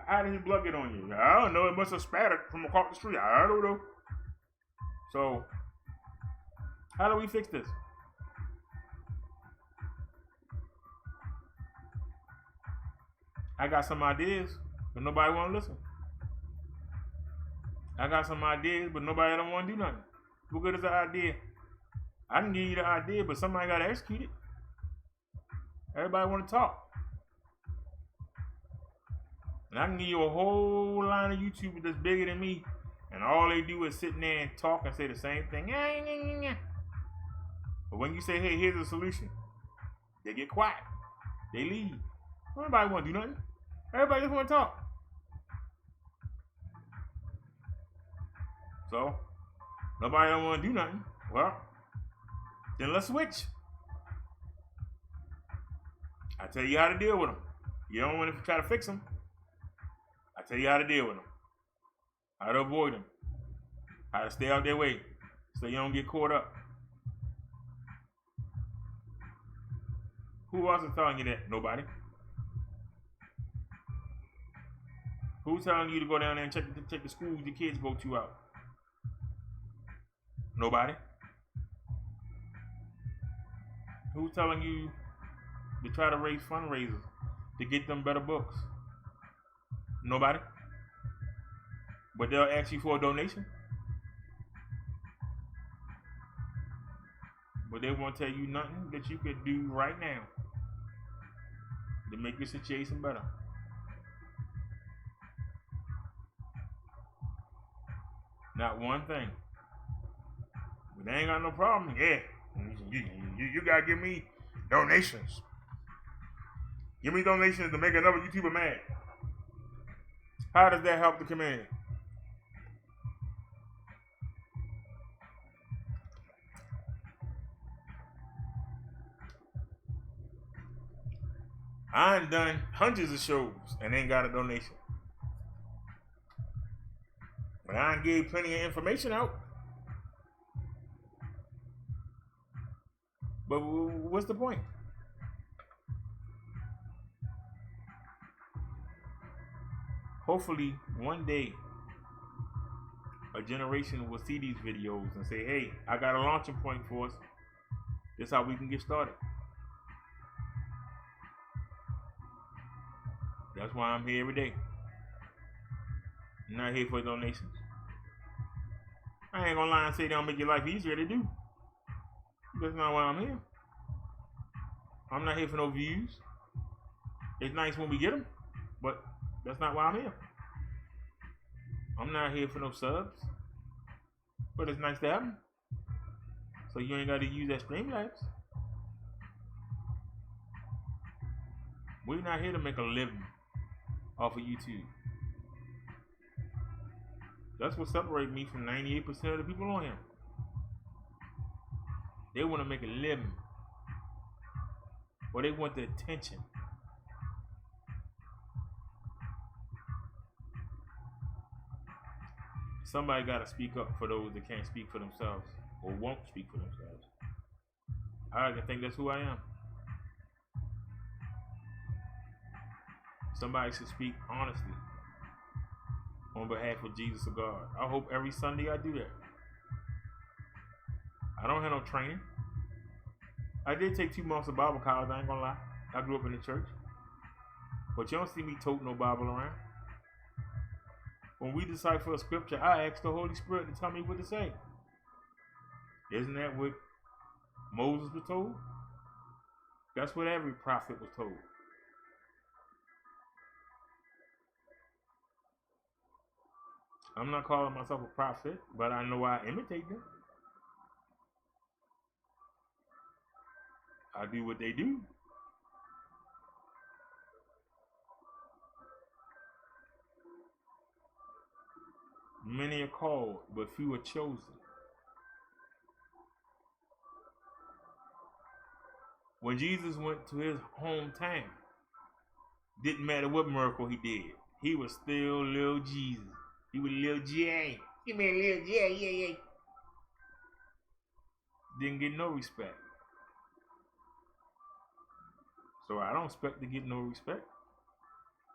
How did his blood get on you? I don't know. It must have spattered from across the street. I don't know. So, how do we fix this? I got some ideas, but nobody want to listen. I got some ideas, but nobody don't want to do nothing. What good is the idea? I can give you the idea, but somebody got to execute it. Everybody want to talk. And I can give you a whole line of YouTubers that's bigger than me, and all they do is sit there and talk and say the same thing. But when you say, hey, here's a solution, they get quiet. They leave. Nobody want to do nothing. Everybody just want to talk. So, nobody don't want to do nothing. Well, then let's switch. I tell you how to deal with them. You don't want to try to fix them. I tell you how to deal with them. How to avoid them. How to stay out their way so you don't get caught up. Who else is telling you that? Nobody. Who's telling you to go down there and check the schools your kids go to out? Nobody. Who's telling you to try to raise fundraisers to get them better books? Nobody. But they'll ask you for a donation. But they won't tell you nothing that you could do right now to make your situation better. Not one thing. But they ain't got no problem. Yeah. You gotta give me donations. Give me donations to make another YouTuber mad. How does that help the community? I've done hundreds of shows and ain't got a donation. But I gave plenty of information out. But what's the point? Hopefully, one day, a generation will see these videos and say, hey, I got a launching point for us. This is how we can get started. That's why I'm here every day. I'm not here for donations. I ain't gonna lie and say they don't make your life easier. They do. That's not why I'm here. I'm not here for no views. It's nice when we get them, but that's not why I'm here. I'm not here for no subs, but it's nice to have them. So you ain't got to use that Streamlabs. We're not here to make a living off of YouTube. That's what separates me from 98% of the people on here. They want to make a living, or they want the attention. Somebody got to speak up for those that can't speak for themselves or won't speak for themselves. I think that's who I am. Somebody should speak honestly on behalf of Jesus or God. I hope every Sunday I do that. I don't have no training. I did take 2 months of Bible college, I ain't gonna lie. I grew up in the church. But you don't see me toting no Bible around. When we decipher a scripture, I ask the Holy Spirit to tell me what to say. Isn't that what Moses was told. That's what every prophet was told. I'm not calling myself a prophet, but I know I imitate them. I do what they do. Many are called, but few are chosen. When Jesus went to his hometown, didn't matter what miracle he did, he was still little Jesus. He was little J. Give me a little J, yeah. Didn't get no respect. So I don't expect to get no respect.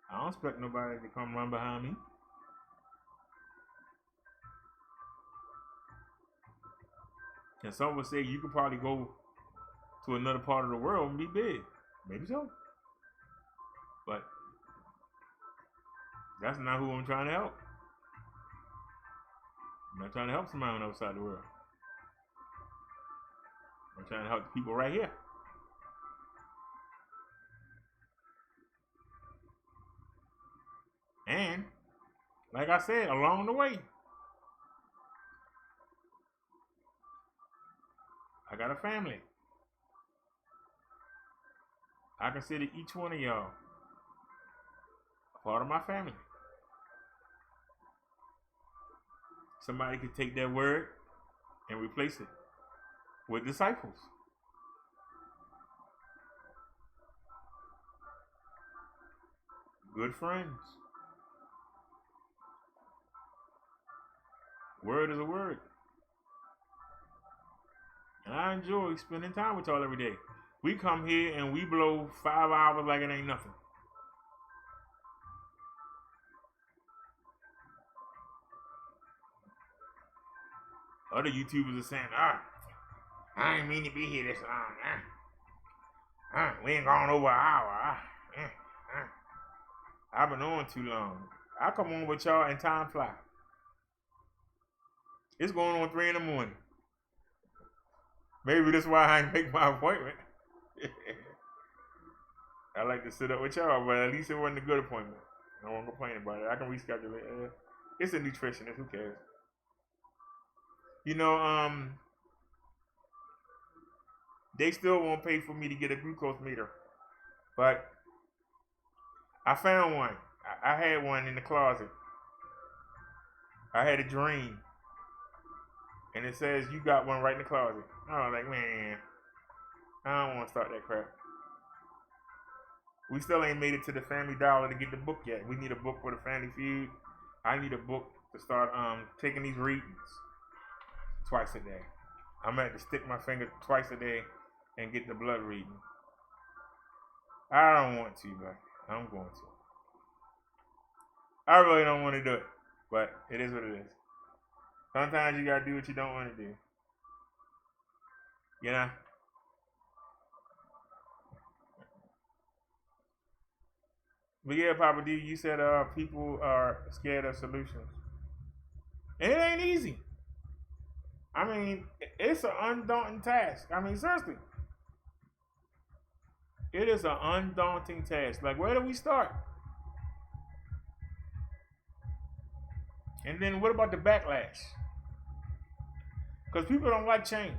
I don't expect nobody to come run behind me. And some would say you could probably go to another part of the world and be big. Maybe so. But that's not who I'm trying to help. I'm not trying to help somebody on the other side of the world. I'm trying to help the people right here. And, like I said, along the way, I got a family. I consider each one of y'all a part of my family. Somebody could take that word and replace it with disciples. Good friends. Word is a word. And I enjoy spending time with y'all every day. We come here and we blow 5 hours like it ain't nothing. Other YouTubers are saying, I ain't mean to be here this long. We ain't gone over an hour. I've been on too long. I come on with y'all and time fly. It's going on 3 in the morning. Maybe that's why I ain't make my appointment. I like to sit up with y'all, but at least it wasn't a good appointment. I won't complain about it. I can reschedule it. It's a nutritionist. Who cares? You know, they still won't pay for me to get a glucose meter. But I found one. I had one in the closet. I had a dream. And it says, you got one right in the closet. I was like, man, I don't want to start that crap. We still ain't made it to the Family Dollar to get the book yet. We need a book for the Family Feud. I need a book to start taking these readings twice a day. I'm going to stick my finger twice a day and get the blood reading. I don't want to, but I'm going to. I really don't want to do it, but it is what it is. Sometimes you got to do what you don't want to do. You know? But yeah, Papa D, you said people are scared of solutions. And it ain't easy. I mean, it's an undaunting task. I mean, seriously. It is an undaunting task. Like, where do we start? And then what about the backlash? Because people don't like change.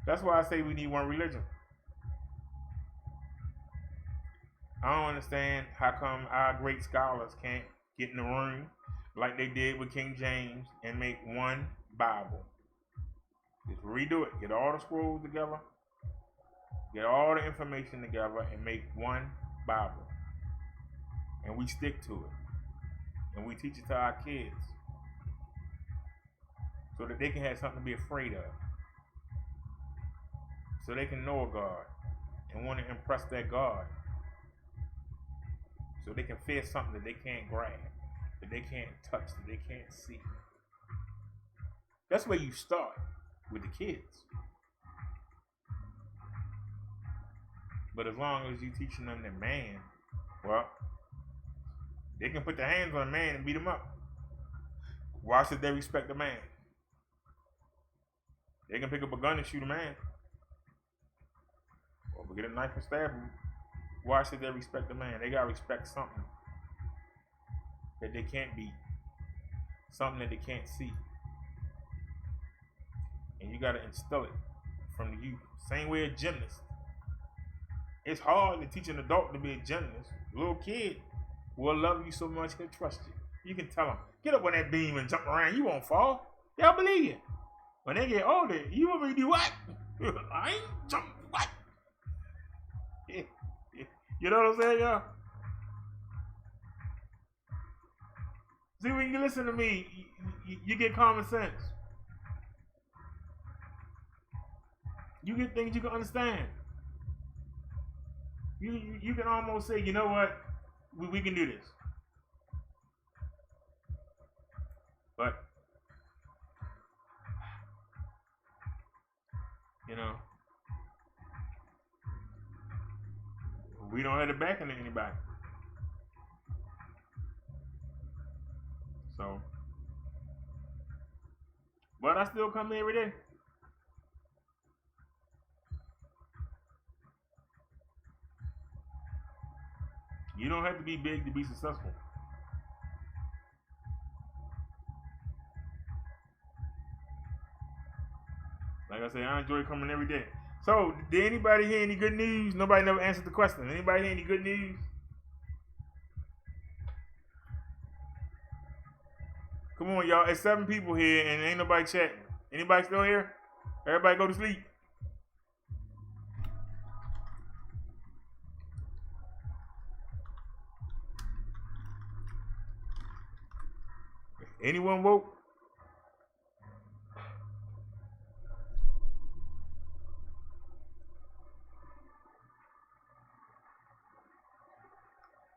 That's why I say we need one religion. I don't understand how come our great scholars can't get in the room like they did with King James and make one Bible. Just redo it. Get all the scrolls together. Get all the information together and make one Bible. And we stick to it. And we teach it to our kids. So that they can have something to be afraid of. So they can know a God and want to impress that God. So they can fear something that they can't grab, that they can't touch, that they can't see. That's where you start with the kids. But as long as you're teaching them that man, well, they can put their hands on a man and beat him up. Why should they respect a man? They can pick up a gun and shoot a man. Or get a knife and stab him. Why should they respect the man? They gotta respect something that they can't beat. Something that they can't see. And you gotta instill it from the youth. Same way a gymnast. It's hard to teach an adult to be a gymnast. A little kid will love you so much he'll trust you. You can tell them, get up on that beam and jump around. You won't fall. They'll believe you. When they get older, you want me to do what? I ain't jump. What? You know what I'm saying, y'all? See, when you listen to me, you get common sense. You get things you can understand. You can almost say, you know what? We can do this. But, you know, we don't have the backing of anybody. So, but I still come here every day. You don't have to be big to be successful. Like I say, I enjoy coming every day. So, did anybody hear any good news? Nobody never answered the question. Anybody hear any good news? Come on, y'all. It's 7 people here and ain't nobody chatting. Anybody still here? Everybody go to sleep. Anyone woke?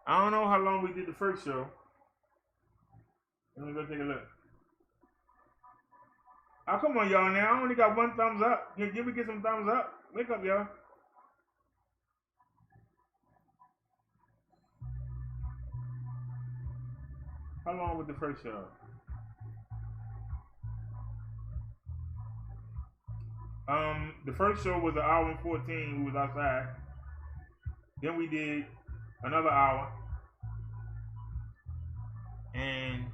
I don't know how long we did the first show. Let me go take a look. Oh, come on, y'all, now. I only got 1 thumbs up. Give me some thumbs up. Wake up, y'all. How long was the first show? The first show was 1 hour and 14. We was outside. Then we did another hour. And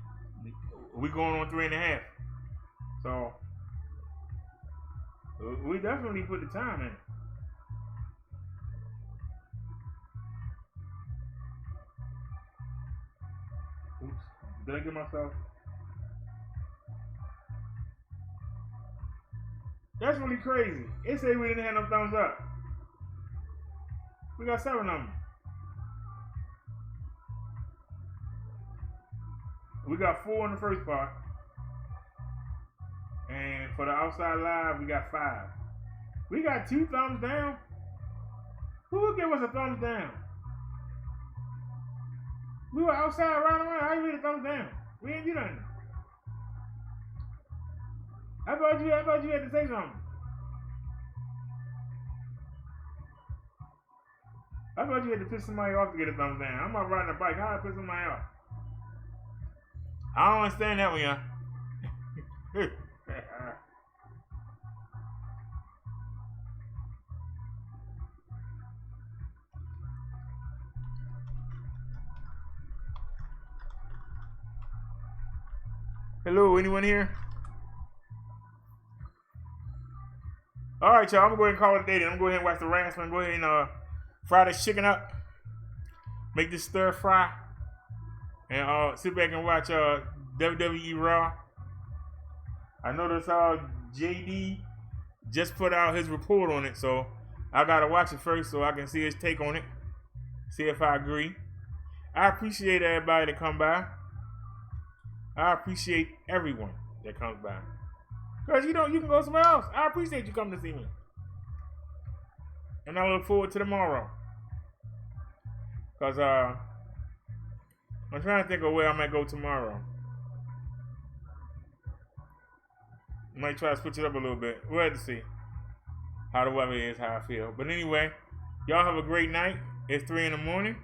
we going on 3.5. So we definitely put the time in. Oops. Did I get myself? That's really crazy. It said we didn't have no thumbs up. We got 7 of them. We got 4 in the first part. And for the outside live, we got 5. We got 2 thumbs down. Who would give us a thumbs down? We were outside riding around. How you get a thumbs down? We didn't do nothing. I thought you had to say something. I thought you had to piss somebody off to get a thumbs down. I'm not riding a bike. How do I piss somebody off? I don't understand that one, y'all. Hello, anyone here? All right, y'all. I'm gonna go ahead and call it a day. Then I'm gonna go ahead and watch the wrestling. Go ahead and fry this chicken up. Make this stir fry. And sit back and watch WWE Raw. I noticed JD just put out his report on it, so I gotta watch it first so I can see his take on it. See if I agree. I appreciate everybody that come by. I appreciate everyone that comes by. Because you can go somewhere else. I appreciate you coming to see me. And I look forward to tomorrow. Because I'm trying to think of where I might go tomorrow. Might try to switch it up a little bit. We'll have to see how the weather is, how I feel. But anyway, y'all have a great night. It's 3 in the morning.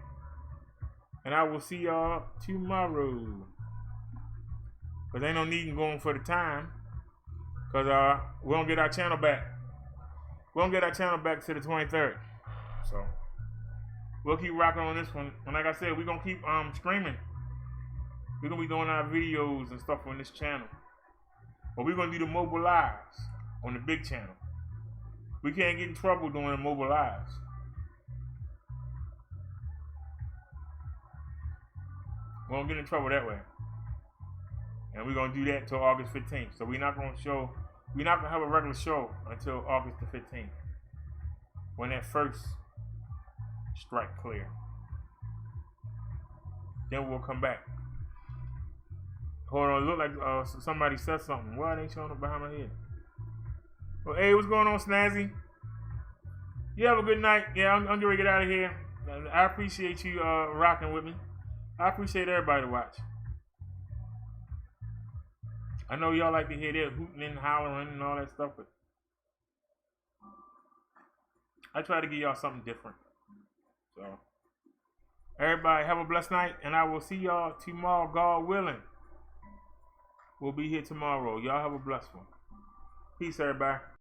And I will see y'all tomorrow. Because ain't no need in going for the time. Because we don't get our channel back. We don't get our channel back to the 23rd. So we'll keep rocking on this one. And like I said, we're going to keep streaming. We're going to be doing our videos and stuff on this channel. But we're going to do the mobile lives on the big channel. We can't get in trouble doing the mobile lives. We won't get in trouble that way. And we're going to do that until August 15th. So we're not going to have a regular show until August the 15th. When that first strike clear. Then we'll come back. Hold on, it look like somebody said something. Why they showing up behind my head? Well, hey, what's going on, Snazzy? You have a good night. Yeah, I'm going to get out of here. I appreciate you rocking with me. I appreciate everybody to watch. I know y'all like to hear that hooting and hollering and all that stuff, but I try to give y'all something different. So, everybody have a blessed night, and I will see y'all tomorrow, God willing. We'll be here tomorrow. Y'all have a blessed one. Peace, everybody.